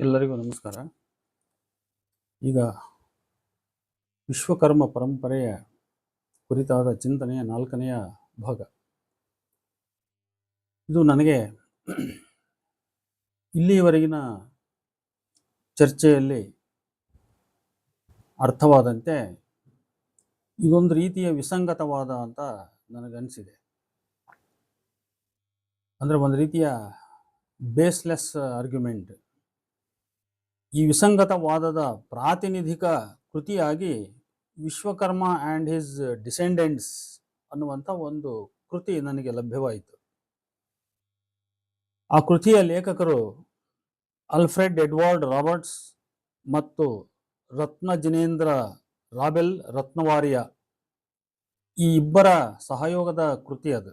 ಎಲ್ಲರಿಗೂ ನಮಸ್ಕಾರ. ಈಗ ವಿಶ್ವಕರ್ಮ ಪರಂಪರೆಯ ಕುರಿತಾದ ಚಿಂತನೆಯ 4ನೆಯ ಭಾಗ. ಇದು ನನಗೆ ಇಲ್ಲಿಯವರೆಗಿನ ಚರ್ಚೆಯಲ್ಲಿ ಅರ್ಥವಾದಂತೆ ಇದೊಂದು ರೀತಿಯ ವಿಸಂಗತವಾದ ಅಂತ ನನಗನ್ನಿಸಿದೆ. ಅಂದರೆ ಒಂದು ರೀತಿಯ ಬೇಸ್ಲೆಸ್ ಆರ್ಗ್ಯುಮೆಂಟ್. ಈ ವಿಸಂಗತವಾದದ ಪ್ರಾತಿನಿಧಿಕ ಕೃತಿಯಾಗಿ ವಿಶ್ವಕರ್ಮ ಆ್ಯಂಡ್ ಹಿಸ್ ಡಿಸೆಂಡೆಂಟ್ಸ್ ಅನ್ನುವಂಥ ಒಂದು ಕೃತಿ ನನಗೆ ಲಭ್ಯವಾಯಿತು. ಆ ಕೃತಿಯ ಲೇಖಕರು ಆಲ್ಫ್ರೆಡ್ ಎಡ್ವರ್ಡ್ ರಾಬರ್ಟ್ಸ್ ಮತ್ತು ರತ್ನ ಜಿನೇಂದ್ರ ರಾಬೆಲ್ ರತ್ನವಾರಿಯ ಈ ಇಬ್ಬರ ಸಹಯೋಗದ ಕೃತಿ ಅದು.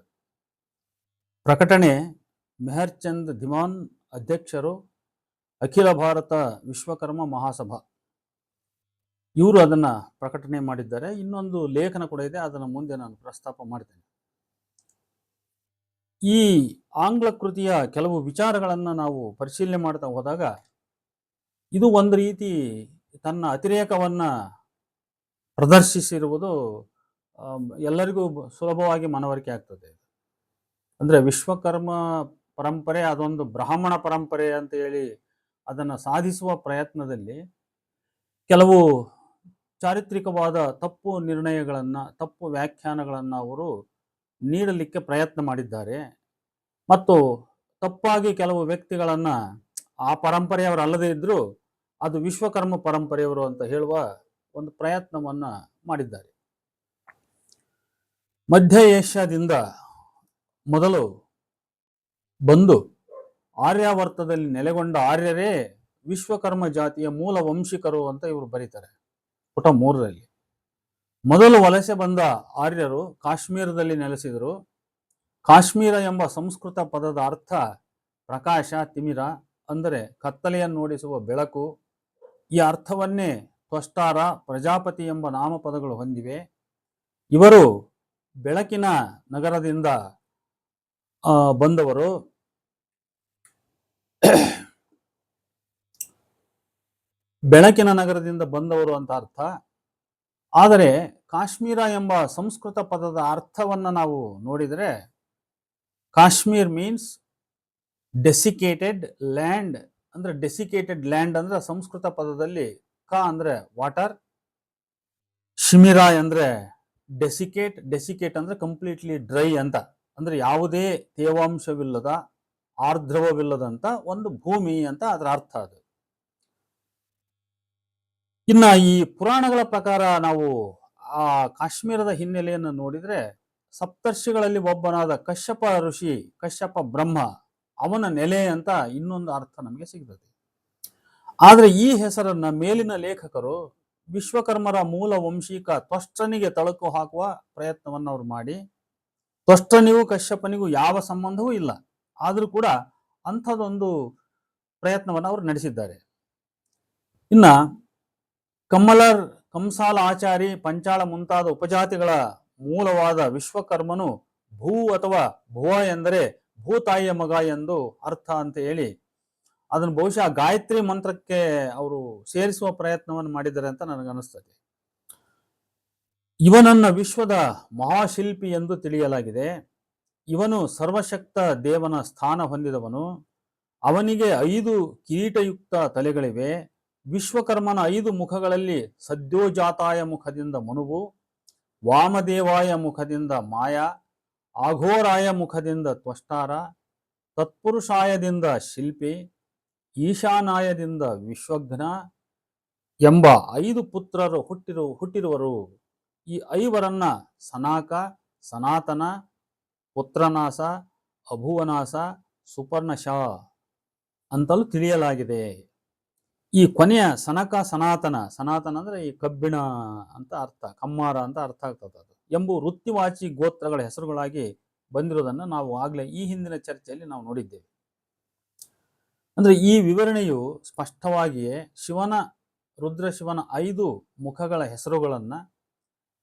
ಪ್ರಕಟಣೆ ಮೆಹರ್ಚಂದ್ ಧಿಮಾನ್, ಅಧ್ಯಕ್ಷರು ಅಖಿಲ ಭಾರತ ವಿಶ್ವಕರ್ಮ ಮಹಾಸಭಾ. ಇವರು ಅದನ್ನು ಪ್ರಕಟಣೆ ಮಾಡಿದ್ದಾರೆ. ಇನ್ನೊಂದು ಲೇಖನ ಕೂಡ ಇದೆ, ಅದನ್ನು ಮುಂದೆ ನಾನು ಪ್ರಸ್ತಾಪ ಮಾಡ್ತೇನೆ. ಈ ಆಂಗ್ಲ ಕೃತಿಯ ಕೆಲವು ವಿಚಾರಗಳನ್ನು ನಾವು ಪರಿಶೀಲನೆ ಮಾಡ್ತಾ ಹೋದಾಗ ಇದು ಒಂದು ರೀತಿ ತನ್ನ ಅತಿರೇಕವನ್ನು ಪ್ರದರ್ಶಿಸಿರುವುದು ಎಲ್ಲರಿಗೂ ಸುಲಭವಾಗಿ ಮನವರಿಕೆ ಆಗ್ತದೆ. ಅಂದರೆ ವಿಶ್ವಕರ್ಮ ಪರಂಪರೆ ಅದೊಂದು ಬ್ರಾಹ್ಮಣ ಪರಂಪರೆ ಅಂತ ಹೇಳಿ ಅದನ್ನು ಸಾಧಿಸುವ ಪ್ರಯತ್ನದಲ್ಲಿ ಕೆಲವು ಚಾರಿತ್ರಿಕವಾದ ತಪ್ಪು ನಿರ್ಣಯಗಳನ್ನು, ತಪ್ಪು ವ್ಯಾಖ್ಯಾನಗಳನ್ನು ಅವರು ನೀಡಲಿಕ್ಕೆ ಪ್ರಯತ್ನ ಮಾಡಿದ್ದಾರೆ. ಮತ್ತು ತಪ್ಪಾಗಿ ಕೆಲವು ವ್ಯಕ್ತಿಗಳನ್ನು ಆ ಪರಂಪರೆಯವರು ಅಲ್ಲದೇ ಇದ್ದರೂ ಅದು ವಿಶ್ವಕರ್ಮ ಪರಂಪರೆಯವರು ಅಂತ ಹೇಳುವ ಒಂದು ಪ್ರಯತ್ನವನ್ನು ಮಾಡಿದ್ದಾರೆ. ಮಧ್ಯ ಏಷ್ಯಾದಿಂದ ಮೊದಲು ಬಂದು ಆರ್ಯಾವರ್ತದಲ್ಲಿ ನೆಲೆಗೊಂಡ ಆರ್ಯರೇ ವಿಶ್ವಕರ್ಮ ಜಾತಿಯ ಮೂಲ ವಂಶಿಕರು ಅಂತ ಇವರು ಬರೀತಾರೆ ಪುಟ 3ರಲ್ಲಿ. ಮೊದಲು ವಲಸೆ ಬಂದ ಆರ್ಯರು ಕಾಶ್ಮೀರದಲ್ಲಿ ನೆಲೆಸಿದರು. ಕಾಶ್ಮೀರ ಎಂಬ ಸಂಸ್ಕೃತ ಪದದ ಅರ್ಥ ಪ್ರಕಾಶ, ತಿಮಿರ, ಅಂದರೆ ಕತ್ತಲೆಯನ್ನೋಡಿಸುವ ಬೆಳಕು. ಈ ಅರ್ಥವನ್ನೇ ತ್ವಷ್ಟಾರ, ಪ್ರಜಾಪತಿ ಎಂಬ ನಾಮಪದಗಳು ಹೊಂದಿವೆ. ಇವರು ಬೆಳಕಿನ ನಗರದಿಂದ ಬಂದವರು. ಬೆಳಕಿನ ನಗರದಿಂದ ಬಂದವರು ಅಂತ ಅರ್ಥ. ಆದರೆ ಕಾಶ್ಮೀರ ಎಂಬ ಸಂಸ್ಕೃತ ಪದದ ಅರ್ಥವನ್ನು ನಾವು ನೋಡಿದರೆ ಕಾಶ್ಮೀರ್ ಮೀನ್ಸ್ ಡೆಸಿಕೇಟೆಡ್ ಲ್ಯಾಂಡ್. ಅಂದರೆ ಡೆಸಿಕೇಟೆಡ್ ಲ್ಯಾಂಡ್ ಅಂದರೆ ಸಂಸ್ಕೃತ ಪದದಲ್ಲಿ ಕ ಅಂದರೆ ವಾಟರ್, ಶಿಮಿರ ಅಂದರೆ ಡೆಸಿಕೇಟ್ ಅಂದರೆ ಕಂಪ್ಲೀಟ್ಲಿ ಡ್ರೈ ಅಂತ, ಅಂದರೆ ಯಾವುದೇ ತೇವಾಂಶವಿಲ್ಲದ, ಆರ್ದ್ರವವಿಲ್ಲದಂಥ ಒಂದು ಭೂಮಿ ಅಂತ ಅದರ ಅರ್ಥ ಅದು. ಇನ್ನು ಈ ಪುರಾಣಗಳ ಪ್ರಕಾರ ನಾವು ಆ ಕಾಶ್ಮೀರದ ಹಿನ್ನೆಲೆಯನ್ನು ನೋಡಿದರೆ ಸಪ್ತರ್ಷಿಗಳಲ್ಲಿ ಒಬ್ಬನಾದ ಕಶ್ಯಪ ಋಷಿ, ಕಶ್ಯಪ ಬ್ರಹ್ಮ, ಅವನ ನೆಲೆ ಅಂತ ಇನ್ನೊಂದು ಅರ್ಥ ನಮಗೆ ಸಿಗ್ತದೆ. ಆದರೆ ಈ ಹೆಸರನ್ನ ಮೇಲಿನ ಲೇಖಕರು ವಿಶ್ವಕರ್ಮರ ಮೂಲ ವಂಶಿಕ ತ್ವಷ್ಟನಿಗೆ ತಳಕು ಹಾಕುವ ಪ್ರಯತ್ನವನ್ನು ಅವರು ಮಾಡಿ, ತ್ವಷ್ಟನಿಗೂ ಕಶ್ಯಪನಿಗೂ ಯಾವ ಸಂಬಂಧವೂ ಇಲ್ಲ, ಆದರೂ ಕೂಡ ಅಂಥದ್ದೊಂದು ಪ್ರಯತ್ನವನ್ನು ಅವರು ನಡೆಸಿದ್ದಾರೆ. ಇನ್ನ ಕಮ್ಮಲರ್, ಕಂಸಾಲ ಆಚಾರಿ, ಪಂಚಾಳ ಮುಂತಾದ ಉಪಜಾತಿಗಳ ಮೂಲವಾದ ವಿಶ್ವಕರ್ಮನು ಭೂ ಅಥವಾ ಭುವ ಎಂದರೆ ಭೂತಾಯಿಯ ಮಗ ಎಂದು ಅರ್ಥ ಅಂತ ಹೇಳಿ ಅದನ್ನು ಬಹುಶಃ ಗಾಯತ್ರಿ ಮಂತ್ರಕ್ಕೆ ಅವರು ಸೇರಿಸುವ ಪ್ರಯತ್ನವನ್ನು ಮಾಡಿದ್ದಾರೆ ಅಂತ ನನಗನ್ನಿಸ್ತದೆ. ಇವನನ್ನ ವಿಶ್ವದ ಮಹಾಶಿಲ್ಪಿ ಎಂದು ತಿಳಿಯಲಾಗಿದೆ. ಇವನು ಸರ್ವಶಕ್ತ ದೇವನ ಸ್ಥಾನ ಹೊಂದಿದವನು. ಅವನಿಗೆ 5 ಕಿರೀಟಯುಕ್ತ ತಲೆಗಳಿವೆ. ವಿಶ್ವಕರ್ಮನ 5 ಮುಖಗಳಲ್ಲಿ ಸದ್ಯೋಜಾತಾಯ ಮುಖದಿಂದ ಮನುವು, ವಾಮದೇವಾಯ ಮುಖದಿಂದ ಮಾಯ, ಆಘೋರಾಯ ಮುಖದಿಂದ ತ್ವಷ್ಟಾರ, ತತ್ಪುರುಷಾಯದಿಂದ ಶಿಲ್ಪಿ, ಈಶಾನಾಯದಿಂದ ವಿಶ್ವಘ್ನ ಎಂಬ 5 ಪುತ್ರರು ಹುಟ್ಟಿರುವರು. ಈ 5ರನ್ನ ಸನಾಕ, ಸನಾತನ, ಪುತ್ರನಾಸ, ಅಭುವನಾಸ, ಸುಪರ್ಣಶ ಅಂತಲೂ ತಿಳಿಯಲಾಗಿದೆ. ಈ ಕೊನೆಯ ಸನಕ, ಸನಾತನ ಅಂದರೆ ಈ ಕಬ್ಬಿಣ ಅಂತ ಅರ್ಥ, ಕಮ್ಮಾರ ಅಂತ ಅರ್ಥ ಆಗ್ತದೆ ಅದು, ಎಂಬ ವೃತ್ತಿವಾಚಿ ಗೋತ್ರಗಳ ಹೆಸರುಗಳಾಗಿ ಬಂದಿರೋದನ್ನು ನಾವು ಆಗಲೇ ಈ ಹಿಂದಿನ ಚರ್ಚೆಯಲ್ಲಿ ನಾವು ನೋಡಿದ್ದೇವೆ. ಅಂದರೆ ಈ ವಿವರಣೆಯು ಸ್ಪಷ್ಟವಾಗಿಯೇ ರುದ್ರಶಿವನ 5 ಮುಖಗಳ ಹೆಸರುಗಳನ್ನು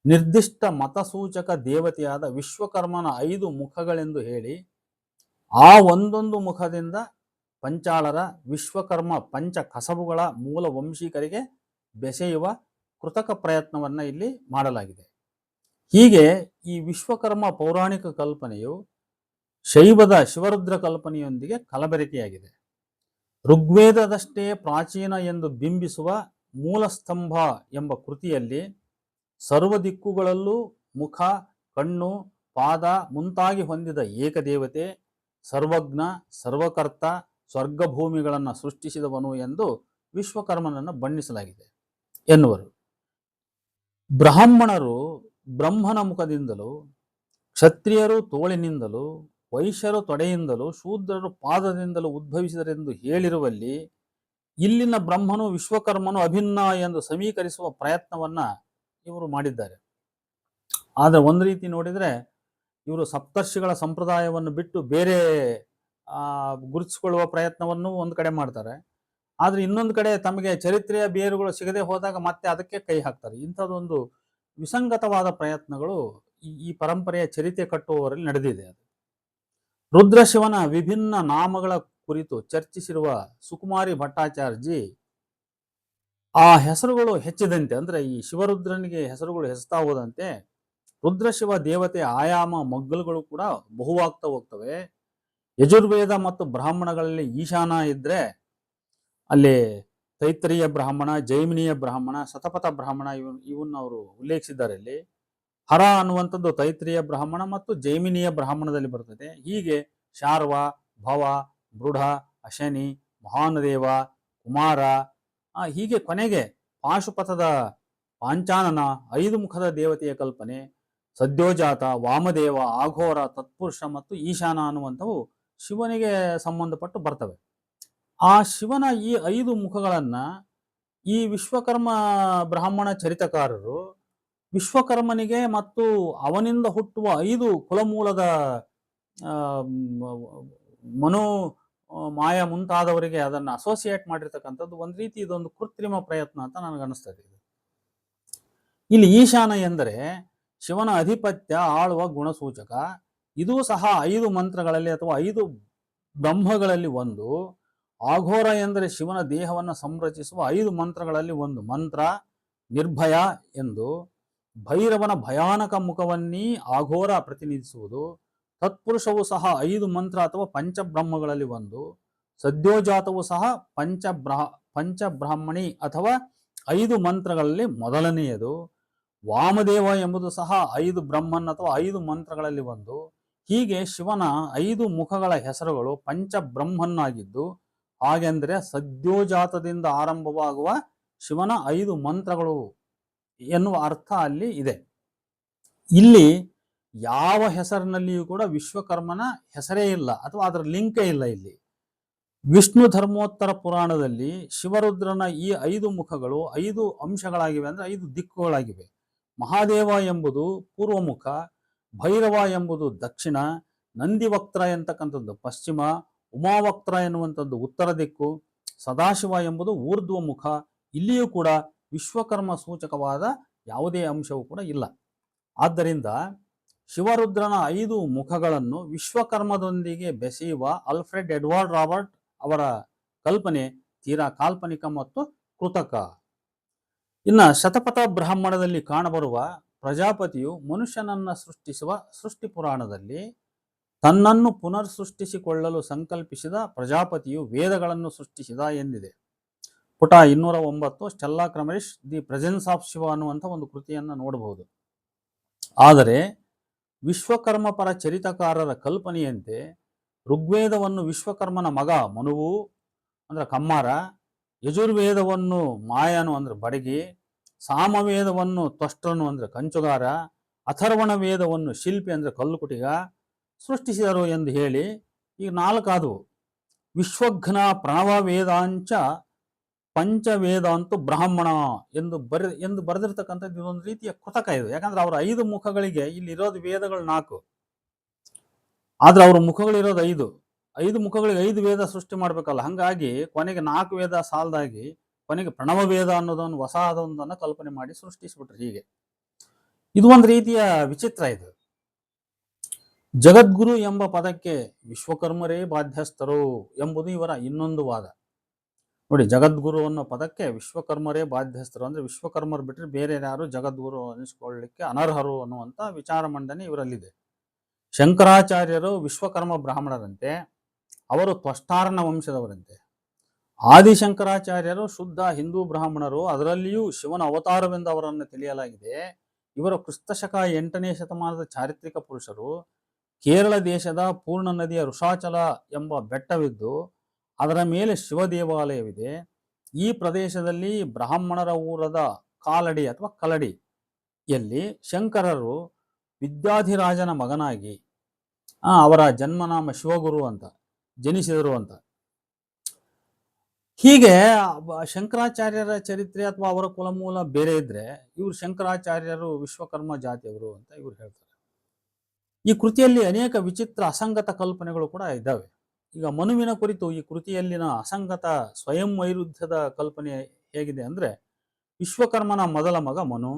ನಿರ್ದಿಷ್ಟ ಮತಸೂಚಕ ದೇವತೆಯಾದ ವಿಶ್ವಕರ್ಮನ 5 ಮುಖಗಳೆಂದು ಹೇಳಿ, ಆ ಒಂದೊಂದು ಮುಖದಿಂದ ಪಂಚಾಳರ ವಿಶ್ವಕರ್ಮ ಪಂಚ ಕಸಬುಗಳ ಮೂಲ ವಂಶಿಕರಿಗೆ ಬೆಸೆಯುವ ಕೃತಕ ಪ್ರಯತ್ನವನ್ನು ಇಲ್ಲಿ ಮಾಡಲಾಗಿದೆ. ಹೀಗೆ ಈ ವಿಶ್ವಕರ್ಮ ಪೌರಾಣಿಕ ಕಲ್ಪನೆಯು ಶೈವದ ಶಿವರುದ್ರ ಕಲ್ಪನೆಯೊಂದಿಗೆ ಕಲಬೆರಕೆಯಾಗಿದೆ. ಋಗ್ವೇದದಷ್ಟೇ ಪ್ರಾಚೀನ ಎಂದು ಬಿಂಬಿಸುವ ಮೂಲಸ್ತಂಭ ಎಂಬ ಕೃತಿಯಲ್ಲಿ ಸರ್ವ ದಿಕ್ಕುಗಳಲ್ಲೂ ಮುಖ, ಕಣ್ಣು, ಪಾದ ಮುಂತಾಗಿ ಹೊಂದಿದ ಏಕದೇವತೆ, ಸರ್ವಜ್ಞ, ಸರ್ವಕರ್ತ, ಸ್ವರ್ಗಭೂಮಿಗಳನ್ನು ಸೃಷ್ಟಿಸಿದವನು ಎಂದು ವಿಶ್ವಕರ್ಮನನ್ನು ಬಣ್ಣಿಸಲಾಗಿದೆ ಎನ್ನುವರು. ಬ್ರಾಹ್ಮಣರು ಬ್ರಹ್ಮನ ಮುಖದಿಂದಲೂ, ಕ್ಷತ್ರಿಯರು ತೋಳಿನಿಂದಲೂ, ವೈಶ್ಯರು ತೊಡೆಯಿಂದಲೂ, ಶೂದ್ರರು ಪಾದದಿಂದಲೂ ಉದ್ಭವಿಸಿದರೆಂದು ಹೇಳಿರುವಲ್ಲಿ ಇಲ್ಲಿನ ಬ್ರಹ್ಮನು ವಿಶ್ವಕರ್ಮನು ಅಭಿನ್ನ ಎಂದು ಸಮೀಕರಿಸುವ ಪ್ರಯತ್ನವನ್ನ ಇವರು ಮಾಡಿದ್ದಾರೆ. ಆದರೆ ಒಂದು ರೀತಿ ನೋಡಿದರೆ ಇವರು ಸಪ್ತರ್ಷಿಗಳ ಸಂಪ್ರದಾಯವನ್ನು ಬಿಟ್ಟು ಬೇರೆ ಗುರುತಿಸಿಕೊಳ್ಳುವ ಪ್ರಯತ್ನವನ್ನು ಒಂದು ಕಡೆ ಮಾಡ್ತಾರೆ. ಆದರೆ ಇನ್ನೊಂದು ಕಡೆ ತಮಗೆ ಚರಿತ್ರೆಯ ಬೇರುಗಳು ಸಿಗದೆ ಹೋದಾಗ ಮತ್ತೆ ಅದಕ್ಕೆ ಕೈ ಹಾಕ್ತಾರೆ. ಇಂಥದ್ದೊಂದು ವಿಸಂಗತವಾದ ಪ್ರಯತ್ನಗಳು ಈ ಪರಂಪರೆಯ ಚರಿತ್ರೆ ಕಟ್ಟುವವರಲ್ಲಿ ನಡೆದಿದೆ. ಅದು ರುದ್ರಶಿವನ ವಿಭಿನ್ನ ನಾಮಗಳ ಕುರಿತು ಚರ್ಚಿಸಿರುವ ಸುಕುಮಾರಿ ಭಟ್ಟಾಚಾರ್ಜಿ ಆ ಹೆಸರುಗಳು ಹೆಚ್ಚಿದಂತೆ, ಅಂದ್ರೆ ಈ ಶಿವರುದ್ರನಿಗೆ ಹೆಸರುಗಳು ಹೆಚ್ಚುತ್ತಾ ಹೋದಂತೆ ರುದ್ರಶಿವ ದೇವತೆ ಆಯಾಮ ಮಗ್ಗಲುಗಳು ಕೂಡ ಬಹುವಾಗ್ತಾ ಹೋಗ್ತವೆ. ಯಜುರ್ವೇದ ಮತ್ತು ಬ್ರಾಹ್ಮಣಗಳಲ್ಲಿ ಈಶಾನ ಇದ್ರೆ ಅಲ್ಲಿ ತೈತ್ರಿಯ ಬ್ರಾಹ್ಮಣ, ಜೈಮಿನಿಯ ಬ್ರಾಹ್ಮಣ, ಶತಪಥ ಬ್ರಾಹ್ಮಣ ಇವನ್ನ ಅವರು ಉಲ್ಲೇಖಿಸಿದ್ದಾರೆ. ಇಲ್ಲಿ ಹರ ಅನ್ನುವಂಥದ್ದು ತೈತ್ರಿಯ ಬ್ರಾಹ್ಮಣ ಮತ್ತು ಜೈಮಿನಿಯ ಬ್ರಾಹ್ಮಣದಲ್ಲಿ ಬರ್ತದೆ. ಹೀಗೆ ಶಾರ್ವ, ಭವ, ಬೃಢ, ಅಶನಿ, ಮಹಾನದೇವ, ಕುಮಾರ, ಹೀಗೆ ಕೊನೆಗೆ ಪಾಶುಪಥದ ಪಾಂಚಾನನ 5 ಮುಖದ ದೇವತೆಯ ಕಲ್ಪನೆ, ಸದ್ಯೋಜಾತ, ವಾಮದೇವ, ಆಘೋರ, ತತ್ಪುರುಷ ಮತ್ತು ಈಶಾನ ಅನ್ನುವಂಥವು ಶಿವನಿಗೆ ಸಂಬಂಧಪಟ್ಟು ಬರ್ತವೆ. ಆ ಶಿವನ ಈ 5 ಮುಖಗಳನ್ನ ಈ ವಿಶ್ವಕರ್ಮ ಬ್ರಾಹ್ಮಣ ಚರಿತಕಾರರು ವಿಶ್ವಕರ್ಮನಿಗೆ ಮತ್ತು ಅವನಿಂದ ಹುಟ್ಟುವ 5 ಕುಲಮೂಲದ ಮನೋ ಮಾಯ ಮುಂತಾದವರಿಗೆ ಅದನ್ನು ಅಸೋಸಿಯೇಟ್ ಮಾಡಿರ್ತಕ್ಕಂಥದ್ದು ಒಂದು ರೀತಿ ಇದೊಂದು ಕೃತ್ರಿಮ ಪ್ರಯತ್ನ ಅಂತ ನನಗನ್ನಿಸ್ತದೆ. ಇಲ್ಲಿ ಈಶಾನ ಎಂದರೆ ಶಿವನ ಅಧಿಪತ್ಯ, ಆಳುವ ಗುಣಸೂಚಕ. ಇದೂ ಸಹ 5 ಮಂತ್ರಗಳಲ್ಲಿ ಅಥವಾ 5 ಬ್ರಹ್ಮಗಳಲ್ಲಿ ಒಂದು. ಆಘೋರ ಎಂದರೆ ಶಿವನ ದೇಹವನ್ನು ಸಂರಚಿಸುವ 5 ಮಂತ್ರಗಳಲ್ಲಿ ಒಂದು ಮಂತ್ರ, ನಿರ್ಭಯ ಎಂದು. ಭೈರವನ ಭಯಾನಕ ಮುಖವನ್ನೇ ಆಘೋರ ಪ್ರತಿನಿಧಿಸುವುದು. ತತ್ಪುರುಷವು ಸಹ 5 ಮಂತ್ರ ಅಥವಾ ಪಂಚಬ್ರಹ್ಮಗಳಲ್ಲಿ ಒಂದು. ಸದ್ಯೋಜಾತವು ಸಹ ಪಂಚಬ್ರಾಹ್ಮಣಿ ಅಥವಾ 5 ಮಂತ್ರಗಳಲ್ಲಿ ಮೊದಲನೆಯದು. ವಾಮದೇವ ಎಂಬುದು ಸಹ 5 ಬ್ರಹ್ಮನ್ ಅಥವಾ 5 ಮಂತ್ರಗಳಲ್ಲಿ ಒಂದು. ಹೀಗೆ ಶಿವನ 5 ಮುಖಗಳ ಹೆಸರುಗಳು ಪಂಚಬ್ರಹ್ಮನ್ನಾಗಿದ್ದು, ಹಾಗೆಂದರೆ ಸದ್ಯೋಜಾತದಿಂದ ಆರಂಭವಾಗುವ ಶಿವನ 5 ಮಂತ್ರಗಳು ಎನ್ನುವ ಅರ್ಥ ಅಲ್ಲಿ ಇದೆ. ಇಲ್ಲಿ ಯಾವ ಹೆಸರಿನಲ್ಲಿಯೂ ಕೂಡ ವಿಶ್ವಕರ್ಮನ ಹೆಸರೇ ಇಲ್ಲ ಅಥವಾ ಅದರ ಲಿಂಕೇ ಇಲ್ಲ. ಇಲ್ಲಿ ವಿಷ್ಣು ಧರ್ಮೋತ್ತರ ಪುರಾಣದಲ್ಲಿ ಶಿವರುದ್ರನ ಈ 5 ಮುಖಗಳು 5 ಅಂಶಗಳಾಗಿವೆ, ಅಂದ್ರೆ 5 ದಿಕ್ಕುಗಳಾಗಿವೆ. ಮಹಾದೇವ ಎಂಬುದು ಪೂರ್ವಮುಖ, ಭೈರವ ಎಂಬುದು ದಕ್ಷಿಣ, ನಂದಿವಕ್ತ್ರ ಎಂತಕ್ಕಂಥದ್ದು ಪಶ್ಚಿಮ, ಉಮಾವಕ್ತ್ರ ಎನ್ನುವಂಥದ್ದು ಉತ್ತರ ದಿಕ್ಕು, ಸದಾಶಿವ ಎಂಬುದು ಊರ್ಧ್ವಮುಖ. ಇಲ್ಲಿಯೂ ಕೂಡ ವಿಶ್ವಕರ್ಮ ಸೂಚಕವಾದ ಯಾವುದೇ ಅಂಶವೂ ಕೂಡ ಇಲ್ಲ. ಆದ್ದರಿಂದ ಶಿವರುದ್ರನ 5 ಮುಖಗಳನ್ನು ವಿಶ್ವಕರ್ಮದೊಂದಿಗೆ ಬೆಸೆಯುವ ಆಲ್ಫ್ರೆಡ್ ಎಡ್ವರ್ಡ್ ರಾಬರ್ಟ್ ಅವರ ಕಲ್ಪನೆ ತೀರಾ ಕಾಲ್ಪನಿಕ ಮತ್ತು ಕೃತಕ. ಇನ್ನು ಶತಪಥ ಬ್ರಾಹ್ಮಣದಲ್ಲಿ ಕಾಣಬರುವ ಪ್ರಜಾಪತಿಯು ಮನುಷ್ಯನನ್ನ ಸೃಷ್ಟಿಸುವ ಸೃಷ್ಟಿ ಪುರಾಣದಲ್ಲಿ ತನ್ನನ್ನು ಪುನರ್ ಸೃಷ್ಟಿಸಿಕೊಳ್ಳಲು ಸಂಕಲ್ಪಿಸಿದ ಪ್ರಜಾಪತಿಯು ವೇದಗಳನ್ನು ಸೃಷ್ಟಿಸಿದ ಎಂದಿದೆ. ಪುಟ 209 Stella Kramrisch the presence of Shiva ಅನ್ನುವಂಥ ಒಂದು ಕೃತಿಯನ್ನು ನೋಡಬಹುದು. ಆದರೆ ವಿಶ್ವಕರ್ಮ ಪರ ಚರಿತಕಾರರ ಕಲ್ಪನೆಯಂತೆ ಋಗ್ವೇದವನ್ನು ವಿಶ್ವಕರ್ಮನ ಮಗ ಮನುವು ಅಂದ್ರೆ ಕಮ್ಮಾರ, ಯಜುರ್ವೇದವನ್ನು ಮಾಯನು ಅಂದ್ರೆ ಬಡಗಿ, ಸಾಮವೇದವನ್ನು ತ್ವಷ್ಟನು ಅಂದ್ರೆ ಕಂಚುಗಾರ, ಅಥರ್ವಣ ವೇದವನ್ನು ಶಿಲ್ಪಿ ಅಂದ್ರೆ ಕಲ್ಲುಕುಟಿಗ ಸೃಷ್ಟಿಸಿದರು ಎಂದು ಹೇಳಿ ಈಗ 4 ಆದವು. ವಿಶ್ವಘ್ನ ಪ್ರಣವ ವೇದಾಂಚ ಪಂಚವೇದಾಂತು ಬ್ರಾಹ್ಮಣ ಎಂದು ಬರೆದಿರ್ತಕ್ಕಂಥದ್ದು ಇದೊಂದು ರೀತಿಯ ಕೃತಕ ಇದು. ಯಾಕಂದ್ರೆ ಅವರ 5 ಮುಖಗಳಿಗೆ ಇಲ್ಲಿ ಇರೋದು ವೇದಗಳು 4, ಆದ್ರೆ ಅವರ ಮುಖಗಳಿರೋದು 5 ಮುಖಗಳಿಗೆ 5 ವೇದ ಸೃಷ್ಟಿ ಮಾಡ್ಬೇಕಲ್ಲ. ಹಂಗಾಗಿ ಕೊನೆಗೆ 4 ವೇದ ಸಾಲದಾಗಿ ಕೊನೆಗೆ ಪ್ರಣವ ವೇದ ಅನ್ನೋದನ್ನು ಹೊಸದೊಂದನ್ನು ಕಲ್ಪನೆ ಮಾಡಿ ಸೃಷ್ಟಿಸ್ಬಿಟ್ರು. ಹೀಗೆ ಇದು ಒಂದು ರೀತಿಯ ವಿಚಿತ್ರ. ಇದು ಜಗದ್ಗುರು ಎಂಬ ಪದಕ್ಕೆ ವಿಶ್ವಕರ್ಮರೇ ಬಾಧ್ಯಸ್ಥರು ಎಂಬುದು ಇವರ ಇನ್ನೊಂದು ವಾದ. ನೋಡಿ, ಜಗದ್ಗುರು ಅನ್ನೋ ಪದಕ್ಕೆ ವಿಶ್ವಕರ್ಮರೇ ಬಾಧ್ಯಸ್ಥರು ಅಂದ್ರೆ ವಿಶ್ವಕರ್ಮರು ಬಿಟ್ಟರೆ ಬೇರೆ ಯಾರು ಜಗದ್ಗುರು ಅನಿಸ್ಕೊಳ್ಳಿಕ್ಕೆ ಅನರ್ಹರು ಅನ್ನುವಂಥ ವಿಚಾರ ಮಂಡನೆ ಇವರಲ್ಲಿದೆ. ಶಂಕರಾಚಾರ್ಯರು ವಿಶ್ವಕರ್ಮ ಬ್ರಾಹ್ಮಣರಂತೆ, ಅವರು ತ್ವಷ್ಟಾರನ ವಂಶದವರಂತೆ. ಆದಿಶಂಕರಾಚಾರ್ಯರು ಶುದ್ಧ ಹಿಂದೂ ಬ್ರಾಹ್ಮಣರು, ಅದರಲ್ಲಿಯೂ ಶಿವನ ಅವತಾರವೆಂದು ಅವರನ್ನು ತಿಳಿಯಲಾಗಿದೆ. ಇವರು ಕ್ರಿಸ್ತಶಕ 8ನೇ ಶತಮಾನದ ಚಾರಿತ್ರಿಕ ಪುರುಷರು. ಕೇರಳ ದೇಶದ ಪೂರ್ಣ ನದಿಯ ಋಷಾಚಲ ಎಂಬ ಬೆಟ್ಟವಿದ್ದು ಅದರ ಮೇಲೆ ಶಿವ ದೇವಾಲಯವಿದೆ. ಈ ಪ್ರದೇಶದಲ್ಲಿ ಬ್ರಾಹ್ಮಣರ ಊರದ ಕಾಲಡಿ ಅಥವಾ ಕಲಡಿಯಲ್ಲಿ ಶಂಕರರು ವಿದ್ಯಾಧಿರಾಜನ ಮಗನಾಗಿ ಅವರ ಜನ್ಮನಾಮ ಶಿವಗುರು ಅಂತ ಜನಿಸಿದರು ಅಂತ. ಹೀಗೆ ಶಂಕರಾಚಾರ್ಯರ ಚರಿತ್ರೆ ಅಥವಾ ಅವರ ಕುಲಮೂಲ ಬೇರೆ ಇದ್ರೆ ಇವರು ಶಂಕರಾಚಾರ್ಯರು ವಿಶ್ವಕರ್ಮ ಜಾತಿಯವರು ಅಂತ ಇವರು ಹೇಳ್ತಾರೆ. ಈ ಕೃತಿಯಲ್ಲಿ ಅನೇಕ ವಿಚಿತ್ರ ಅಸಂಗತ ಕಲ್ಪನೆಗಳು ಕೂಡ ಇದ್ದಾವೆ. ಈಗ ಮನುವಿನ ಕುರಿತು ಈ ಕೃತಿಯಲ್ಲಿನ ಅಸಂಗತ ಸ್ವಯಂ ವೈರುಧ್ಯದ ಕಲ್ಪನೆ ಹೇಗಿದೆ ಅಂದ್ರೆ, ವಿಶ್ವಕರ್ಮನ ಮೊದಲ ಮಗ ಮನು.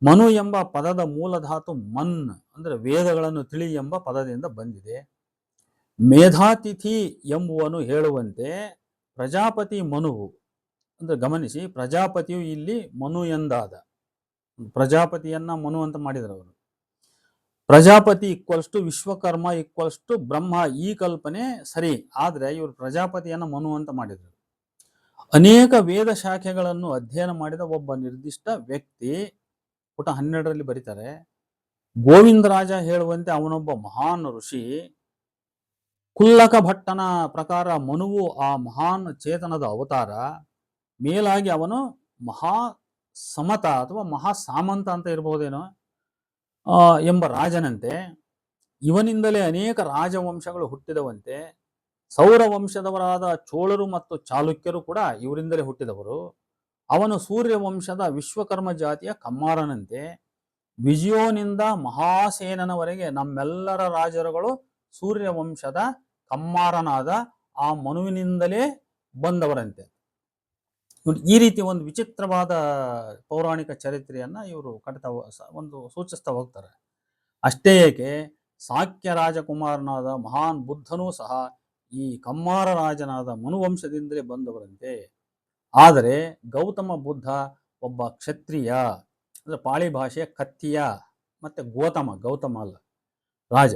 ಮನು ಎಂಬ ಪದದ ಮೂಲ ಧಾತು ಮನ್ ಅಂದ್ರೆ ವೇದಗಳನ್ನು ತಿಳಿ ಎಂಬ ಪದದಿಂದ ಬಂದಿದೆ. ಮೇಧಾತಿಥಿ ಎಂಬುವನು ಹೇಳುವಂತೆ ಪ್ರಜಾಪತಿ ಮನುವು ಅಂದ್ರೆ ಗಮನಿಸಿ, ಪ್ರಜಾಪತಿಯು ಇಲ್ಲಿ ಮನು ಎಂದಾದ. ಪ್ರಜಾಪತಿಯನ್ನ ಮನು ಅಂತ ಮಾಡಿದ್ರು ಅವರು. Prajapati equals to Vishwakarma equals to Brahma, ಈ ಕಲ್ಪನೆ ಸರಿ. ಆದ್ರೆ ಇವರು ಪ್ರಜಾಪತಿಯನ್ನ ಮನು ಅಂತ ಮಾಡಿದ್ರು. ಅನೇಕ ವೇದ ಶಾಖೆಗಳನ್ನು ಅಧ್ಯಯನ ಮಾಡಿದ ಒಬ್ಬ ನಿರ್ದಿಷ್ಟ ವ್ಯಕ್ತಿ, ಪುಟ 12ರಲ್ಲಿ ಬರೀತಾರೆ, ಗೋವಿಂದರಾಜ ಹೇಳುವಂತೆ ಅವನೊಬ್ಬ ಮಹಾನ್ ಋಷಿ. ಕುಲ್ಲಕ ಭಟ್ಟನ ಪ್ರಕಾರ ಮನುವು ಆ ಮಹಾನ್ ಚೇತನದ ಅವತಾರ. ಮೇಲಾಗಿ ಅವನು ಮಹಾ ಸಮತ ಅಥವಾ ಮಹಾ ಸಾಮಂತ ಅಂತ ಇರಬಹುದೇನೋ ಎಂಬ ರಾಜನಂತೆ. ಇವನಿಂದಲೇ ಅನೇಕ ರಾಜವಂಶಗಳು ಹುಟ್ಟಿದವಂತೆ. ಸೌರ ವಂಶದವರಾದ ಚೋಳರು ಮತ್ತು ಚಾಲುಕ್ಯರು ಕೂಡ ಇವರಿಂದಲೇ ಹುಟ್ಟಿದವರು. ಅವನು ಸೂರ್ಯ ವಂಶದ ವಿಶ್ವಕರ್ಮ ಜಾತಿಯ ಕಮ್ಮಾರನಂತೆ. ವಿಜಯೋನಿಂದ ಮಹಾಸೇನನವರೆಗೆ ನಮ್ಮೆಲ್ಲರ ರಾಜರುಗಳು ಸೂರ್ಯ ವಂಶದ ಕಮ್ಮಾರನಾದ ಆ ಮನುವಿನಿಂದಲೇ ಬಂದವರಂತೆ. ಈ ರೀತಿ ಒಂದು ವಿಚಿತ್ರವಾದ ಪೌರಾಣಿಕ ಚರಿತ್ರೆಯನ್ನ ಇವರು ಒಂದು ಸೂಚಿಸ್ತಾ ಹೋಗ್ತಾರೆ. ಅಷ್ಟೇ ಏಕೆ, ಸಾಕ್ಯ ರಾಜಕುಮಾರನಾದ ಮಹಾನ್ ಬುದ್ಧನೂ ಸಹ ಈ ಕಮ್ಮಾರ ರಾಜನಾದ ಮನುವಂಶದಿಂದಲೇ ಬಂದವರಂತೆ. ಆದರೆ ಗೌತಮ ಬುದ್ಧ ಒಬ್ಬ ಕ್ಷತ್ರಿಯ ಅಂದ್ರೆ ಪಾಳಿ ಭಾಷೆಯ ಕತ್ತಿಯ, ಮತ್ತೆ ಗೌತಮ ಅಲ್ಲ ರಾಜ.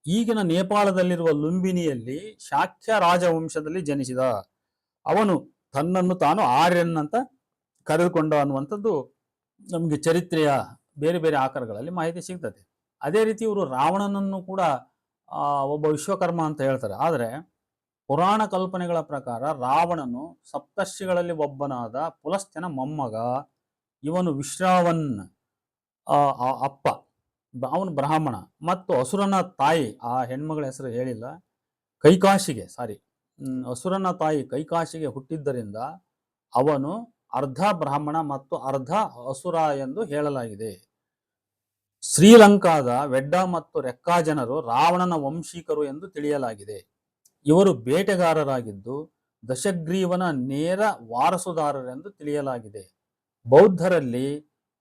ಈಗಿನ ನೇಪಾಳದಲ್ಲಿರುವ ಲುಂಬಿನಿಯಲ್ಲಿ ಶಾಕ್ಯ ರಾಜವಂಶದಲ್ಲಿ ಜನಿಸಿದ. ಅವನು ತನ್ನನ್ನು ತಾನು ಆರ್ಯನ್ ಅಂತ ಕರೆದುಕೊಂಡ ಅನ್ನುವಂಥದ್ದು ನಮಗೆ ಚರಿತ್ರೆಯ ಬೇರೆ ಬೇರೆ ಆಕಾರಗಳಲ್ಲಿ ಮಾಹಿತಿ ಸಿಗ್ತದೆ. ಅದೇ ರೀತಿ ಇವರು ರಾವಣನನ್ನು ಕೂಡ ಒಬ್ಬ ವಿಶ್ವಕರ್ಮ ಅಂತ ಹೇಳ್ತಾರೆ. ಆದರೆ ಪುರಾಣ ಕಲ್ಪನೆಗಳ ಪ್ರಕಾರ ರಾವಣನು ಸಪ್ತರ್ಷಿಗಳಲ್ಲಿ ಒಬ್ಬನಾದ ಪುಲಸ್ತ್ಯನ ಮೊಮ್ಮಗ. ಇವನು ವಿಶ್ರಾವನ್ ಅಪ್ಪ, ಅವನು ಬ್ರಾಹ್ಮಣ. ಮತ್ತು ಅಸುರನ ತಾಯಿ, ಆ ಹೆಣ್ಮಗಳ ಹೆಸರು ಹೇಳಿಲ್ಲ, ಅಸುರನ ತಾಯಿ ಕೈಕಾಶಿಗೆ ಹುಟ್ಟಿದ್ದರಿಂದ ಅವನು ಅರ್ಧ ಬ್ರಾಹ್ಮಣ ಮತ್ತು ಅರ್ಧ ಅಸುರ ಎಂದು ಹೇಳಲಾಗಿದೆ. ಶ್ರೀಲಂಕಾದ ವೆಡ್ಡ ಮತ್ತು ರೆಕ್ಕಾ ಜನರು ರಾವಣನ ವಂಶೀಕರು ಎಂದು ತಿಳಿಯಲಾಗಿದೆ. ಇವರು ಬೇಟೆಗಾರರಾಗಿದ್ದು ದಶಗ್ರೀವನ ನೇರ ವಾರಸುದಾರರೆಂದು ತಿಳಿಯಲಾಗಿದೆ. ಬೌದ್ಧರಲ್ಲಿ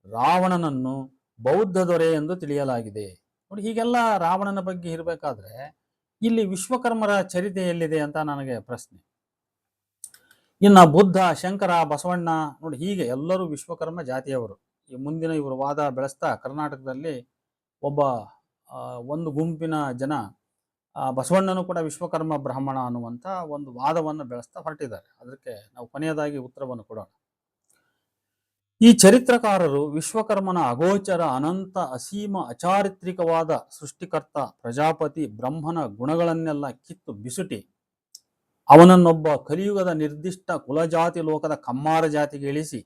ರಾವಣನನ್ನು ಬೌದ್ಧ ದೊರೆ ಎಂದು ತಿಳಿಯಲಾಗಿದೆ. ನೋಡಿ, ಹೀಗೆಲ್ಲ ರಾವಣನ ಬಗ್ಗೆ ಇರಬೇಕಾದ್ರೆ ಇಲ್ಲಿ ವಿಶ್ವಕರ್ಮರ ಚರಿತೆ ಎಲ್ಲಿದೆ ಅಂತ ನನಗೆ ಪ್ರಶ್ನೆ. ಇನ್ನು ಬುದ್ಧ, ಶಂಕರ, ಬಸವಣ್ಣ, ನೋಡಿ ಹೀಗೆ ಎಲ್ಲರೂ ವಿಶ್ವಕರ್ಮ ಜಾತಿಯವರು. ಈ ಮುಂದಿನ ಇವರು ವಾದ ಬೆಳೆಸ್ತಾ ಕರ್ನಾಟಕದಲ್ಲಿ ಒಂದು ಗುಂಪಿನ ಜನ ಬಸವಣ್ಣನು ಕೂಡ ವಿಶ್ವಕರ್ಮ ಬ್ರಾಹ್ಮಣ ಅನ್ನುವಂಥ ಒಂದು ವಾದವನ್ನು ಬೆಳೆಸ್ತಾ ಹೊರಟಿದ್ದಾರೆ. ಅದಕ್ಕೆ ನಾವು ಕೊನೆಯದಾಗಿ ಉತ್ತರವನ್ನು ಕೊಡೋಣ. ಈ ಚರಿತ್ರಕಾರರು ವಿಶ್ವಕರ್ಮನ ಅಗೋಚರ, ಅನಂತ, ಅಸೀಮ, ಅಚಾರಿತ್ರಿಕವಾದ ಸೃಷ್ಟಿಕರ್ತ ಪ್ರಜಾಪತಿ ಬ್ರಹ್ಮನ ಗುಣಗಳನ್ನೆಲ್ಲ ಕಿತ್ತು ಬಿಸುಟಿ ಅವನನ್ನೊಬ್ಬ ಕಲಿಯುಗದ ನಿರ್ದಿಷ್ಟ ಕುಲಜಾತಿ ಲೋಕದ ಕಮ್ಮಾರ ಜಾತಿಗೆ ಇಳಿಸಿ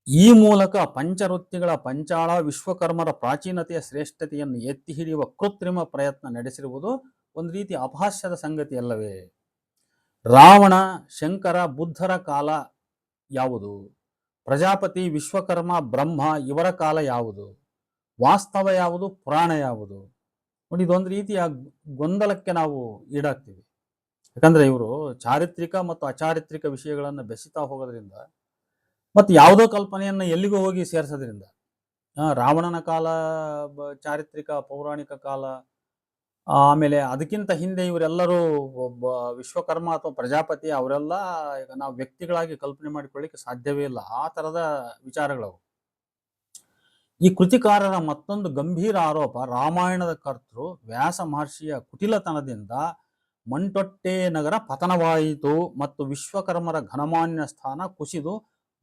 ಈ ಮೂಲಕ ಪಂಚವೃತ್ತಿಗಳ ಪಂಚಾಳ ವಿಶ್ವಕರ್ಮರ ಪ್ರಾಚೀನತೆಯ ಶ್ರೇಷ್ಠತೆಯನ್ನು ಎತ್ತಿ ಹಿಡಿಯುವ ಕೃತ್ರಿಮ ಪ್ರಯತ್ನ ನಡೆಸಿರುವುದು ಒಂದು ರೀತಿ ಅಪಹಾಸ್ಯದ ಸಂಗತಿಯಲ್ಲವೇ? ರಾವಣ, ಶಂಕರ, ಬುದ್ಧರ ಕಾಲ ಯಾವುದು? ಪ್ರಜಾಪತಿ, ವಿಶ್ವಕರ್ಮ, ಬ್ರಹ್ಮ ಇವರ ಕಾಲ ಯಾವುದು? ವಾಸ್ತವ ಯಾವುದು? ಪುರಾಣ ಯಾವುದು? ನೋಡಿ, ಇದೊಂದು ರೀತಿಯ ಗೊಂದಲಕ್ಕೆ ನಾವು ಈಡಾಗ್ತೀವಿ. ಯಾಕಂದ್ರೆ ಇವರು ಚಾರಿತ್ರಿಕ ಮತ್ತು ಅಚಾರಿತ್ರಿಕ ವಿಷಯಗಳನ್ನು ಬೆಸೀತಾ ಹೋಗೋದ್ರಿಂದ ಮತ್ತು ಯಾವುದೋ ಕಲ್ಪನೆಯನ್ನು ಎಲ್ಲಿಗೂ ಹೋಗಿ ಸೇರಿಸೋದ್ರಿಂದ ರಾವಣನ ಕಾಲ ಚಾರಿತ್ರಿಕ ಪೌರಾಣಿಕ ಕಾಲ, ಆಮೇಲೆ ಅದಕ್ಕಿಂತ ಹಿಂದೆ ಇವರೆಲ್ಲರೂ ಒಬ್ಬ ವಿಶ್ವಕರ್ಮ ಅಥವಾ ಪ್ರಜಾಪತಿ ಅವರೆಲ್ಲ ಈಗ ನಾವು ವ್ಯಕ್ತಿಗಳಾಗಿ ಕಲ್ಪನೆ ಮಾಡಿಕೊಳ್ಳಿಕ್ಕೆ ಸಾಧ್ಯವೇ ಇಲ್ಲ, ಆ ತರದ ವಿಚಾರಗಳವು. ಈ ಕೃತಿಕಾರರ ಮತ್ತೊಂದು ಗಂಭೀರ ಆರೋಪ ರಾಮಾಯಣದ ಕರ್ತೃ ವ್ಯಾಸ ಮಹರ್ಷಿಯ ಕುಟಿಲತನದಿಂದ ಮಂಟೊಟ್ಟೆ ನಗರ ಪತನವಾಯಿತು ಮತ್ತು ವಿಶ್ವಕರ್ಮರ ಘನಮಾನ್ಯ ಸ್ಥಾನ ಕುಸಿದು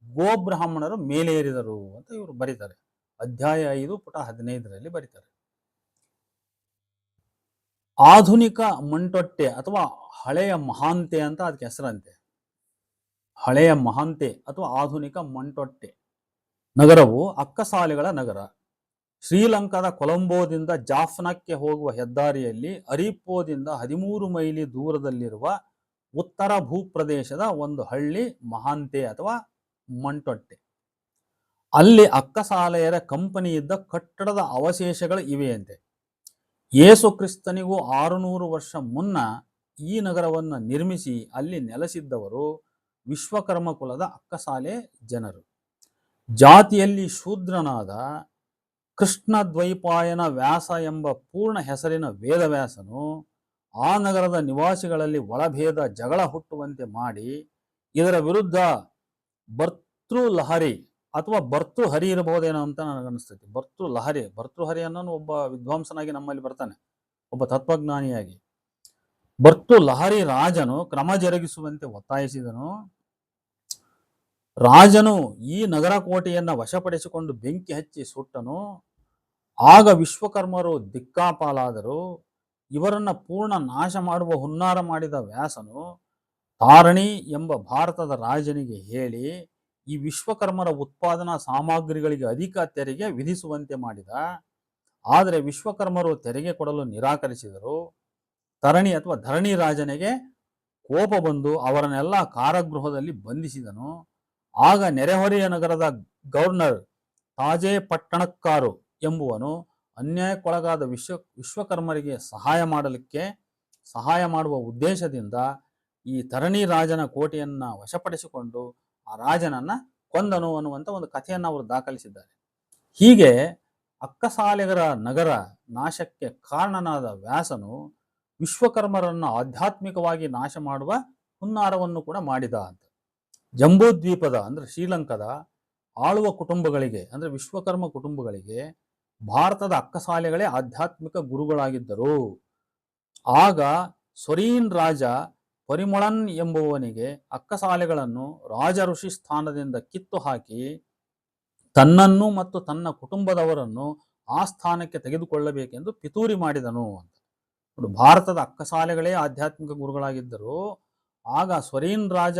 ಗೋಬ್ರಾಹ್ಮಣರು ಮೇಲೇರಿದರು ಅಂತ ಇವರು ಬರೀತಾರೆ. ಅಧ್ಯಾಯ 5 ಪುಟ 15ರಲ್ಲಿ ಬರೀತಾರೆ. ಆಧುನಿಕ ಮಂಟೊಟ್ಟೆ ಅಥವಾ ಹಳೆಯ ಮಹಾಂತೆ ಅಂತ ಅದಕ್ಕೆ ಹೆಸರಂತೆ. ಹಳೆಯ ಮಹಾಂತೆ ಅಥವಾ ಆಧುನಿಕ ಮಂಟೊಟ್ಟೆ ನಗರವು ಅಕ್ಕಸಾಲಿಗಳ ನಗರ. ಶ್ರೀಲಂಕಾದ ಕೊಲಂಬೋದಿಂದ ಜಾಫ್ನಾಕ್ಕೆ ಹೋಗುವ ಹೆದ್ದಾರಿಯಲ್ಲಿ ಅರಿಪ್ಪೋದಿಂದ 13 ಮೈಲಿ ದೂರದಲ್ಲಿರುವ ಉತ್ತರ ಭೂಪ್ರದೇಶದ ಒಂದು ಹಳ್ಳಿ ಮಹಾಂತೆ ಅಥವಾ ಮಂಟೊಟ್ಟೆ. ಅಲ್ಲಿ ಅಕ್ಕಸಾಲೆಯರ ಕಂಪನಿ ಇದ್ದ ಕಟ್ಟಡದ ಅವಶೇಷಗಳು ಇವೆಯಂತೆ. ಯೇಸು ಕ್ರಿಸ್ತನಿಗೂ 600 ವರ್ಷ ಮುನ್ನ ಈ ನಗರವನ್ನು ನಿರ್ಮಿಸಿ ಅಲ್ಲಿ ನೆಲೆಸಿದ್ದವರು ವಿಶ್ವಕರ್ಮ ಕುಲದ ಅಕ್ಕಸಾಲೆ ಜನರು. ಜಾತಿಯಲ್ಲಿ ಶೂದ್ರನಾದ ಕೃಷ್ಣದ್ವೈಪಾಯನ ವ್ಯಾಸ ಎಂಬ ಪೂರ್ಣ ಹೆಸರಿನ ವೇದವ್ಯಾಸನು ಆ ನಗರದ ನಿವಾಸಿಗಳಲ್ಲಿ ಒಳಭೇದ ಜಗಳ ಹುಟ್ಟುವಂತೆ ಮಾಡಿ ಇದರ ವಿರುದ್ಧ ಭರ್ತೃಲಹರಿ ಅಥವಾ ಭರ್ತೃಹರಿ ಇರಬಹುದೇನೋ ಅಂತ ನನಗನ್ನಿಸ್ತೈತಿ. ಭರ್ತೃಹರಿ ಅನ್ನೋನು ಒಬ್ಬ ವಿದ್ವಾಂಸನಾಗಿ ನಮ್ಮಲ್ಲಿ ಬರ್ತಾನೆ, ಒಬ್ಬ ತತ್ವಜ್ಞಾನಿಯಾಗಿ. ಭರ್ತೃಲಹರಿ ರಾಜನು ಕ್ರಮ ಜರುಗಿಸುವಂತೆ ಒತ್ತಾಯಿಸಿದನು. ರಾಜನು ಈ ನಗರ ಕೋಟೆಯನ್ನು ವಶಪಡಿಸಿಕೊಂಡು ಬೆಂಕಿ ಹಚ್ಚಿ ಸುಟ್ಟನು. ಆಗ ವಿಶ್ವಕರ್ಮರು ದಿಕ್ಕಾಪಾಲಾದರು. ಇವರನ್ನ ಪೂರ್ಣ ನಾಶ ಮಾಡುವ ಹುನ್ನಾರ ಮಾಡಿದ ವ್ಯಾಸನು ತಾರಣಿ ಎಂಬ ಭಾರತದ ರಾಜನಿಗೆ ಹೇಳಿ ಈ ವಿಶ್ವಕರ್ಮರ ಉತ್ಪಾದನಾ ಸಾಮಗ್ರಿಗಳಿಗೆ ಅಧಿಕ ತೆರಿಗೆ ವಿಧಿಸುವಂತೆ ಮಾಡಿದ. ಆದರೆ ವಿಶ್ವಕರ್ಮರು ತೆರಿಗೆ ಕೊಡಲು ನಿರಾಕರಿಸಿದರು. ತರಣಿ ಅಥವಾ ಧರಣಿ ರಾಜನಿಗೆ ಕೋಪ ಬಂದು ಅವರನ್ನೆಲ್ಲ ಕಾರಾಗೃಹದಲ್ಲಿ ಬಂಧಿಸಿದನು. ಆಗ ನೆರೆಹೊರೆಯ ನಗರದ ಗವರ್ನರ್ ತಾಜೆ ಪಟ್ಟಣಕ್ಕಾರು ಎಂಬುವನು ಅನ್ಯಾಯಕ್ಕೊಳಗಾದ ವಿಶ್ವಕರ್ಮರಿಗೆ ಸಹಾಯ ಮಾಡುವ ಉದ್ದೇಶದಿಂದ ಈ ತರಣಿ ರಾಜನ ಕೋಟೆಯನ್ನ ವಶಪಡಿಸಿಕೊಂಡು ಆ ರಾಜನನ್ನ ಕೊಂದನು ಅನ್ನುವಂಥ ಒಂದು ಕಥೆಯನ್ನು ಅವರು ದಾಖಲಿಸಿದ್ದಾರೆ. ಹೀಗೆ ಅಕ್ಕಸಾಲಿಗರ ನಗರ ನಾಶಕ್ಕೆ ಕಾರಣನಾದ ವ್ಯಾಸನು ವಿಶ್ವಕರ್ಮರನ್ನು ಆಧ್ಯಾತ್ಮಿಕವಾಗಿ ನಾಶ ಮಾಡುವ ಹುನ್ನಾರವನ್ನು ಕೂಡ ಮಾಡಿದ ಅಂತ. ಜಂಬೂದ್ವೀಪದ ಅಂದ್ರೆ ಶ್ರೀಲಂಕಾದ ಆಳುವ ಕುಟುಂಬಗಳಿಗೆ ಅಂದ್ರೆ ವಿಶ್ವಕರ್ಮ ಕುಟುಂಬಗಳಿಗೆ ಭಾರತದ ಅಕ್ಕಸಾಲೆಗಳೇ ಆಧ್ಯಾತ್ಮಿಕ ಗುರುಗಳಾಗಿದ್ದರು. ಆಗ ಸೊರೀನ್ ರಾಜ ಪರಿಮಳನ್ ಎಂಬುವನಿಗೆ ಅಕ್ಕಸಾಲೆಗಳನ್ನು ರಾಜ ಋಷಿ ಸ್ಥಾನದಿಂದ ಕಿತ್ತು ಹಾಕಿ ತನ್ನನ್ನು ಮತ್ತು ತನ್ನ ಕುಟುಂಬದವರನ್ನು ಆ ಸ್ಥಾನಕ್ಕೆ ತೆಗೆದುಕೊಳ್ಳಬೇಕೆಂದು ಪಿತೂರಿ ಮಾಡಿದನು ಅಂತ. ಭಾರತದ ಅಕ್ಕಸಾಲೆಗಳೇ ಆಧ್ಯಾತ್ಮಿಕ ಗುರುಗಳಾಗಿದ್ದರು. ಆಗ ಸೊರೀನ್ ರಾಜ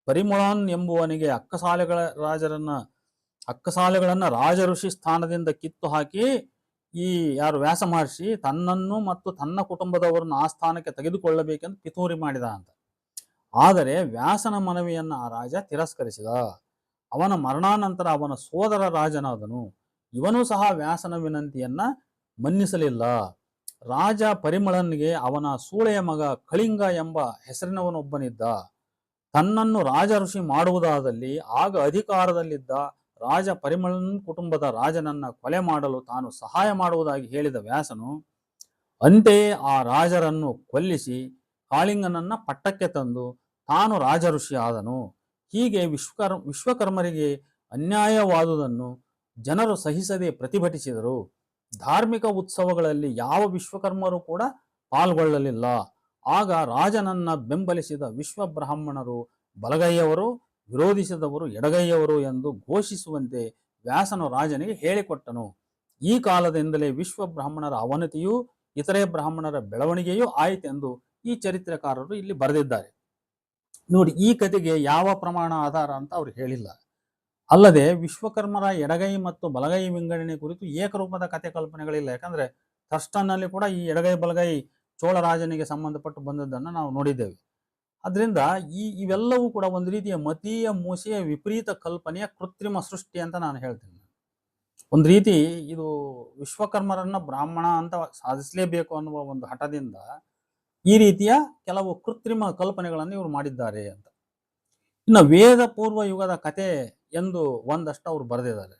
ಪರಿಮಳನ್ ಎಂಬುವನಿಗೆ ಅಕ್ಕಸಾಲೆಗಳನ್ನ ರಾಜ ಋಷಿ ಸ್ಥಾನದಿಂದ ಕಿತ್ತು ಹಾಕಿ ಈ ವ್ಯಾಸ ಮಹರ್ಷಿ ತನ್ನನ್ನು ಮತ್ತು ತನ್ನ ಕುಟುಂಬದವರನ್ನು ಆ ಸ್ಥಾನಕ್ಕೆ ತೆಗೆದುಕೊಳ್ಳಬೇಕೆಂದು ಪಿತೂರಿ ಮಾಡಿದ ಅಂತ. ಆದರೆ ವ್ಯಾಸನ ಮನವಿಯನ್ನು ಆ ರಾಜ ತಿರಸ್ಕರಿಸಿದ. ಅವನ ಮರಣಾನಂತರ ಅವನ ಸೋದರ ರಾಜನಾದನು. ಇವನೂ ಸಹ ವ್ಯಾಸನ ವಿನಂತಿಯನ್ನ ಮನ್ನಿಸಲಿಲ್ಲ. ರಾಜ ಪರಿಮಳನ್ಗೆ ಅವನ ಸೂಳೆಯ ಮಗ ಕಳಿಂಗ ಎಂಬ ಹೆಸರಿನವನೊಬ್ಬನಿದ್ದ. ತನ್ನನ್ನು ರಾಜ ಋಷಿ ಮಾಡುವುದಾದಲ್ಲಿ ಆಗ ಅಧಿಕಾರದಲ್ಲಿದ್ದ ರಾಜ ಪರಿಮಳನ್ ಕುಟುಂಬದ ರಾಜನನ್ನ ಕೊಲೆ ಮಾಡಲು ತಾನು ಸಹಾಯ ಮಾಡುವುದಾಗಿ ಹೇಳಿದ ವ್ಯಾಸನು ಅಂತೆಯೇ ಆ ರಾಜರನ್ನು ಕೊಲ್ಲಿಸಿ ಕಾಳಿಂಗನನ್ನ ಪಟ್ಟಕ್ಕೆ ತಂದು ತಾನು ರಾಜ ಋಷಿ ಆದನು. ಹೀಗೆ ವಿಶ್ವಕರ್ಮರಿಗೆ ಅನ್ಯಾಯವಾದುದನ್ನು ಜನರು ಸಹಿಸದೆ ಪ್ರತಿಭಟಿಸಿದರು. ಧಾರ್ಮಿಕ ಉತ್ಸವಗಳಲ್ಲಿ ಯಾವ ವಿಶ್ವಕರ್ಮರು ಕೂಡ ಪಾಲ್ಗೊಳ್ಳಲಿಲ್ಲ. ಆಗ ರಾಜನನ್ನ ಬೆಂಬಲಿಸಿದ ವಿಶ್ವಬ್ರಾಹ್ಮಣರು ಬಲಗೈಯವರು, ವಿರೋಧಿಸಿದವರು ಎಡಗೈಯವರು ಎಂದು ಘೋಷಿಸುವಂತೆ ವ್ಯಾಸನು ರಾಜನಿಗೆ ಹೇಳಿಕೊಟ್ಟನು. ಈ ಕಾಲದಿಂದಲೇ ವಿಶ್ವಬ್ರಾಹ್ಮಣರ ಅವನತಿಯೂ ಇತರೆ ಬ್ರಾಹ್ಮಣರ ಬೆಳವಣಿಗೆಯೂ ಆಯಿತೆಂದು ಈ ಚರಿತ್ರೆಕಾರರು ಇಲ್ಲಿ ಬರೆದಿದ್ದಾರೆ. ನೋಡಿ, ಈ ಕಥೆಗೆ ಯಾವ ಪ್ರಮಾಣ ಆಧಾರ ಅಂತ ಅವ್ರು ಹೇಳಿಲ್ಲ. ಅಲ್ಲದೆ ವಿಶ್ವಕರ್ಮರ ಎಡಗೈ ಮತ್ತು ಬಲಗೈ ವಿಂಗಡಣೆ ಕುರಿತು ಏಕರೂಪದ ಕಥೆ ಕಲ್ಪನೆಗಳಿಲ್ಲ. ಯಾಕಂದ್ರೆ ಥರ್ಸ್ಟನ್ನಲ್ಲಿ ಕೂಡ ಈ ಎಡಗೈ ಬಲಗೈ ಚೋಳ ರಾಜನಿಗೆ ಸಂಬಂಧಪಟ್ಟು ಬಂದದ್ದನ್ನು ನಾವು ನೋಡಿದ್ದೇವೆ. ಅದರಿಂದ ಇವೆಲ್ಲವೂ ಕೂಡ ಒಂದು ರೀತಿಯ ಮತೀಯ ಮೂಸೆಯ ವಿಪರೀತ ಕಲ್ಪನೆಯ ಕೃತ್ರಿಮ ಸೃಷ್ಟಿ ಅಂತ ನಾನು ಹೇಳ್ತೀನಿ. ಒಂದು ರೀತಿ ಇದು ವಿಶ್ವಕರ್ಮರನ್ನ ಬ್ರಾಹ್ಮಣ ಅಂತ ಸಾಧಿಸಲೇಬೇಕು ಅನ್ನುವ ಒಂದು ಹಠದಿಂದ ಈ ರೀತಿಯ ಕೆಲವು ಕೃತ್ರಿಮ ಕಲ್ಪನೆಗಳನ್ನು ಇವರು ಮಾಡಿದ್ದಾರೆ ಅಂತ. ಇನ್ನು ವೇದ ಪೂರ್ವ ಯುಗದ ಕತೆ ಎಂದು ಒಂದಷ್ಟು ಅವರು ಬರೆದಿದ್ದಾರೆ.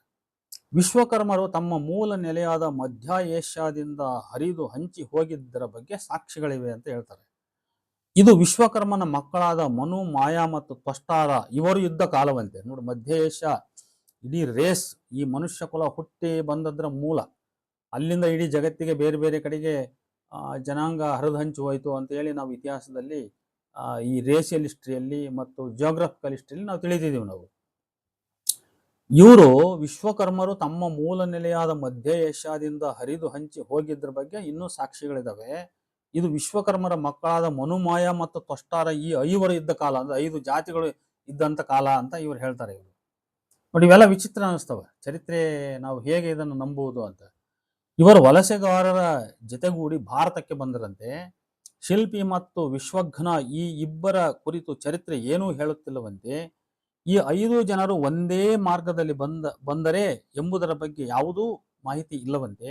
ವಿಶ್ವಕರ್ಮರು ತಮ್ಮ ಮೂಲ ನೆಲೆಯಾದ ಮಧ್ಯ ಏಷ್ಯಾದಿಂದ ಹರಿದು ಹಂಚಿ ಹೋಗಿದ್ದರ ಬಗ್ಗೆ ಸಾಕ್ಷಿಗಳಿವೆ ಅಂತ ಹೇಳ್ತಾರೆ. ಇದು ವಿಶ್ವಕರ್ಮನ ಮಕ್ಕಳಾದ ಮನು, ಮಾಯಾ ಮತ್ತು ತ್ವಷ್ಟಾರ ಇವರು ಇದ್ದ ಕಾಲವಂತೆ. ನೋಡಿ, ಮಧ್ಯ ಏಷ್ಯಾ ಇಡೀ ರೇಸ್, ಈ ಮನುಷ್ಯ ಕುಲ ಹುಟ್ಟಿ ಬಂದದ್ರ ಮೂಲ. ಅಲ್ಲಿಂದ ಇಡೀ ಜಗತ್ತಿಗೆ ಬೇರೆ ಬೇರೆ ಕಡೆಗೆ ಜನಾಂಗ ಹರಿದು ಹಂಚಿ ಹೋಯಿತು ಅಂತ ಹೇಳಿ ನಾವು ಇತಿಹಾಸದಲ್ಲಿ ಈ ರೇಸಿಯಲ್ ಹಿಸ್ಟ್ರಿಯಲ್ಲಿ ಮತ್ತು ಜಿಯೋಗ್ರಫಿಕಲ್ ಹಿಸ್ಟ್ರಿಯಲ್ಲಿ ನಾವು ತಿಳಿದಿದ್ದೀವಿ. ನಾವು ಇವರು ವಿಶ್ವಕರ್ಮರು ತಮ್ಮ ಮೂಲ ನೆಲೆಯಾದ ಮಧ್ಯ ಏಷ್ಯಾದಿಂದ ಹರಿದು ಹಂಚಿ ಹೋಗಿದ್ರ ಬಗ್ಗೆ ಇನ್ನೂ ಸಾಕ್ಷಿಗಳಿದಾವೆ. ಇದು ವಿಶ್ವಕರ್ಮರ ಮಕ್ಕಳಾದ ಮನುಮಾಯ ಮತ್ತು ತ್ವಷ್ಟಾರ ಈ 5 ಇದ್ದ ಕಾಲ, ಅಂದ್ರೆ 5 ಜಾತಿಗಳು ಇದ್ದಂತ ಕಾಲ ಅಂತ ಇವರು ಹೇಳ್ತಾರೆ. ಇವರು ನೋಡಿ, ಇವೆಲ್ಲ ವಿಚಿತ್ರ ಅನಿಸ್ತವೆ. ಚರಿತ್ರೆ ನಾವು ಹೇಗೆ ಇದನ್ನು ನಂಬುವುದು ಅಂತ. ಇವರು ವಲಸೆಗಾರರ ಜೊತೆಗೂಡಿ ಭಾರತಕ್ಕೆ ಬಂದರಂತೆ. ಶಿಲ್ಪಿ ಮತ್ತು ವಿಶ್ವಘ್ನ ಈ ಇಬ್ಬರ ಕುರಿತು ಚರಿತ್ರೆ ಏನೂ ಹೇಳುತ್ತಿಲ್ಲವಂತೆ. ಈ 5 ಜನರು ಒಂದೇ ಮಾರ್ಗದಲ್ಲಿ ಬಂದರೆ ಎಂಬುದರ ಬಗ್ಗೆ ಯಾವುದೂ ಮಾಹಿತಿ ಇಲ್ಲವಂತೆ.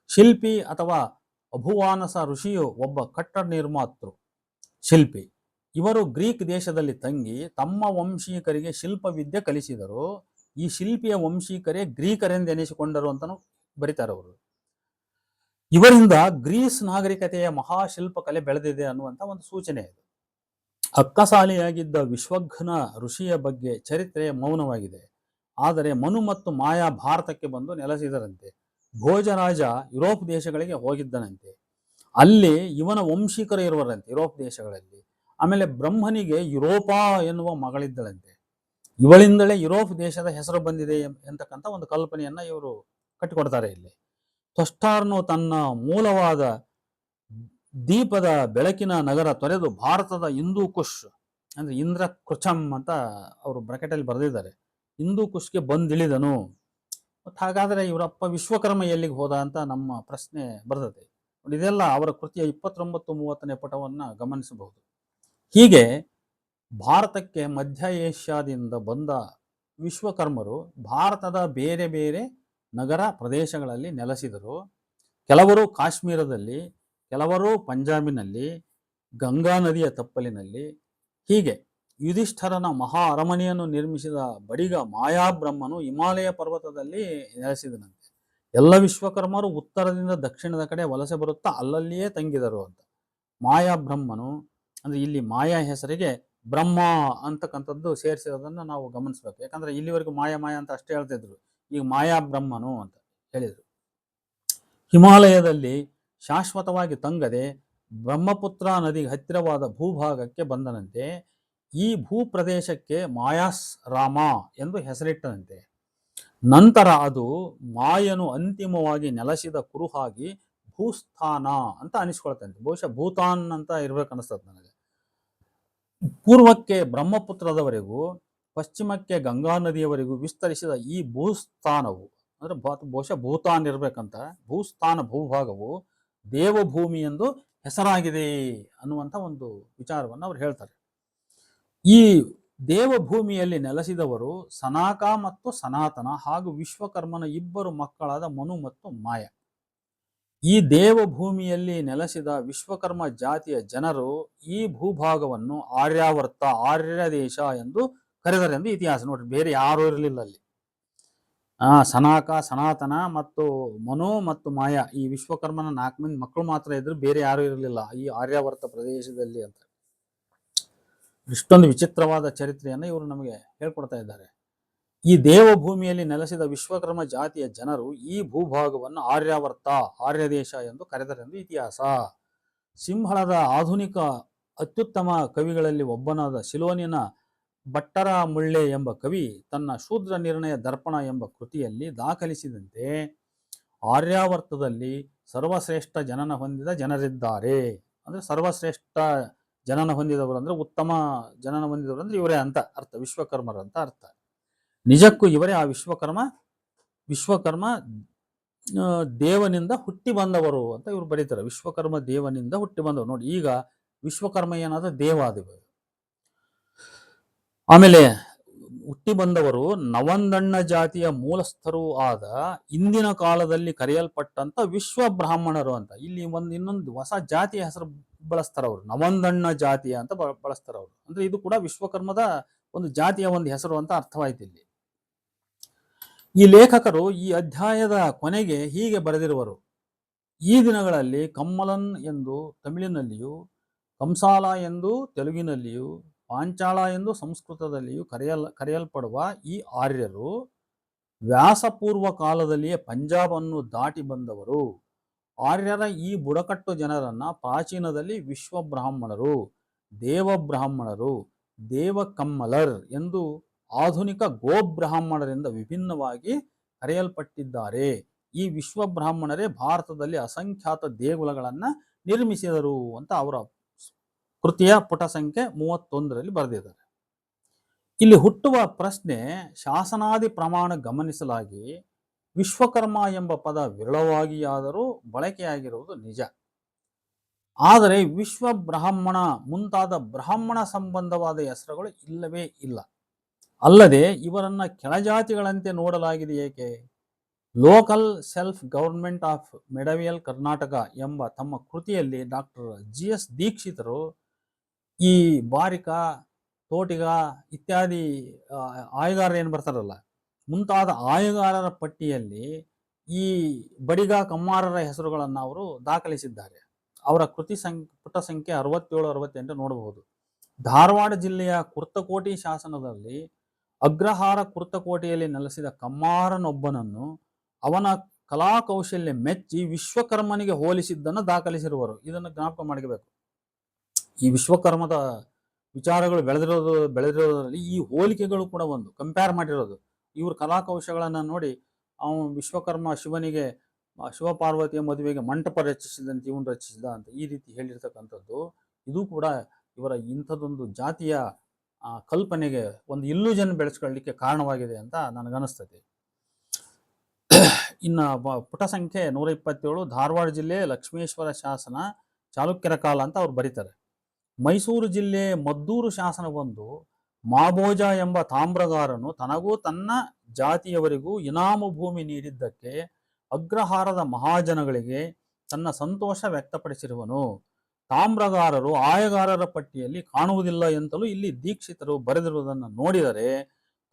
ಶಿಲ್ಪಿ ಅಥವಾ ಅಭುವಾನಸ ಋಷಿಯು ಒಬ್ಬ ಕಟ್ಟಡ ನಿರ್ಮಾತೃ ಶಿಲ್ಪಿ. ಇವರು ಗ್ರೀಕ್ ದೇಶದಲ್ಲಿ ತಂಗಿ ತಮ್ಮ ವಂಶೀಕರಿಗೆ ಶಿಲ್ಪವಿದ್ಯೆ ಕಲಿಸಿದರು. ಈ ಶಿಲ್ಪಿಯ ವಂಶೀಕರೇ ಗ್ರೀಕರೆಂದೆನಿಸಿಕೊಂಡರು ಅಂತಲೂ ಬರೀತಾರೆ ಅವರು. ಇವರಿಂದ ಗ್ರೀಸ್ ನಾಗರಿಕತೆಯ ಮಹಾಶಿಲ್ಪ ಕಲೆ ಬೆಳೆದಿದೆ ಅನ್ನುವಂಥ ಒಂದು ಸೂಚನೆ ಇದೆ. ಅಕ್ಕಸಾಲಿಯಾಗಿದ್ದ ವಿಶ್ವಘ್ನ ಋಷಿಯ ಬಗ್ಗೆ ಚರಿತ್ರೆ ಮೌನವಾಗಿದೆ. ಆದರೆ ಮನು ಮತ್ತು ಮಾಯಾ ಭಾರತಕ್ಕೆ ಬಂದು ನೆಲೆಸಿದರಂತೆ. ಭೋಜರಾಜ ಯುರೋಪ್ ದೇಶಗಳಿಗೆ ಹೋಗಿದ್ದನಂತೆ. ಅಲ್ಲಿ ಇವನ ವಂಶಿಕರು ಇರುವರಂತೆ ಯುರೋಪ್ ದೇಶಗಳಲ್ಲಿ. ಆಮೇಲೆ ಬ್ರಹ್ಮನಿಗೆ ಯುರೋಪಾ ಎನ್ನುವ ಮಗಳಿದ್ದಳಂತೆ. ಇವಳಿಂದಲೇ ಯುರೋಪ್ ದೇಶದ ಹೆಸರು ಬಂದಿದೆ ಎಂತಕ್ಕಂಥ ಒಂದು ಕಲ್ಪನೆಯನ್ನ ಇವರು ಕಟ್ಟಿಕೊಡ್ತಾರೆ ಇಲ್ಲಿ. ತ್ವಷ್ಟಾರ್ನು ತನ್ನ ಮೂಲವಾದ ದೀಪದ ಬೆಳಕಿನ ನಗರ ತೊರೆದು ಭಾರತದ ಹಿಂದೂ ಕುಶ್ ಅಂದ್ರೆ ಇಂದ್ರ ಕೃಚಂ ಅಂತ ಅವರು ಬ್ರಾಕೆಟಲ್ಲಿ ಬರೆದಿದ್ದಾರೆ. ಹಿಂದೂ ಕುಶ್ಗೆ ಬಂದಿಳಿದನು. ಹಾಗಾದ್ರೆ ಇವರಪ್ಪ ವಿಶ್ವಕರ್ಮ ಎಲ್ಲಿಗೆ ಹೋದ ಅಂತ ನಮ್ಮ ಪ್ರಶ್ನೆ ಬರ್ತದೆ. ಇದೆಲ್ಲ ಅವರ ಕೃತಿಯ 29-30ನೇ ಪುಟವನ್ನ ಗಮನಿಸಬಹುದು. ಹೀಗೆ ಭಾರತಕ್ಕೆ ಮಧ್ಯ ಏಷ್ಯಾದಿಂದ ಬಂದ ವಿಶ್ವಕರ್ಮರು ಭಾರತದ ಬೇರೆ ಬೇರೆ ನಗರ ಪ್ರದೇಶಗಳಲ್ಲಿ ನೆಲೆಸಿದರು. ಕೆಲವರು ಕಾಶ್ಮೀರದಲ್ಲಿ, ಕೆಲವರು ಪಂಜಾಬಿನಲ್ಲಿ, ಗಂಗಾ ನದಿಯ ತಪ್ಪಲಿನಲ್ಲಿ. ಹೀಗೆ ಯುಧಿಷ್ಠರನ ಮಹಾ ಅರಮನೆಯನ್ನು ನಿರ್ಮಿಸಿದ ಬಡಿಗ ಮಾಯಾಬ್ರಹ್ಮನು ಹಿಮಾಲಯ ಪರ್ವತದಲ್ಲಿ ನೆಲೆಸಿದನಂತೆ. ಎಲ್ಲ ವಿಶ್ವಕರ್ಮರು ಉತ್ತರದಿಂದ ದಕ್ಷಿಣದ ಕಡೆ ವಲಸೆ ಬರುತ್ತಾ ಅಲ್ಲಲ್ಲಿಯೇ ತಂಗಿದರು ಅಂತ. ಮಾಯಾಬ್ರಹ್ಮನು ಅಂದ್ರೆ ಇಲ್ಲಿ ಮಾಯಾ ಹೆಸರಿಗೆ ಬ್ರಹ್ಮ ಅಂತಕ್ಕಂಥದ್ದು ಸೇರಿಸಿರೋದನ್ನು ನಾವು ಗಮನಿಸ್ಬೇಕು. ಯಾಕಂದ್ರೆ ಇಲ್ಲಿವರೆಗೂ ಮಾಯಾ ಅಂತ ಅಷ್ಟೇ ಹೇಳ್ತಿದ್ರು, ಈಗ ಮಾಯಾಬ್ರಹ್ಮನು ಅಂತ ಹೇಳಿದರು. ಹಿಮಾಲಯದಲ್ಲಿ ಶಾಶ್ವತವಾಗಿ ತಂಗದೆ ಬ್ರಹ್ಮಪುತ್ರ ನದಿಗೆ ಹತ್ತಿರವಾದ ಭೂಭಾಗಕ್ಕೆ ಬಂದನಂತೆ. ಈ ಭೂಪ್ರದೇಶಕ್ಕೆ ಮಾಯಾಸ್ ರಾಮ ಎಂದು ಹೆಸರಿಟ್ಟನಂತೆ. ನಂತರ ಅದು ಮಾಯನು ಅಂತಿಮವಾಗಿ ನೆಲೆಸಿದ ಕುರುಹಾಗಿ ಭೂಸ್ಥಾನ ಅಂತ ಅನಿಸ್ಕೊಳ್ತಂತೆ. ಬಹುಶಃ ಭೂತಾನ್ ಅಂತ ಇರ್ಬೇಕನ್ನಿಸ್ತದೆ ನನಗೆ. ಪೂರ್ವಕ್ಕೆ ಬ್ರಹ್ಮಪುತ್ರದವರೆಗೂ ಪಶ್ಚಿಮಕ್ಕೆ ಗಂಗಾ ನದಿಯವರೆಗೂ ವಿಸ್ತರಿಸಿದ ಈ ಭೂಸ್ಥಾನವು ಅಂದ್ರೆ ಬಹುಶಃ ಭೂತಾನ್ ಇರ್ಬೇಕಂತ, ಭೂಸ್ಥಾನ ಭೂಭಾಗವು ದೇವಭೂಮಿ ಎಂದು ಹೆಸರಾಗಿದೆ ಅನ್ನುವಂಥ ಒಂದು ವಿಚಾರವನ್ನು ಅವ್ರು ಹೇಳ್ತಾರೆ. ಈ ದೇವಭೂಮಿಯಲ್ಲಿ ನೆಲೆಸಿದವರು ಸನಾಕ ಮತ್ತು ಸನಾತನ ಹಾಗೂ ವಿಶ್ವಕರ್ಮನ ಇಬ್ಬರು ಮಕ್ಕಳಾದ ಮನು ಮತ್ತು ಮಾಯ. ಈ ದೇವಭೂಮಿಯಲ್ಲಿ ನೆಲೆಸಿದ ವಿಶ್ವಕರ್ಮ ಜಾತಿಯ ಜನರು ಈ ಭೂಭಾಗವನ್ನು ಆರ್ಯಾವರ್ತ, ಆರ್ಯ ದೇಶ ಎಂದು ಕರೆದರೆಂದು ಇತಿಹಾಸ. ನೋಡ್ರಿ, ಬೇರೆ ಯಾರೂ ಇರಲಿಲ್ಲ ಅಲ್ಲಿ. ಸನಾಕ, ಸನಾತನ ಮತ್ತು ಮನು ಮತ್ತು ಮಾಯ ಈ ವಿಶ್ವಕರ್ಮನ 4 ಮಂದಿ ಮಕ್ಕಳು ಮಾತ್ರ ಇದ್ರು, ಬೇರೆ ಯಾರೂ ಇರಲಿಲ್ಲ ಈ ಆರ್ಯಾವರ್ತ ಪ್ರದೇಶದಲ್ಲಿ ಅಂತ. ಇಷ್ಟೊಂದು ವಿಚಿತ್ರವಾದ ಚರಿತ್ರೆಯನ್ನು ಇವರು ನಮಗೆ ಹೇಳ್ಕೊಡ್ತಾ ಇದ್ದಾರೆ. ಈ ದೇವಭೂಮಿಯಲ್ಲಿ ನೆಲೆಸಿದ ವಿಶ್ವಕರ್ಮ ಜಾತಿಯ ಜನರು ಈ ಭೂಭಾಗವನ್ನು ಆರ್ಯಾವರ್ತ, ಆರ್ಯ ದೇಶ ಎಂದು ಕರೆದರೆಂದು ಇತಿಹಾಸ. ಸಿಂಹಳದ ಆಧುನಿಕ ಅತ್ಯುತ್ತಮ ಕವಿಗಳಲ್ಲಿ ಒಬ್ಬನಾದ ಸಿಲೋನಿನ ಭಟ್ಟರ ಮುಳ್ಳೆ ಎಂಬ ಕವಿ ತನ್ನ ಶೂದ್ರ ನಿರ್ಣಯ ದರ್ಪಣ ಎಂಬ ಕೃತಿಯಲ್ಲಿ ದಾಖಲಿಸಿದಂತೆ ಆರ್ಯಾವರ್ತದಲ್ಲಿ ಸರ್ವಶ್ರೇಷ್ಠ ಜನನ ಹೊಂದಿದ ಜನರಿದ್ದಾರೆ. ಅಂದ್ರೆ ಸರ್ವಶ್ರೇಷ್ಠ ಜನನ ಹೊಂದಿದವರು ಅಂದ್ರೆ ಉತ್ತಮ ಜನನ ಹೊಂದಿದವರು ಅಂದ್ರೆ ಇವರೇ ಅಂತ ಅರ್ಥ, ವಿಶ್ವಕರ್ಮರು ಅಂತ ಅರ್ಥ. ನಿಜಕ್ಕೂ ಇವರೇ ಆ ವಿಶ್ವಕರ್ಮ ದೇವನಿಂದ ಹುಟ್ಟಿ ಬಂದವರು ಅಂತ ಇವರು ಬರೀತಾರೆ. ವಿಶ್ವಕರ್ಮ ದೇವನಿಂದ ಹುಟ್ಟಿ ಬಂದವರು. ನೋಡಿ, ಈಗ ವಿಶ್ವಕರ್ಮ ಏನಾದ ದೇವ ಆದಿವ. ಆಮೇಲೆ ಹುಟ್ಟಿ ಬಂದವರು ನವಂದಣ್ಣ ಜಾತಿಯ ಮೂಲಸ್ಥರೂ ಆದ ಇಂದಿನ ಕಾಲದಲ್ಲಿ ಕರೆಯಲ್ಪಟ್ಟಂತ ವಿಶ್ವ ಬ್ರಾಹ್ಮಣರು ಅಂತ. ಇಲ್ಲಿ ಇನ್ನೊಂದು ಹೊಸ ಜಾತಿಯ ಹೆಸರು ಬಳಸ್ತಾರ ಅವರು, ನವಂದಣ್ಣ ಜಾತಿಯ ಅಂತ ಬಳಸ್ತಾರ ಅವರು. ಅಂದ್ರೆ ಇದು ಕೂಡ ವಿಶ್ವಕರ್ಮದ ಒಂದು ಜಾತಿಯ ಒಂದು ಹೆಸರು ಅಂತ ಅರ್ಥವಾಯ್ತು ಇಲ್ಲಿ. ಈ ಲೇಖಕರು ಈ ಅಧ್ಯಾಯದ ಕೊನೆಗೆ ಹೀಗೆ ಬರೆದಿರುವರು: ಈ ದಿನಗಳಲ್ಲಿ ಕಮ್ಮಲನ್ ಎಂದು ತಮಿಳಿನಲ್ಲಿಯೂ, ಕಂಸಾಲ ಎಂದು ತೆಲುಗಿನಲ್ಲಿಯೂ, ಪಾಂಚಾಳ ಎಂದು ಸಂಸ್ಕೃತದಲ್ಲಿಯೂ ಕರೆಯಲ್ಪಡುವ ಈ ಆರ್ಯರು ವ್ಯಾಸಪೂರ್ವ ಕಾಲದಲ್ಲಿಯೇ ಪಂಜಾಬನ್ನು ದಾಟಿ ಬಂದವರು. ಆರ್ಯರ ಈ ಬುಡಕಟ್ಟು ಜನರನ್ನ ಪ್ರಾಚೀನದಲ್ಲಿ ವಿಶ್ವಬ್ರಾಹ್ಮಣರು, ದೇವಬ್ರಾಹ್ಮಣರು, ದೇವಕಮ್ಮಲರ್ ಎಂದು ಆಧುನಿಕ ಗೋಬ್ರಾಹ್ಮಣರಿಂದ ವಿಭಿನ್ನವಾಗಿ ಕರೆಯಲ್ಪಟ್ಟಿದ್ದಾರೆ. ಈ ವಿಶ್ವಬ್ರಾಹ್ಮಣರೇ ಭಾರತದಲ್ಲಿ ಅಸಂಖ್ಯಾತ ದೇಗುಲಗಳನ್ನ ನಿರ್ಮಿಸಿದರು ಅಂತ ಅವರ ಕೃತಿಯ ಪುಟ ಸಂಖ್ಯೆ 31ರಲ್ಲಿ ಬರೆದಿದ್ದಾರೆ. ಇಲ್ಲಿ ಹುಟ್ಟುವ ಪ್ರಶ್ನೆ, ಶಾಸನಾದಿ ಪ್ರಮಾಣ ಗಮನಿಸಲಾಗಿ ವಿಶ್ವಕರ್ಮ ಎಂಬ ಪದ ವಿರಳವಾಗಿಯಾದರೂ ಬಳಕೆಯಾಗಿರುವುದು ನಿಜ. ಆದರೆ ವಿಶ್ವಬ್ರಾಹ್ಮಣ ಮುಂತಾದ ಬ್ರಾಹ್ಮಣ ಸಂಬಂಧವಾದ ಹೆಸರುಗಳು ಇಲ್ಲವೇ ಇಲ್ಲ. ಅಲ್ಲದೆ ಇವರನ್ನ ಕೆಳಜಾತಿಗಳಂತೆ ನೋಡಲಾಗಿದೆ ಏಕೆ? Local self government of medieval Karnataka ಎಂಬ ತಮ್ಮ ಕೃತಿಯಲ್ಲಿ ಡಾಕ್ಟರ್ GS ದೀಕ್ಷಿತರು ಈ ಬಾರಿಕ, ತೋಟಿಗ ಇತ್ಯಾದಿ ಆಯಗಾರರು ಏನು ಬರ್ತಾರಲ್ಲ, ಮುಂತಾದ ಆಯಗಾರರ ಪಟ್ಟಿಯಲ್ಲಿ ಈ ಬಡಿಗ ಕಮ್ಮಾರರ ಹೆಸರುಗಳನ್ನು ಅವರು ದಾಖಲಿಸಿದ್ದಾರೆ. ಅವರ ಕೃತಿ ಪುಟ ಸಂಖ್ಯೆ 67-68 ನೋಡಬಹುದು. ಧಾರವಾಡ ಜಿಲ್ಲೆಯ ಕುರ್ತಕೋಟಿ ಶಾಸನದಲ್ಲಿ ಅಗ್ರಹಾರ ಕುರ್ತಕೋಟೆಯಲ್ಲಿ ನೆಲೆಸಿದ ಕಮ್ಮಾರನೊಬ್ಬನನ್ನು ಅವನ ಕಲಾಕೌಶಲ್ಯ ಮೆಚ್ಚಿ ವಿಶ್ವಕರ್ಮನಿಗೆ ಹೋಲಿಸಿದ್ದನ್ನು ದಾಖಲಿಸಿರುವರು. ಇದನ್ನು ಜ್ಞಾಪಕ ಮಾಡಿಕಬೇಕು. ಈ ವಿಶ್ವಕರ್ಮದ ವಿಚಾರಗಳು ಬೆಳೆದಿರೋದ್ರಲ್ಲಿ ಈ ಹೋಲಿಕೆಗಳು ಕೂಡ ಒಂದು ಕಂಪೇರ್ ಮಾಡಿರೋದು. ಇವ್ರ ಕಲಾಕೌಶಗಳನ್ನು ನೋಡಿ ಅವನು ವಿಶ್ವಕರ್ಮ ಶಿವನಿಗೆ, ಶಿವಪಾರ್ವತಿಯ ಮದುವೆಗೆ ಮಂಟಪ ರಚಿಸಿದಂತೆ ಇವನು ರಚಿಸಿದ ಅಂತ ಈ ರೀತಿ ಹೇಳಿರ್ತಕ್ಕಂಥದ್ದು, ಇದು ಕೂಡ ಇವರ ಇಂಥದ್ದೊಂದು ಜಾತಿಯ ಕಲ್ಪನೆಗೆ ಒಂದು ಇಲ್ಯೂಷನ್ ಬೆಳೆಸ್ಕೊಳ್ಳಲಿಕ್ಕೆ ಕಾರಣವಾಗಿದೆ ಅಂತ ನನಗನ್ನಿಸ್ತದೆ. ಇನ್ನು ಪುಟ ಸಂಖ್ಯೆ 127, ಧಾರವಾಡ ಜಿಲ್ಲೆ ಲಕ್ಷ್ಮೇಶ್ವರ ಶಾಸನ, ಚಾಲುಕ್ಯರ ಕಾಲ ಅಂತ ಅವ್ರು ಬರೀತಾರೆ. ಮೈಸೂರು ಜಿಲ್ಲೆ ಮದ್ದೂರು ಶಾಸನವೊಂದು ಮಾಬೋಜ ಎಂಬ ತಾಮ್ರಗಾರನು ತನಗೂ ತನ್ನ ಜಾತಿಯವರಿಗೂ ಇನಾಮು ಭೂಮಿ ನೀಡಿದ್ದಕ್ಕೆ ಅಗ್ರಹಾರದ ಮಹಾಜನಗಳಿಗೆ ತನ್ನ ಸಂತೋಷ ವ್ಯಕ್ತಪಡಿಸಿರುವನು. ತಾಮ್ರಗಾರರು ಆಯಗಾರರ ಪಟ್ಟಿಯಲ್ಲಿ ಕಾಣುವುದಿಲ್ಲ ಎಂತಲೂ ಇಲ್ಲಿ ದೀಕ್ಷಿತರು ಬರೆದಿರುವುದನ್ನು ನೋಡಿದರೆ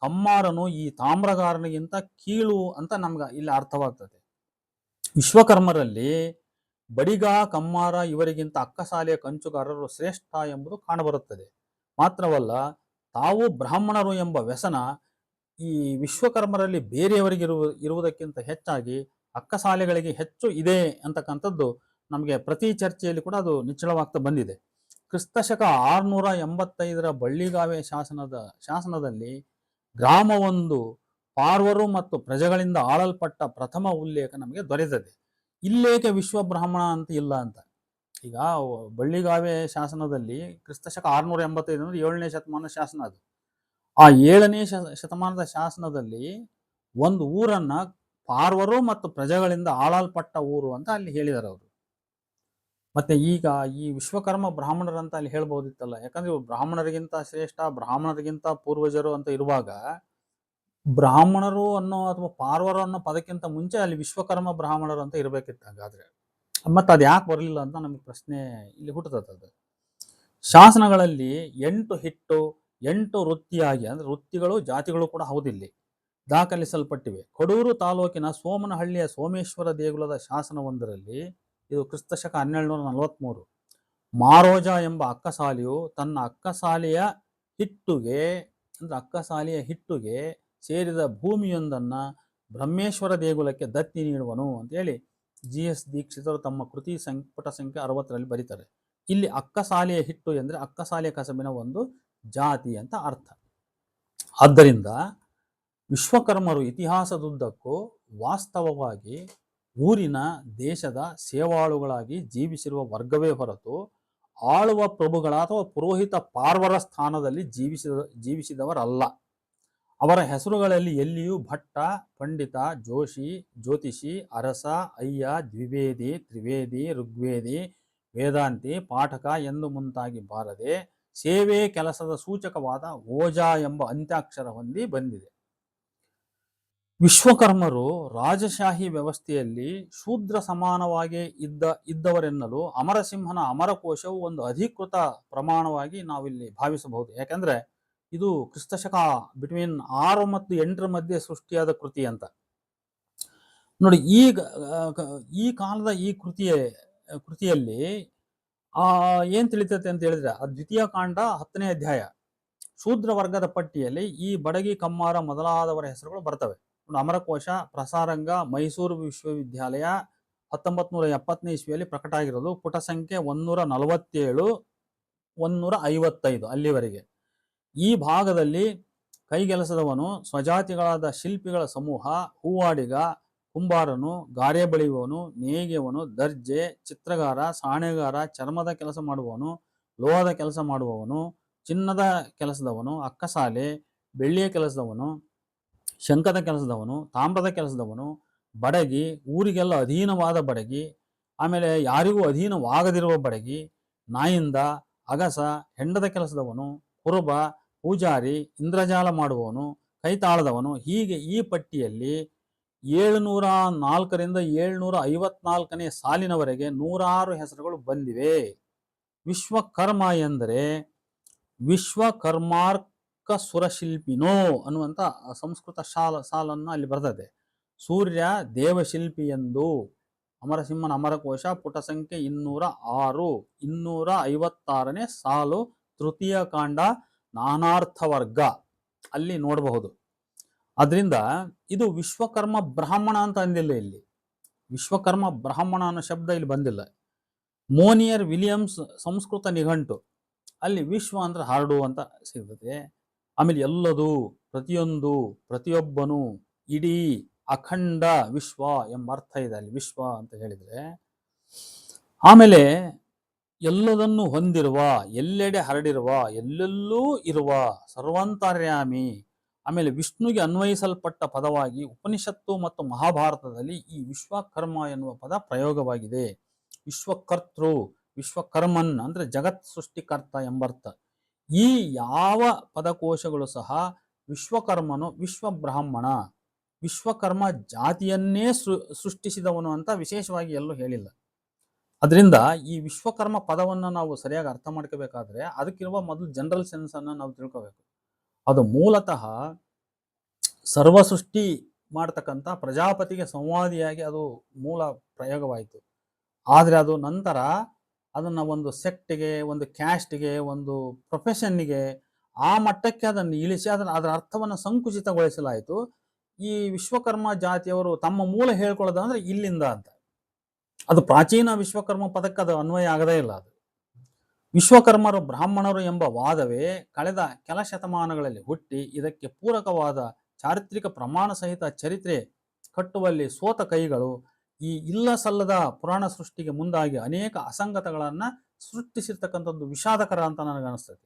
ಕಮ್ಮಾರನು ಈ ತಾಮ್ರಗಾರನಿಗಿಂತ ಕೀಳು ಅಂತ ನಮ್ಗೆ ಇಲ್ಲಿ ಅರ್ಥವಾಗ್ತದೆ. ವಿಶ್ವಕರ್ಮರಲ್ಲಿ ಬಡಿಗ, ಕಮ್ಮಾರ ಇವರಿಗಿಂತ ಅಕ್ಕಸಾಲಿಯ ಕಂಚುಗಾರರು ಶ್ರೇಷ್ಠ ಎಂಬುದು ಕಾಣಬರುತ್ತದೆ. ಮಾತ್ರವಲ್ಲ, ತಾವು ಬ್ರಾಹ್ಮಣರು ಎಂಬ ವ್ಯಸನ ಈ ವಿಶ್ವಕರ್ಮರಲ್ಲಿ ಬೇರೆಯವರಿಗೆ ಇರುವುದಕ್ಕಿಂತ ಹೆಚ್ಚಾಗಿ ಅಕ್ಕಸಾಲೆಗಳಿಗೆ ಹೆಚ್ಚು ಇದೆ ಅಂತಕ್ಕಂಥದ್ದು ನಮಗೆ ಪ್ರತಿ ಚರ್ಚೆಯಲ್ಲಿ ಕೂಡ ಅದು ನಿಚ್ಚಳವಾಗ್ತಾ ಬಂದಿದೆ. ಕ್ರಿಸ್ತಶಕ 685 ಬಳ್ಳಿಗಾವೆ ಶಾಸನದಲ್ಲಿ ಗ್ರಾಮವೊಂದು ಪಾರ್ವರು ಮತ್ತು ಪ್ರಜೆಗಳಿಂದ ಆಳಲ್ಪಟ್ಟ ಪ್ರಥಮ ಉಲ್ಲೇಖ ನಮಗೆ ದೊರೆತದೆ. ಇಲ್ಲೇಕೆ ವಿಶ್ವಬ್ರಾಹ್ಮಣ ಅಂತ ಇಲ್ಲ ಅಂತ. ಈಗ ಬಳ್ಳಿಗಾವೆ ಶಾಸನದಲ್ಲಿ ಕ್ರಿಸ್ತಶಕ 685 ಅಂದ್ರೆ 7ನೇ ಶತಮಾನ ಶಾಸನ. ಅದು ಆ 7ನೇ ಶತಮಾನದ ಶಾಸನದಲ್ಲಿ ಒಂದು ಊರನ್ನ ಪಾರ್ವರು ಮತ್ತು ಪ್ರಜೆಗಳಿಂದ ಆಳಲ್ಪಟ್ಟ ಊರು ಅಂತ ಅಲ್ಲಿ ಹೇಳಿದ್ದಾರೆ ಅವರು. ಮತ್ತೆ ಈಗ ಈ ವಿಶ್ವಕರ್ಮ ಬ್ರಾಹ್ಮಣರಂತ ಅಲ್ಲಿ ಹೇಳ್ಬೋದಿತ್ತಲ್ಲ, ಯಾಕಂದ್ರೆ ಇವರು ಬ್ರಾಹ್ಮಣರಿಗಿಂತ ಶ್ರೇಷ್ಠ, ಬ್ರಾಹ್ಮಣರಿಗಿಂತ ಪೂರ್ವಜರು ಅಂತ ಇರುವಾಗ ಬ್ರಾಹ್ಮಣರು ಅನ್ನೋ ಅಥವಾ ಪಾರ್ವರು ಅನ್ನೋ ಪದಕ್ಕಿಂತ ಮುಂಚೆ ಅಲ್ಲಿ ವಿಶ್ವಕರ್ಮ ಬ್ರಾಹ್ಮಣರು ಅಂತ ಇರಬೇಕಿತ್ತು. ಹಾಗಾದ್ರೆ ಮತ್ತೆ ಅದು ಯಾಕೆ ಬರಲಿಲ್ಲ ಅಂತ ನಮಗೆ ಪ್ರಶ್ನೆ ಇಲ್ಲಿ ಹುಟ್ಟುತ್ತದೆ. ಶಾಸನಗಳಲ್ಲಿ 8 ಹಿಟ್ಟು 8 ವೃತ್ತಿಯಾಗಿ, ಅಂದ್ರೆ ವೃತ್ತಿಗಳು ಜಾತಿಗಳು ಕೂಡ ಹೌದಿಲ್ಲಿ ದಾಖಲಿಸಲ್ಪಟ್ಟಿವೆ. ಕಡೂರು ತಾಲೂಕಿನ ಸೋಮನಹಳ್ಳಿಯ ಸೋಮೇಶ್ವರ ದೇಗುಲದ ಶಾಸನವೊಂದರಲ್ಲಿ, ಇದು ಕ್ರಿಸ್ತಶಕ 1243, ಮಾರೋಜ ಎಂಬ ಅಕ್ಕಸಾಲಿಯು ತನ್ನ ಅಕ್ಕಸಾಲಿಯ ಹಿಟ್ಟುಗೆ ಸೇರಿದ ಭೂಮಿಯೊಂದನ್ನ ಬ್ರಹ್ಮೇಶ್ವರ ದೇಗುಲಕ್ಕೆ ದತ್ತಿ ನೀಡುವನು ಅಂತೇಳಿ GS ದೀಕ್ಷಿತರು ತಮ್ಮ ಕೃತಿ ಪುಟ ಸಂಖ್ಯೆ 60ರಲ್ಲಿ ಬರೀತಾರೆ. ಇಲ್ಲಿ ಅಕ್ಕಸಾಲಿಯ ಹಿಟ್ಟು ಎಂದರೆ ಅಕ್ಕಸಾಲಿಯ ಕಸಬಿನ ಒಂದು ಜಾತಿ ಅಂತ ಅರ್ಥ. ಆದ್ದರಿಂದ ವಿಶ್ವಕರ್ಮರು ಇತಿಹಾಸದುದ್ದಕ್ಕೂ ವಾಸ್ತವವಾಗಿ ಊರಿನ, ದೇಶದ ಸೇವಾಳುಗಳಾಗಿ ಜೀವಿಸಿರುವ ವರ್ಗವೇ ಹೊರತು ಆಳುವ ಪ್ರಭುಗಳ ಅಥವಾ ಪುರೋಹಿತ ಪಾರ್ವರ ಸ್ಥಾನದಲ್ಲಿ ಜೀವಿಸಿದವರಲ್ಲ. ಅವರ ಹೆಸರುಗಳಲ್ಲಿ ಎಲ್ಲಿಯೂ ಭಟ್ಟ, ಪಂಡಿತ, ಜೋಶಿ, ಜ್ಯೋತಿಷಿ, ಅರಸ, ಅಯ್ಯ, ದ್ವಿವೇದಿ, ತ್ರಿವೇದಿ, ಋಗ್ವೇದಿ, ವೇದಾಂತಿ, ಪಾಠಕ ಎಂದು ಮುಂತಾಗಿ ಬಾರದೆ ಸೇವೆ ಕೆಲಸದ ಸೂಚಕವಾದ ಓಜ ಎಂಬ ಅಂತ್ಯಾಕ್ಷರ ಹೊಂದಿ ಬಂದಿದೆ. ವಿಶ್ವಕರ್ಮರು ರಾಜಶಾಹಿ ವ್ಯವಸ್ಥೆಯಲ್ಲಿ ಶೂದ್ರ ಸಮಾನವಾಗಿ ಇದ್ದವರೆನ್ನಲು ಅಮರಸಿಂಹನ ಅಮರಕೋಶವು ಒಂದು ಅಧಿಕೃತ ಪ್ರಮಾಣವಾಗಿ ನಾವಿಲ್ಲಿ ಭಾವಿಸಬಹುದು. ಯಾಕಂದ್ರೆ ಇದು ಕ್ರಿಸ್ತಶಕ ಬಿಟ್ವೀನ್ 6 ಮತ್ತು 8 ಮಧ್ಯೆ ಸೃಷ್ಟಿಯಾದ ಕೃತಿ ಅಂತ ನೋಡಿ. ಈಗ ಈ ಕಾಲದ ಈ ಕೃತಿಯಲ್ಲಿ ಏನ್ ತಿಳಿತೈತೆ ಅಂತ ಹೇಳಿದ್ರೆ, ದ್ವಿತೀಯ ಕಾಂಡ 10ನೇ ಅಧ್ಯಾಯ ಶೂದ್ರ ವರ್ಗದ ಪಟ್ಟಿಯಲ್ಲಿ ಈ ಬಡಗಿ, ಕಮ್ಮಾರ ಮೊದಲಾದವರ ಹೆಸರುಗಳು ಬರ್ತವೆ. ಅಮರಕೋಶ ಪ್ರಸಾರಂಗ ಮೈಸೂರು ವಿಶ್ವವಿದ್ಯಾಲಯ 1970ನೇ ಇಸ್ವಿಯಲ್ಲಿ ಪ್ರಕಟ ಆಗಿರೋದು. ಪುಟ ಸಂಖ್ಯೆ 147 155 ಅಲ್ಲಿವರೆಗೆ. ಈ ಭಾಗದಲ್ಲಿ ಕೈಗೆಲಸದವನು, ಸ್ವಜಾತಿಗಳಾದ ಶಿಲ್ಪಿಗಳ ಸಮೂಹ, ಹೂವಾಡಿಗ, ಕುಂಬಾರನು, ಗಾರೆ ಬಳಿಯುವವನು, ನೇಯ್ಗೆಯವನು, ದರ್ಜೆ, ಚಿತ್ರಗಾರ, ಸಾಣೆಗಾರ, ಚರ್ಮದ ಕೆಲಸ ಮಾಡುವವನು, ಲೋಹದ ಕೆಲಸ ಮಾಡುವವನು, ಚಿನ್ನದ ಕೆಲಸದವನು, ಅಕ್ಕಸಾಲೆ, ಬೆಳ್ಳಿಯ ಕೆಲಸದವನು, ಶಂಖದ ಕೆಲಸದವನು, ತಾಮ್ರದ ಕೆಲಸದವನು, ಬಡಗಿ, ಊರಿಗೆಲ್ಲ ಅಧೀನವಾದ ಬಡಗಿ, ಆಮೇಲೆ ಯಾರಿಗೂ ಅಧೀನವಾಗದಿರುವ ಬಡಗಿ, ನಾಯಿಂದ, ಅಗಸ, ಹೆಂಡದ ಕೆಲಸದವನು, ಕುರುಬ, ಪೂಜಾರಿ, ಇಂದ್ರಜಾಲ ಮಾಡುವವನು, ಕೈತಾಳದವನು, ಹೀಗೆ ಈ ಪಟ್ಟಿಯಲ್ಲಿ 704ರಿಂದ 754ನೇ ಸಾಲಿನವರೆಗೆ 106 ಹೆಸರುಗಳು ಬಂದಿವೆ. ವಿಶ್ವಕರ್ಮ ಎಂದರೆ ವಿಶ್ವಕರ್ಮಾರ್ಕ ಸುರಶಿಲ್ಪಿನೋ ಅನ್ನುವಂಥ ಸಂಸ್ಕೃತ ಸಾಲನ್ನು ಅಲ್ಲಿ ಬರ್ತದೆ. ಸೂರ್ಯ ದೇವಶಿಲ್ಪಿ ಎಂದು ಅಮರಸಿಂಹನ ಅಮರಕೋಶ ಪುಟ ಸಂಖ್ಯೆ 206 256ನೇ ಸಾಲು ತೃತೀಯ ಕಾಂಡ ನಾನಾರ್ಥ ವರ್ಗ ಅಲ್ಲಿ ನೋಡಬಹುದು. ಅದರಿಂದ ಇದು ವಿಶ್ವಕರ್ಮ ಬ್ರಾಹ್ಮಣ ಅಂತ ಅಂದಿಲ್ಲ. ಇಲ್ಲಿ ವಿಶ್ವಕರ್ಮ ಬ್ರಾಹ್ಮಣ ಅನ್ನೋ ಶಬ್ದ ಇಲ್ಲಿ ಬಂದಿಲ್ಲ. ಮೋನಿಯರ್ ವಿಲಿಯಮ್ಸ್ ಸಂಸ್ಕೃತ ನಿಘಂಟು ಅಲ್ಲಿ ವಿಶ್ವ ಅಂದ್ರೆ ಹರಡು ಅಂತ ಸಿಗ್ತದೆ. ಆಮೇಲೆ ಎಲ್ಲದು, ಪ್ರತಿಯೊಂದು, ಪ್ರತಿಯೊಬ್ಬನು, ಇಡೀ, ಅಖಂಡ ವಿಶ್ವ ಎಂಬ ಅರ್ಥ ಇದೆ ಅಲ್ಲಿ ವಿಶ್ವ ಅಂತ ಹೇಳಿದ್ರೆ. ಆಮೇಲೆ ಎಲ್ಲದನ್ನು ಹೊಂದಿರುವ, ಎಲ್ಲೆಡೆ ಹರಡಿರುವ, ಎಲ್ಲೆಲ್ಲೂ ಇರುವ ಸರ್ವಾಂತರ್ಯಾಮಿ. ಆಮೇಲೆ ವಿಷ್ಣುಗೆ ಅನ್ವಯಿಸಲ್ಪಟ್ಟ ಪದವಾಗಿ ಉಪನಿಷತ್ತು ಮತ್ತು ಮಹಾಭಾರತದಲ್ಲಿ ಈ ವಿಶ್ವಕರ್ಮ ಎನ್ನುವ ಪದ ಪ್ರಯೋಗವಾಗಿದೆ. ವಿಶ್ವಕರ್ತೃ, ವಿಶ್ವಕರ್ಮನ್ ಅಂದ್ರೆ ಜಗತ್ ಸೃಷ್ಟಿಕರ್ತ ಎಂಬರ್ಥ. ಈ ಯಾವ ಪದಕೋಶಗಳು ಸಹ ವಿಶ್ವಕರ್ಮನು ವಿಶ್ವಬ್ರಾಹ್ಮಣ, ವಿಶ್ವಕರ್ಮ ಜಾತಿಯನ್ನೇ ಸೃಷ್ಟಿಸಿದವನು ಅಂತ ವಿಶೇಷವಾಗಿ ಎಲ್ಲೂ ಹೇಳಿಲ್ಲ. ಅದರಿಂದ ಈ ವಿಶ್ವಕರ್ಮ ಪದವನ್ನು ನಾವು ಸರಿಯಾಗಿ ಅರ್ಥ ಮಾಡ್ಕೋಬೇಕಾದ್ರೆ ಅದಕ್ಕಿರುವ ಮೊದಲು ಜನರಲ್ ಸೆನ್ಸ್ ಅನ್ನು ನಾವು ತಿಳ್ಕೋಬೇಕು. ಅದು ಮೂಲತಃ ಸರ್ವ ಸೃಷ್ಟಿ ಮಾಡ್ತಕ್ಕಂಥ ಪ್ರಜಾಪತಿಗೆ ಸಂವಾದಿಯಾಗಿ ಅದು ಮೂಲ ಪ್ರಯೋಗವಾಯಿತು. ಆದರೆ ಅದು ನಂತರ ಅದನ್ನು ಒಂದು ಸೆಕ್ಟ್ಗೆ, ಒಂದು ಕ್ಯಾಸ್ಟ್ಗೆ, ಒಂದು ಪ್ರೊಫೆಷನ್ನಿಗೆ ಆ ಮಟ್ಟಕ್ಕೆ ಅದನ್ನು ಇಳಿಸಿ ಅದರ ಅರ್ಥವನ್ನು ಸಂಕುಚಿತಗೊಳಿಸಲಾಯಿತು. ಈ ವಿಶ್ವಕರ್ಮ ಜಾತಿಯವರು ತಮ್ಮ ಮೂಲ ಹೇಳ್ಕೊಳ್ಳೋದು ಅಂದ್ರೆ ಇಲ್ಲಿಂದ ಅಂತ. ಅದು ಪ್ರಾಚೀನ ವಿಶ್ವಕರ್ಮ ಪದಕ್ಕೆ ಅದು ಅನ್ವಯ ಆಗದೇ ಇಲ್ಲ. ಅದು ವಿಶ್ವಕರ್ಮರು ಬ್ರಾಹ್ಮಣರು ಎಂಬ ವಾದವೇ ಕಳೆದ ಕೆಲ ಶತಮಾನಗಳಲ್ಲಿ ಹುಟ್ಟಿ ಇದಕ್ಕೆ ಪೂರಕವಾದ ಚಾರಿತ್ರಿಕ ಪ್ರಮಾಣ ಸಹಿತ ಚರಿತ್ರೆ ಕಟ್ಟುವಲ್ಲಿ ಸೋತ ಕೈಗಳು ಈ ಇಲ್ಲ ಸಲ್ಲದ ಪುರಾಣ ಸೃಷ್ಟಿಗೆ ಮುಂದಾಗಿ ಅನೇಕ ಅಸಂಗತಗಳನ್ನ ಸೃಷ್ಟಿಸಿರ್ತಕ್ಕಂಥದ್ದು ವಿಷಾದಕರ ಅಂತ ನನಗನ್ನಿಸ್ತದೆ.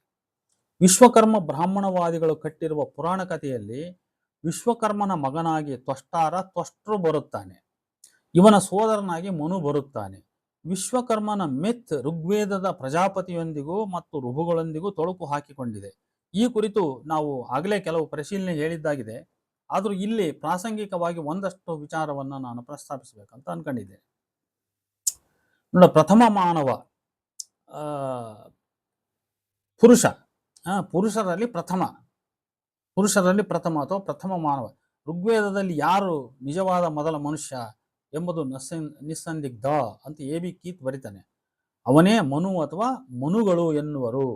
ವಿಶ್ವಕರ್ಮ ಬ್ರಾಹ್ಮಣವಾದಿಗಳು ಕಟ್ಟಿರುವ ಪುರಾಣ ಕಥೆಯಲ್ಲಿ ವಿಶ್ವಕರ್ಮನ ಮಗನಾಗಿ ತ್ವಷ್ಟೃ ಬರುತ್ತಾನೆ, ಇವನ ಸೋದರನಾಗಿ ಮನು ಬರುತ್ತಾನೆ. ವಿಶ್ವಕರ್ಮನ ಮಿತ್ ಋಗ್ವೇದದ ಪ್ರಜಾಪತಿಯೊಂದಿಗೂ ಮತ್ತು ಋಭುಗಳೊಂದಿಗೂ ತೊಳಕು ಹಾಕಿಕೊಂಡಿದೆ. ಈ ಕುರಿತು ನಾವು ಆಗಲೇ ಕೆಲವು ಪರಿಶೀಲನೆ ಹೇಳಿದ್ದಾಗಿದೆ. ಆದರೂ ಇಲ್ಲಿ ಪ್ರಾಸಂಗಿಕವಾಗಿ ಒಂದಷ್ಟು ವಿಚಾರವನ್ನು ನಾನು ಪ್ರಸ್ತಾಪಿಸಬೇಕಂತ ಅನ್ಕೊಂಡಿದ್ದೇನೆ. ನೋಡ, ಪ್ರಥಮ ಮಾನವ ಪುರುಷ, ಪುರುಷರಲ್ಲಿ ಪ್ರಥಮ ಅಥವಾ ಪ್ರಥಮ ಮಾನವ. ಋಗ್ವೇದದಲ್ಲಿ ಯಾರು ನಿಜವಾದ ಮೊದಲ ಮನುಷ್ಯ ಎಂಬುದು ನಿಸ್ಸಂದಿಗ್ಧ ಅಂತ ಎ ಬಿ ಕೀತ್ ಬರಿತಾನೆ. ಅವನೇ ಮನು ಅಥವಾ ಮನುಗಳು ಎನ್ನುವರು.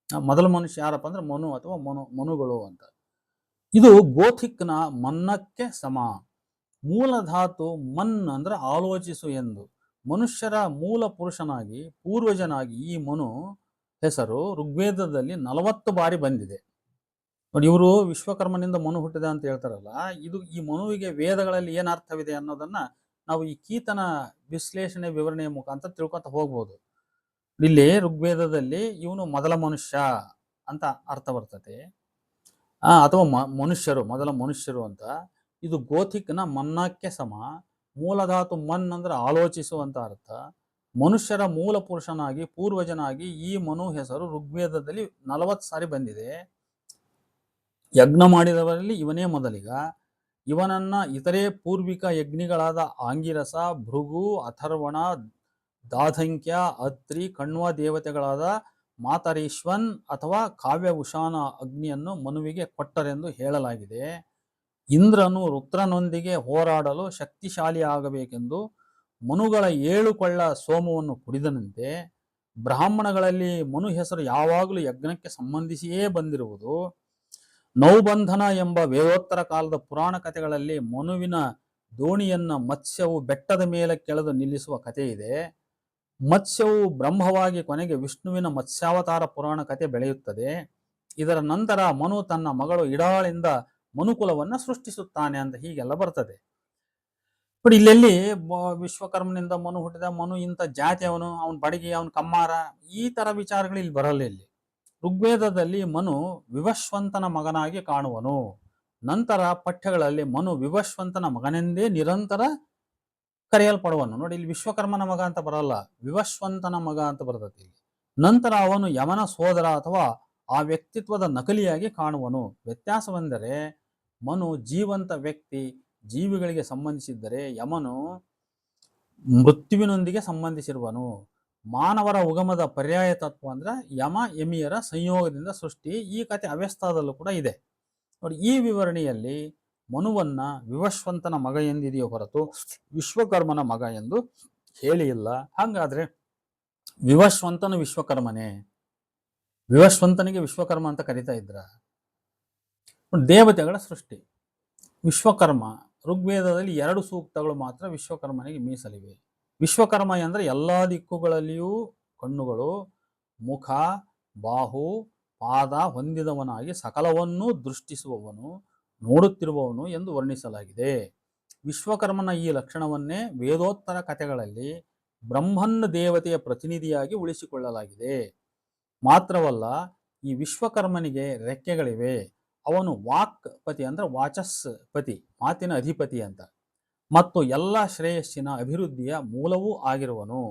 ಮೊದಲ ಮನುಷ್ಯ ಯಾರಪ್ಪ ಅಂದ್ರೆ ಮನು ಅಥವಾ ಮನುಗಳು ಅಂತ. ಇದು ಗೋಥಿಕ್ನ ಮನ್ನಕ್ಕೆ ಸಮ. ಮೂಲ ಧಾತು ಮನ್ ಅಂದ್ರೆ ಆಲೋಚಿಸು ಎಂದು. ಮನುಷ್ಯರ ಮೂಲ ಪುರುಷನಾಗಿ ಪೂರ್ವಜನಾಗಿ ಈ ಮನು ಹೆಸರು ಋಗ್ವೇದದಲ್ಲಿ 40 ಬಾರಿ ಬಂದಿದೆ. ನೋಡಿ, ಇವರು ವಿಶ್ವಕರ್ಮನಿಂದ ಮನು ಹುಟ್ಟಿದ ಅಂತ ಹೇಳ್ತಾರಲ್ಲ, ಇದು ಈ ಮನುವಿಗೆ ವೇದಗಳಲ್ಲಿ ಏನ್ ಅರ್ಥವಿದೆ ಅನ್ನೋದನ್ನ ನಾವು ಈ ಕೀತನ ವಿಶ್ಲೇಷಣೆ ವಿವರಣೆಯ ಮುಖಾಂತರ ತಿಳ್ಕೊತ ಹೋಗ್ಬೋದು. ಇಲ್ಲಿ ಋಗ್ವೇದದಲ್ಲಿ ಇವನು ಮೊದಲ ಮನುಷ್ಯ ಅಂತ ಅರ್ಥ ಬರ್ತದೆ, ಅಥವಾ ಮನುಷ್ಯರು, ಮೊದಲ ಮನುಷ್ಯರು ಅಂತ. ಇದು ಗೋಥಿಕ್ನ ಮನ್ನಕ್ಕೆ ಸಮ. ಮೂಲಧಾತು ಮನ್ ಅಂದ್ರೆ ಆಲೋಚಿಸುವಂತ ಅರ್ಥ. ಮನುಷ್ಯರ ಮೂಲ ಪುರುಷನಾಗಿ ಪೂರ್ವಜನಾಗಿ ಈ ಮನು ಹೆಸರು ಋಗ್ವೇದದಲ್ಲಿ 40 ಸಾರಿ ಬಂದಿದೆ. ಯಜ್ಞ ಮಾಡಿದವರಲ್ಲಿ ಇವನೇ ಮೊದಲಿಗ. ಇವನನ್ನ ಇತರೆ ಪೂರ್ವಿಕ ಯಜ್ಞಿಗಳಾದ ಆಂಗಿರಸ, ಭೃಗು, ಅಥರ್ವಣ, ದಾಧಂಕ್ಯ, ಅತ್ರಿ, ಕಣ್ವ ದೇವತೆಗಳಾದ ಮಾತರೀಶ್ವನ್ ಅಥವಾ ಕಾವ್ಯಭೂಷಾನ ಅಗ್ನಿಯನ್ನು ಮನುವಿಗೆ ಕೊಟ್ಟರೆಂದು ಹೇಳಲಾಗಿದೆ. ಇಂದ್ರನು ರುದ್ರನೊಂದಿಗೆ ಹೋರಾಡಲು ಶಕ್ತಿಶಾಲಿಯಾಗಬೇಕೆಂದು ಮನುಗಳ 7 ಕೊಳ್ಳ ಸೋಮವನ್ನು ಕುಡಿದನಂತೆ ಬ್ರಾಹ್ಮಣಗಳಲ್ಲಿ ಮನು ಹೆಸರು ಯಾವಾಗಲೂ ಯಜ್ಞಕ್ಕೆ ಸಂಬಂಧಿಸಿಯೇ ಬಂದಿರುವುದು. ನೌಬಂಧನ ಎಂಬ ವೇದೋತ್ತರ ಕಾಲದ ಪುರಾಣ ಕಥೆಗಳಲ್ಲಿ ಮನುವಿನ ದೋಣಿಯನ್ನ ಮತ್ಸ್ಯವು ಬೆಟ್ಟದ ಮೇಲೆ ಕೆಳೆದು ನಿಲ್ಲಿಸುವ ಕಥೆ ಇದೆ. ಮತ್ಸ್ಯವು ಬ್ರಹ್ಮವಾಗಿ ಕೊನೆಗೆ ವಿಷ್ಣುವಿನ ಮತ್ಸ್ಯಾವತಾರ ಪುರಾಣ ಕಥೆ ಬೆಳೆಯುತ್ತದೆ. ಇದರ ನಂತರ ಮನು ತನ್ನ ಮಗಳು ಇಡಾಳಿಂದ ಮನುಕುಲವನ್ನ ಸೃಷ್ಟಿಸುತ್ತಾನೆ ಅಂತ ಹೀಗೆಲ್ಲ ಬರ್ತದೆ. ಬಟ್ ಇಲ್ಲೆಲ್ಲಿ ವಿಶ್ವಕರ್ಮನಿಂದ ಮನು ಹುಟ್ಟಿದ, ಮನು ಇಂಥ ಜಾತಿ, ಅವನ ಬಡಗಿ, ಅವನ ಕಮ್ಮಾರ, ಈ ತರ ವಿಚಾರಗಳು ಇಲ್ಲಿ ಬರಲ್ಲ. ಇಲ್ಲಿ ಋಗ್ವೇದದಲ್ಲಿ ಮನು ವಿವಶ್ವಂತನ ಮಗನಾಗಿ ಕಾಣುವನು. ನಂತರ ಪಠ್ಯಗಳಲ್ಲಿ ಮನು ವಿವಶ್ವಂತನ ಮಗನೆಂದೇ ನಿರಂತರ ಕರೆಯಲ್ಪಡುವನು. ನೋಡಿ, ಇಲ್ಲಿ ವಿಶ್ವಕರ್ಮನ ಮಗ ಅಂತ ಬರಲ್ಲ, ವಿವಶ್ವಂತನ ಮಗ ಅಂತ ಬರ್ತದೆ ಇಲ್ಲಿ. ನಂತರ ಅವನು ಯಮನ ಸೋದರ ಅಥವಾ ಆ ವ್ಯಕ್ತಿತ್ವದ ನಕಲಿಯಾಗಿ ಕಾಣುವನು. ವ್ಯತ್ಯಾಸವೆಂದರೆ ಮನು ಜೀವಂತ ವ್ಯಕ್ತಿ, ಜೀವಿಗಳಿಗೆ ಸಂಬಂಧಿಸಿದ್ದರೆ ಯಮನು ಮೃತ್ಯುವಿನೊಂದಿಗೆ ಸಂಬಂಧಿಸಿರುವನು. ಮಾನವರ ಉಗಮದ ಪರ್ಯಾಯ ತತ್ವ ಅಂದ್ರೆ ಯಮ ಯಮಿಯರ ಸಂಯೋಗದಿಂದ ಸೃಷ್ಟಿ. ಈ ಕಥೆ ಅವ್ಯಸ್ತದಲ್ಲೂ ಕೂಡ ಇದೆ. ನೋಡಿ, ಈ ವಿವರಣೆಯಲ್ಲಿ ಮನುವನ್ನ ವಿವಶ್ವಂತನ ಮಗ ಎಂದಿದೆಯೋ ಹೊರತು ವಿಶ್ವಕರ್ಮನ ಮಗ ಎಂದು ಹೇಳಿ ಇಲ್ಲ. ಹಾಗಾದ್ರೆ ವಿವಶ್ವಂತನು ವಿಶ್ವಕರ್ಮನೇ? ವಿವಶ್ವಂತನಿಗೆ ವಿಶ್ವಕರ್ಮ ಅಂತ ಕರೀತಾ ಇದ್ರ? ದೇವತೆಗಳ ಸೃಷ್ಟಿ ವಿಶ್ವಕರ್ಮ. ಋಗ್ವೇದದಲ್ಲಿ 2 ಸೂಕ್ತಗಳು ಮಾತ್ರ ವಿಶ್ವಕರ್ಮನಿಗೆ ಮೀಸಲಿವೆ. ವಿಶ್ವಕರ್ಮ ಎಂದರೆ ಎಲ್ಲಾ ದಿಕ್ಕುಗಳಲ್ಲಿಯೂ ಕಣ್ಣುಗಳು, ಮುಖ, ಬಾಹು, ಪಾದ ಹೊಂದಿದವನಾಗಿ ಸಕಲವನ್ನೂ ದೃಷ್ಟಿಸುವವನು, ನೋಡುತ್ತಿರುವವನು ಎಂದು ವರ್ಣಿಸಲಾಗಿದೆ. ವಿಶ್ವಕರ್ಮನ ಈ ಲಕ್ಷಣವನ್ನೇ ವೇದೋತ್ತರ ಕಥೆಗಳಲ್ಲಿ ಬ್ರಹ್ಮನ್ ದೇವತೆಯ ಪ್ರತಿನಿಧಿಯಾಗಿ ಉಳಿಸಿಕೊಳ್ಳಲಾಗಿದೆ. ಮಾತ್ರವಲ್ಲ, ಈ ವಿಶ್ವಕರ್ಮನಿಗೆ ರೆಕ್ಕೆಗಳಿವೆ. ಅವನು ವಾಕ್ ಪತಿ ಅಂದ್ರೆ ವಾಚಸ್ ಪತಿ, ಮಾತಿನ ಅಧಿಪತಿ ಅಂತ, ಮತ್ತು ಎಲ್ಲ ಶ್ರೇಯಸ್ಸಿನ ಅಭಿವೃದ್ಧಿಯ ಮೂಲವೂ ಆಗಿರುವನು.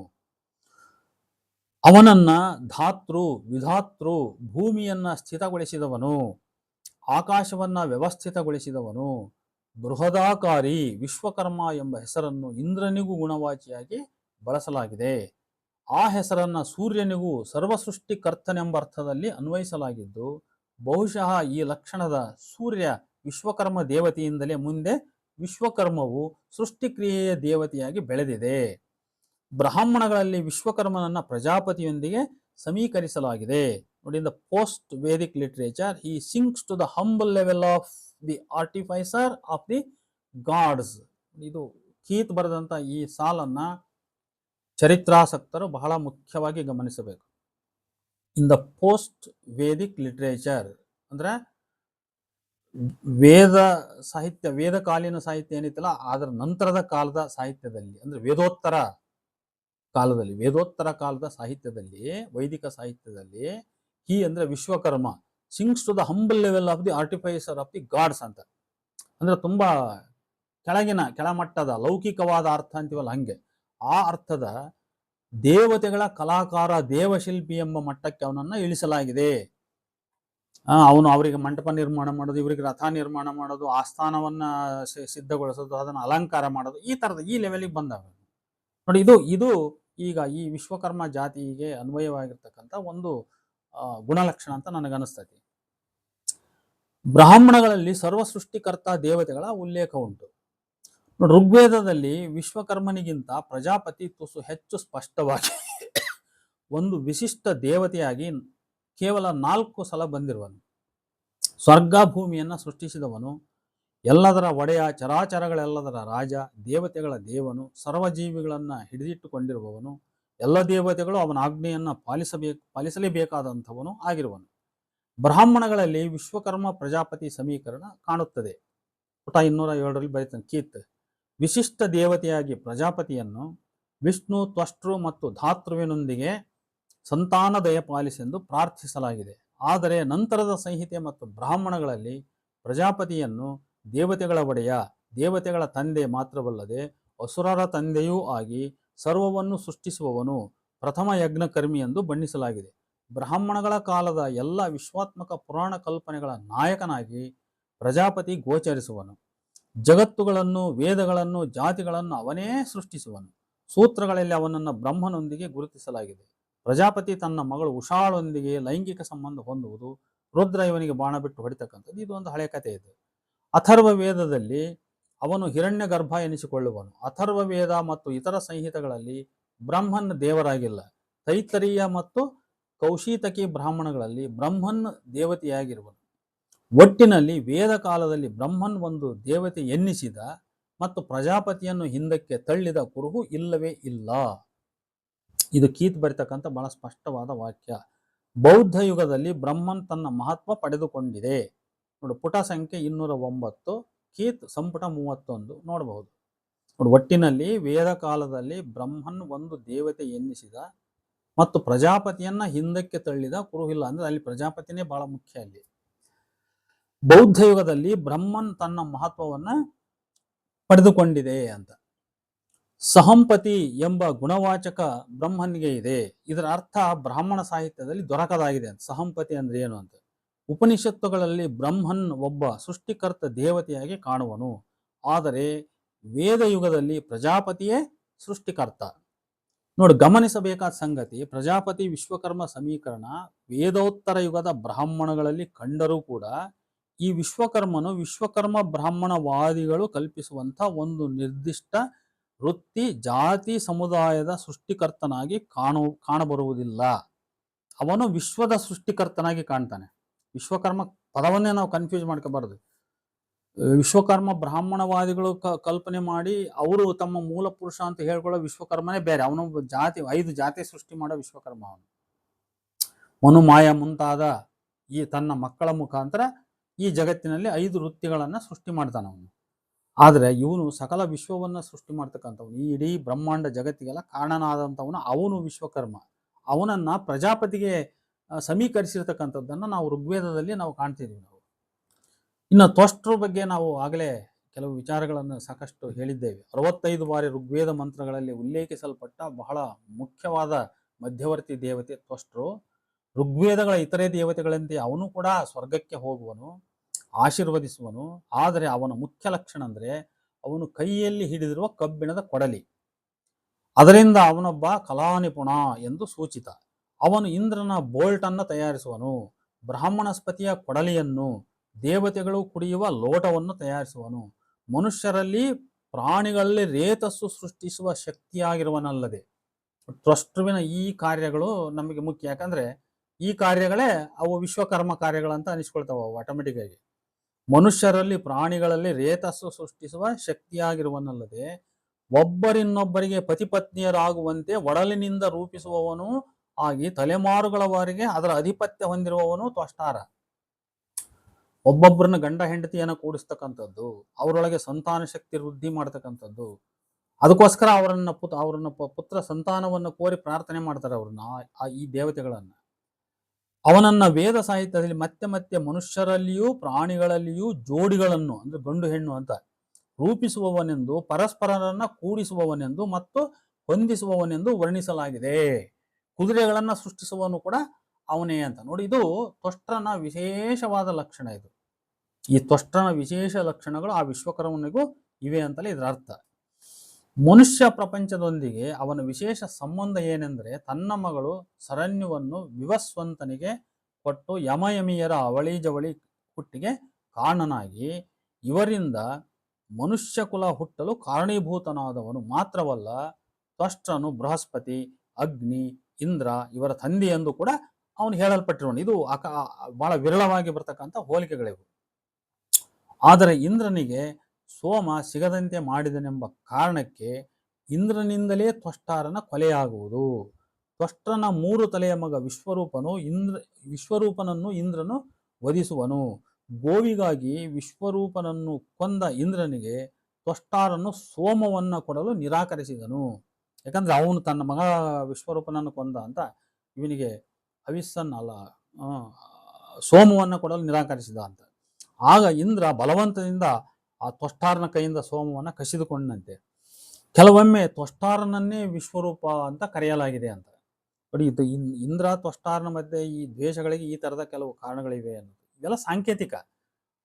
ಅವನನ್ನ ಧಾತೃ, ವಿಧಾತೃ, ಭೂಮಿಯನ್ನ ಸ್ಥಿತಗೊಳಿಸಿದವನು, ಆಕಾಶವನ್ನ ವ್ಯವಸ್ಥಿತಗೊಳಿಸಿದವನು, ಬೃಹದಾಕಾರಿ ವಿಶ್ವಕರ್ಮ ಎಂಬ ಹೆಸರನ್ನು ಇಂದ್ರನಿಗೂ ಗುಣವಾಚಿಯಾಗಿ ಬಳಸಲಾಗಿದೆ. ಆ ಹೆಸರನ್ನ ಸೂರ್ಯನಿಗೂ ಸರ್ವಸೃಷ್ಟಿಕರ್ತನೆಂಬ ಅರ್ಥದಲ್ಲಿ ಅನ್ವಯಿಸಲಾಗಿದ್ದು, ಬಹುಶಃ ಈ ಲಕ್ಷಣದ ಸೂರ್ಯ ವಿಶ್ವಕರ್ಮ ದೇವತೆಯಿಂದಲೇ ಮುಂದೆ ವಿಶ್ವಕರ್ಮವು ಸೃಷ್ಟಿಕ್ರಿಯೆಯ ದೇವತೆಯಾಗಿ ಬೆಳೆದಿದೆ. ಬ್ರಾಹ್ಮಣಗಳಲ್ಲಿ ವಿಶ್ವಕರ್ಮನನ್ನ ಪ್ರಜಾಪತಿಯೊಂದಿಗೆ ಸಮೀಕರಿಸಲಾಗಿದೆ. ನೋಡಿ, in the post Vedic literature he sinks to the humble level of the artificer of the gods. ಇದು ಕೀತ್ ಬರೆದಂತ ಈ ಸಾಲನ್ನ ಚರಿತ್ರಾಸಕ್ತರು ಬಹಳ ಮುಖ್ಯವಾಗಿ ಗಮನಿಸಬೇಕು. In the post Vedic literature ಅಂದ್ರೆ ವೇದ ಸಾಹಿತ್ಯ, ವೇದಕಾಲೀನ ಸಾಹಿತ್ಯ ಏನಿತ್ತಲ್ಲ ಅದರ ನಂತರದ ಕಾಲದ ಸಾಹಿತ್ಯದಲ್ಲಿ, ಅಂದ್ರೆ ವೇದೋತ್ತರ ಕಾಲದ ಸಾಹಿತ್ಯದಲ್ಲಿ, ವೈದಿಕ ಸಾಹಿತ್ಯದಲ್ಲಿ ಹಿ ಅಂದ್ರೆ Vishwakarma sings to the humble level of the artificer of the gods ಅಂತ. ಅಂದ್ರೆ ತುಂಬಾ ಕೆಳಮಟ್ಟದ ಲೌಕಿಕವಾದ ಅರ್ಥ ಅಂತೀವಲ್ಲ, ಹಂಗೆ ಆ ಅರ್ಥದ ದೇವತೆಗಳ ಕಲಾಕಾರ, ದೇವಶಿಲ್ಪಿ ಎಂಬ ಮಟ್ಟಕ್ಕೆ ಅವನನ್ನ ಇಳಿಸಲಾಗಿದೆ. ಅವನು ಅವರಿಗೆ ಮಂಟಪ ನಿರ್ಮಾಣ ಮಾಡೋದು, ಇವರಿಗೆ ರಥ ನಿರ್ಮಾಣ ಮಾಡೋದು, ಆಸ್ಥಾನವನ್ನ ಸಿದ್ಧಗೊಳಿಸೋದು, ಅದನ್ನು ಅಲಂಕಾರ ಮಾಡೋದು, ಈ ತರದ ಈ ಲೆವೆಲಿಗೆ ಬಂದವ. ನೋಡಿ, ಇದು ಈಗ ಈ ವಿಶ್ವಕರ್ಮ ಜಾತಿಗೆ ಅನ್ವಯವಾಗಿರ್ತಕ್ಕಂಥ ಒಂದು ಗುಣಲಕ್ಷಣ ಅಂತ ನನಗನ್ನಿಸ್ತದೆ. ಬ್ರಾಹ್ಮಣಗಳಲ್ಲಿ ಸರ್ವಸೃಷ್ಟಿಕರ್ತ ದೇವತೆಗಳ ಉಲ್ಲೇಖ ಉಂಟು. ಋಗ್ವೇದದಲ್ಲಿ ವಿಶ್ವಕರ್ಮನಿಗಿಂತ ಪ್ರಜಾಪತಿ ತುಸು ಹೆಚ್ಚು ಸ್ಪಷ್ಟವಾಗಿ ಒಂದು ವಿಶಿಷ್ಟ ದೇವತೆಯಾಗಿ ಕೇವಲ 4 ಸಲ ಬಂದಿರುವನು. ಸ್ವರ್ಗ ಭೂಮಿಯನ್ನ ಸೃಷ್ಟಿಸಿದವನು, ಎಲ್ಲದರ ಒಡೆಯ, ಚರಾಚರಗಳೆಲ್ಲದರ ರಾಜ, ದೇವತೆಗಳ ದೇವನು, ಸರ್ವಜೀವಿಗಳನ್ನ ಹಿಡಿದಿಟ್ಟುಕೊಂಡಿರುವವನು, ಎಲ್ಲ ದೇವತೆಗಳು ಅವನ ಆಜ್ಞೆಯನ್ನ ಪಾಲಿಸಲೇಬೇಕಾದಂಥವನು ಆಗಿರುವನು. ಬ್ರಾಹ್ಮಣಗಳಲ್ಲಿ ವಿಶ್ವಕರ್ಮ ಪ್ರಜಾಪತಿ ಸಮೀಕರಣ ಕಾಣುತ್ತದೆ. ಪುಟ 207ರಲ್ಲಿ ಬರೀತಾನೆ ಕೀತ್. ವಿಶಿಷ್ಟ ದೇವತೆಯಾಗಿ ಪ್ರಜಾಪತಿಯನ್ನು ವಿಷ್ಣು, ತ್ವಷ್ಟೃ ಮತ್ತು ಧಾತೃವಿನೊಂದಿಗೆ ಸಂತಾನ ದಯಪಾಲಿಸೆಂದು ಪ್ರಾರ್ಥಿಸಲಾಗಿದೆ. ಆದರೆ ನಂತರದ ಸಂಹಿತೆ ಮತ್ತು ಬ್ರಾಹ್ಮಣಗಳಲ್ಲಿ ಪ್ರಜಾಪತಿಯನ್ನು ದೇವತೆಗಳ ಒಡೆಯ, ದೇವತೆಗಳ ತಂದೆ ಮಾತ್ರವಲ್ಲದೆ ಅಸುರರ ತಂದೆಯೂ ಆಗಿ ಸರ್ವವನ್ನು ಸೃಷ್ಟಿಸುವವನು, ಪ್ರಥಮ ಯಜ್ಞಕರ್ಮಿ ಎಂದು ಬಣ್ಣಿಸಲಾಗಿದೆ. ಬ್ರಾಹ್ಮಣಗಳ ಕಾಲದ ಎಲ್ಲ ವಿಶ್ವಾತ್ಮಕ ಪುರಾಣ ಕಲ್ಪನೆಗಳ ನಾಯಕನಾಗಿ ಪ್ರಜಾಪತಿ ಗೋಚರಿಸುವನು. ಜಗತ್ತುಗಳನ್ನು, ವೇದಗಳನ್ನು, ಜಾತಿಗಳನ್ನು ಅವನೇ ಸೃಷ್ಟಿಸುವನು. ಸೂತ್ರಗಳಲ್ಲಿ ಅವನನ್ನು ಬ್ರಹ್ಮನೊಂದಿಗೆ ಗುರುತಿಸಲಾಗಿದೆ. ಪ್ರಜಾಪತಿ ತನ್ನ ಮಗಳು ಉಷಾಳೊಂದಿಗೆ ಲೈಂಗಿಕ ಸಂಬಂಧ ಹೊಂದುವುದು, ರುದ್ರ ಇವನಿಗೆ ಬಾಣ ಬಿಟ್ಟು ಹೊಡಿತಕ್ಕಂಥದ್ದು, ಇದು ಒಂದು ಹಳೆ ಕಥೆ ಇದೆ. ಅಥರ್ವ ವೇದದಲ್ಲಿ ಅವನು ಹಿರಣ್ಯ ಗರ್ಭ ಎನಿಸಿಕೊಳ್ಳುವನು. ಅಥರ್ವ ವೇದ ಮತ್ತು ಇತರ ಸಂಹಿತೆಗಳಲ್ಲಿ ಬ್ರಹ್ಮನ್ ದೇವರಾಗಿಲ್ಲ. ತೈತ್ತರೀಯ ಮತ್ತು ಕೌಶಿತಕಿ ಬ್ರಾಹ್ಮಣಗಳಲ್ಲಿ ಬ್ರಹ್ಮನ್ ದೇವತೆಯಾಗಿರುವನು. ಒಟ್ಟಿನಲ್ಲಿ ವೇದ ಕಾಲದಲ್ಲಿ ಬ್ರಹ್ಮನ್ ಒಂದು ದೇವತೆ ಎನ್ನಿಸಿದ ಮತ್ತು ಪ್ರಜಾಪತಿಯನ್ನು ಹಿಂದಕ್ಕೆ ತಳ್ಳಿದ ಕುರುಹು ಇಲ್ಲವೇ ಇಲ್ಲ. ಇದು ಕೀತ್ ಬರಿತಕ್ಕಂಥ ಬಹಳ ಸ್ಪಷ್ಟವಾದ ವಾಕ್ಯ. ಬೌದ್ಧ ಯುಗದಲ್ಲಿ ಬ್ರಹ್ಮನ್ ತನ್ನ ಮಹತ್ವ ಪಡೆದುಕೊಂಡಿದೆ. ನೋಡಿ, ಪುಟ ಸಂಖ್ಯೆ 209, ಕೀತ್ ಸಂಪುಟ 31 ನೋಡಬಹುದು. ನೋಡಿ, ಒಟ್ಟಿನಲ್ಲಿ ವೇದ ಕಾಲದಲ್ಲಿ ಬ್ರಹ್ಮನ್ ಒಂದು ದೇವತೆ ಎನ್ನಿಸಿದ ಮತ್ತು ಪ್ರಜಾಪತಿಯನ್ನ ಹಿಂದಕ್ಕೆ ತಳ್ಳಿದ ಕುರುಹಿಲ್ಲ. ಅಂದ್ರೆ ಅಲ್ಲಿ ಪ್ರಜಾಪತಿನೇ ಬಹಳ ಮುಖ್ಯ. ಅಲ್ಲಿ ಬೌದ್ಧ ಯುಗದಲ್ಲಿ ಬ್ರಹ್ಮನ್ ತನ್ನ ಮಹತ್ವವನ್ನ ಪಡೆದುಕೊಂಡಿದೆ ಅಂತ. ಸಹಂಪತಿ ಎಂಬ ಗುಣವಾಚಕ ಬ್ರಹ್ಮನಿಗೆ ಇದೆ. ಇದರ ಅರ್ಥ ಬ್ರಾಹ್ಮಣ ಸಾಹಿತ್ಯದಲ್ಲಿ ದೊರಕದಾಗಿದೆ ಅಂತ. ಸಹಂಪತಿ ಅಂದ್ರೆ ಏನು ಅಂತ. ಉಪನಿಷತ್ತುಗಳಲ್ಲಿ ಬ್ರಹ್ಮನ್ ಒಬ್ಬ ಸೃಷ್ಟಿಕರ್ತ ದೇವತೆಯಾಗಿ ಕಾಣುವನು. ಆದರೆ ವೇದ ಯುಗದಲ್ಲಿ ಪ್ರಜಾಪತಿಯೇ ಸೃಷ್ಟಿಕರ್ತ. ನೋಡಿ, ಗಮನಿಸಬೇಕಾದ ಸಂಗತಿ, ಪ್ರಜಾಪತಿ ವಿಶ್ವಕರ್ಮ ಸಮೀಕರಣ ವೇದೋತ್ತರ ಯುಗದ ಬ್ರಾಹ್ಮಣಗಳಲ್ಲಿ ಕಂಡರೂ ಕೂಡ ಈ ವಿಶ್ವಕರ್ಮನು ವಿಶ್ವಕರ್ಮ ಬ್ರಾಹ್ಮಣವಾದಿಗಳು ಕಲ್ಪಿಸುವಂತ ಒಂದು ನಿರ್ದಿಷ್ಟ ವೃತ್ತಿ ಜಾತಿ ಸಮುದಾಯದ ಸೃಷ್ಟಿಕರ್ತನಾಗಿ ಕಾಣಬರುವುದಿಲ್ಲ. ಅವನು ವಿಶ್ವದ ಸೃಷ್ಟಿಕರ್ತನಾಗಿ ಕಾಣ್ತಾನೆ. ವಿಶ್ವಕರ್ಮ ಪದವನ್ನೇ ನಾವು ಕನ್ಫ್ಯೂಸ್ ಮಾಡ್ಕೋಬಾರದು. ವಿಶ್ವಕರ್ಮ ಬ್ರಾಹ್ಮಣವಾದಿಗಳು ಕಲ್ಪನೆ ಮಾಡಿ ಅವರು ತಮ್ಮ ಮೂಲ ಪುರುಷ ಅಂತ ಹೇಳ್ಕೊಳ್ಳೋ ವಿಶ್ವಕರ್ಮನೇ ಬೇರೆ. ಅವನು 5 ಜಾತಿ ಸೃಷ್ಟಿ ಮಾಡೋ ವಿಶ್ವಕರ್ಮ. ಅವನು ಮನು ಮಾಯ ಮುಂತಾದ ಈ ತನ್ನ ಮಕ್ಕಳ ಮುಖಾಂತರ ಈ ಜಗತ್ತಿನಲ್ಲಿ 5 ವೃತ್ತಿಗಳನ್ನ ಸೃಷ್ಟಿ ಮಾಡ್ತಾನೆ ಅವನು. ಆದರೆ ಇವನು ಸಕಲ ವಿಶ್ವವನ್ನ ಸೃಷ್ಟಿ ಮಾಡ್ತಕ್ಕಂಥವನು, ಈ ಇಡೀ ಬ್ರಹ್ಮಾಂಡ ಜಗತ್ತಿಗೆಲ್ಲ ಕಾರಣನಾದಂಥವನು ಅವನು ವಿಶ್ವಕರ್ಮ. ಅವನನ್ನ ಪ್ರಜಾಪತಿಗೆ ಸಮೀಕರಿಸಿರ್ತಕ್ಕಂಥದ್ದನ್ನು ನಾವು ಋಗ್ವೇದದಲ್ಲಿ ನಾವು ಕಾಣ್ತಿದ್ದೀವಿ. ನಾವು ಇನ್ನು ತ್ವಷ್ಟೃ ಬಗ್ಗೆ ನಾವು ಆಗಲೇ ಕೆಲವು ವಿಚಾರಗಳನ್ನು ಸಾಕಷ್ಟು ಹೇಳಿದ್ದೇವೆ. 65 ಬಾರಿ ಋಗ್ವೇದ ಮಂತ್ರಗಳಲ್ಲಿ ಉಲ್ಲೇಖಿಸಲ್ಪಟ್ಟ ಬಹಳ ಮುಖ್ಯವಾದ ಮಧ್ಯವರ್ತಿ ದೇವತೆ ತ್ವಷ್ಟೃ. ಋಗ್ವೇದಗಳ ಇತರೆ ದೇವತೆಗಳಂತೆ ಅವನು ಕೂಡ ಸ್ವರ್ಗಕ್ಕೆ ಹೋಗುವನು, ಆಶೀರ್ವದಿಸುವನು. ಆದರೆ ಅವನ ಮುಖ್ಯ ಲಕ್ಷಣ ಅಂದ್ರೆ ಅವನು ಕೈಯಲ್ಲಿ ಹಿಡಿದಿರುವ ಕಬ್ಬಿಣದ ಕೊಡಲಿ, ಅದರಿಂದ ಅವನೊಬ್ಬ ಕಲಾನಿಪುಣ ಎಂದು ಸೂಚಿತ. ಅವನು ಇಂದ್ರನ ಬೋಲ್ಟ್ ಅನ್ನು ತಯಾರಿಸುವನು, ಬ್ರಾಹ್ಮಣಸ್ಪತಿಯ ಕೊಡಲಿಯನ್ನು, ದೇವತೆಗಳು ಕುಡಿಯುವ ಲೋಟವನ್ನು ತಯಾರಿಸುವನು, ಮನುಷ್ಯರಲ್ಲಿ ಪ್ರಾಣಿಗಳಲ್ಲಿ ರೇತಸ್ಸು ಸೃಷ್ಟಿಸುವ ಶಕ್ತಿಯಾಗಿರುವನಲ್ಲದೆ. ತ್ವಷ್ಟೃವಿನ ಈ ಕಾರ್ಯಗಳು ನಮಗೆ ಮುಖ್ಯ. ಯಾಕಂದ್ರೆ ಈ ಕಾರ್ಯಗಳೇ ಅವು ವಿಶ್ವಕರ್ಮ ಕಾರ್ಯಗಳಂತ ಅನಿಸ್ಕೊಳ್ತಾವ ಆಟೋಮೆಟಿಕ್ ಆಗಿ. ಮನುಷ್ಯರಲ್ಲಿ ಪ್ರಾಣಿಗಳಲ್ಲಿ ರೇತಸ್ಸು ಸೃಷ್ಟಿಸುವ ಶಕ್ತಿಯಾಗಿರುವನಲ್ಲದೆ ಒಬ್ಬರಿನ್ನೊಬ್ಬರಿಗೆ ಪತಿಪತ್ನಿಯರಾಗುವಂತೆ ಒಡಲಿನಿಂದ ರೂಪಿಸುವವನು ಆಗಿ ತಲೆಮಾರುಗಳವರೆಗೆ ಅದರ ಅಧಿಪತ್ಯ ಹೊಂದಿರುವವನು ತ್ವಷ್ಟಾರ. ಒಬ್ಬೊಬ್ಬರನ್ನ ಗಂಡ ಹೆಂಡತಿಯನ್ನ ಕೂಡಿಸ್ತಕ್ಕಂಥದ್ದು, ಅವರೊಳಗೆ ಸಂತಾನ ಶಕ್ತಿ ವೃದ್ಧಿ ಮಾಡ್ತಕ್ಕಂಥದ್ದು. ಅದಕ್ಕೋಸ್ಕರ ಅವರನ್ನ ಪುತ್ರ ಸಂತಾನವನ್ನು ಕೋರಿ ಪ್ರಾರ್ಥನೆ ಮಾಡ್ತಾರೆ ಅವ್ರನ್ನ, ಈ ದೇವತೆಗಳನ್ನ. ಅವನನ್ನ ವೇದ ಸಾಹಿತ್ಯದಲ್ಲಿ ಮತ್ತೆ ಮತ್ತೆ ಮನುಷ್ಯರಲ್ಲಿಯೂ ಪ್ರಾಣಿಗಳಲ್ಲಿಯೂ ಜೋಡಿಗಳನ್ನು ಅಂದ್ರೆ ಗಂಡು ಹೆಣ್ಣು ಅಂತ ರೂಪಿಸುವವನೆಂದು, ಪರಸ್ಪರರನ್ನ ಕೂಡಿಸುವವನೆಂದು ಮತ್ತು ಹೊಂದಿಸುವವನೆಂದು ವರ್ಣಿಸಲಾಗಿದೆ. ಕುದುರೆಗಳನ್ನ ಸೃಷ್ಟಿಸುವವನು ಕೂಡ ಅವನೇ ಅಂತ. ನೋಡಿ, ಇದು ತ್ವಷ್ಟೃನ ವಿಶೇಷವಾದ ಲಕ್ಷಣ. ಇದು ಈ ತ್ವಷ್ಟೃನ ವಿಶೇಷ ಲಕ್ಷಣಗಳು ಆ ವಿಶ್ವಕರ್ಮನಿಗೂ ಇವೆ ಅಂತಲೇ ಇದರ ಅರ್ಥ. ಮನುಷ್ಯ ಪ್ರಪಂಚದೊಂದಿಗೆ ಅವನ ವಿಶೇಷ ಸಂಬಂಧ ಏನೆಂದರೆ ತನ್ನ ಮಗಳು ಸರಣ್ಯವನ್ನು ವಿವಸ್ವಂತನಿಗೆ ಕೊಟ್ಟು ಯಮಯಮಿಯರ ಅವಳಿ ಜವಳಿ ಹುಟ್ಟಿಗೆ ಕಾರಣನಾಗಿ ಇವರಿಂದ ಮನುಷ್ಯ ಕುಲ ಹುಟ್ಟಲು ಕಾರಣೀಭೂತನಾದವನು. ಮಾತ್ರವಲ್ಲ, ತ್ವಷ್ಟೃನು ಬೃಹಸ್ಪತಿ, ಅಗ್ನಿ, ಇಂದ್ರ ಇವರ ತಂದೆ ಎಂದು ಕೂಡ ಅವನು ಹೇಳಲ್ಪಟ್ಟಿರೋನು. ಇದು ಬಹಳ ವಿರಳವಾಗಿ ಬರ್ತಕ್ಕಂಥ ಹೋಲಿಕೆಗಳಿವು. ಆದರೆ ಇಂದ್ರನಿಗೆ ಸೋಮ ಸಿಗದಂತೆ ಮಾಡಿದನೆಂಬ ಕಾರಣಕ್ಕೆ ಇಂದ್ರನಿಂದಲೇ ತ್ವಷ್ಟಾರನ ಕೊಲೆಯಾಗುವುದು. ತ್ವಷ್ಟೃನ 3 ತಲೆಯ ಮಗ ವಿಶ್ವರೂಪನನ್ನು ಇಂದ್ರನು ವಧಿಸುವನು. ಗೋವಿಗಾಗಿ ವಿಶ್ವರೂಪನನ್ನು ಕೊಂದ ಇಂದ್ರನಿಗೆ ತ್ವಷ್ಟಾರನು ಸೋಮವನ್ನ ಕೊಡಲು ನಿರಾಕರಿಸಿದನು. ಯಾಕಂದ್ರೆ ಅವನು ತನ್ನ ಮಗ ವಿಶ್ವರೂಪನನ್ನು ಕೊಂದ ಅಂತ ಇವನಿಗೆ ಸೋಮವನ್ನ ಕೊಡಲು ನಿರಾಕರಿಸಿದ ಅಂತ. ಆಗ ಇಂದ್ರ ಬಲವಂತದಿಂದ ಆ ತ್ವಷ್ಟಾರನ ಕೈಯಿಂದ ಸೋಮವನ್ನ ಕಸಿದುಕೊಂಡಂತೆ. ಕೆಲವೊಮ್ಮೆ ತ್ವಷ್ಟಾರನನ್ನೇ ವಿಶ್ವರೂಪ ಅಂತ ಕರೆಯಲಾಗಿದೆ ಅಂತ. ನೋಡಿ, ಇದು ಇಂದ್ರ ತ್ವಷ್ಟಾರನ ಮಧ್ಯೆ ಈ ದ್ವೇಷಗಳಿಗೆ ಈ ತರದ ಕೆಲವು ಕಾರಣಗಳಿವೆ ಅನ್ನೋದು ಇದೆಲ್ಲ ಸಾಂಕೇತಿಕ.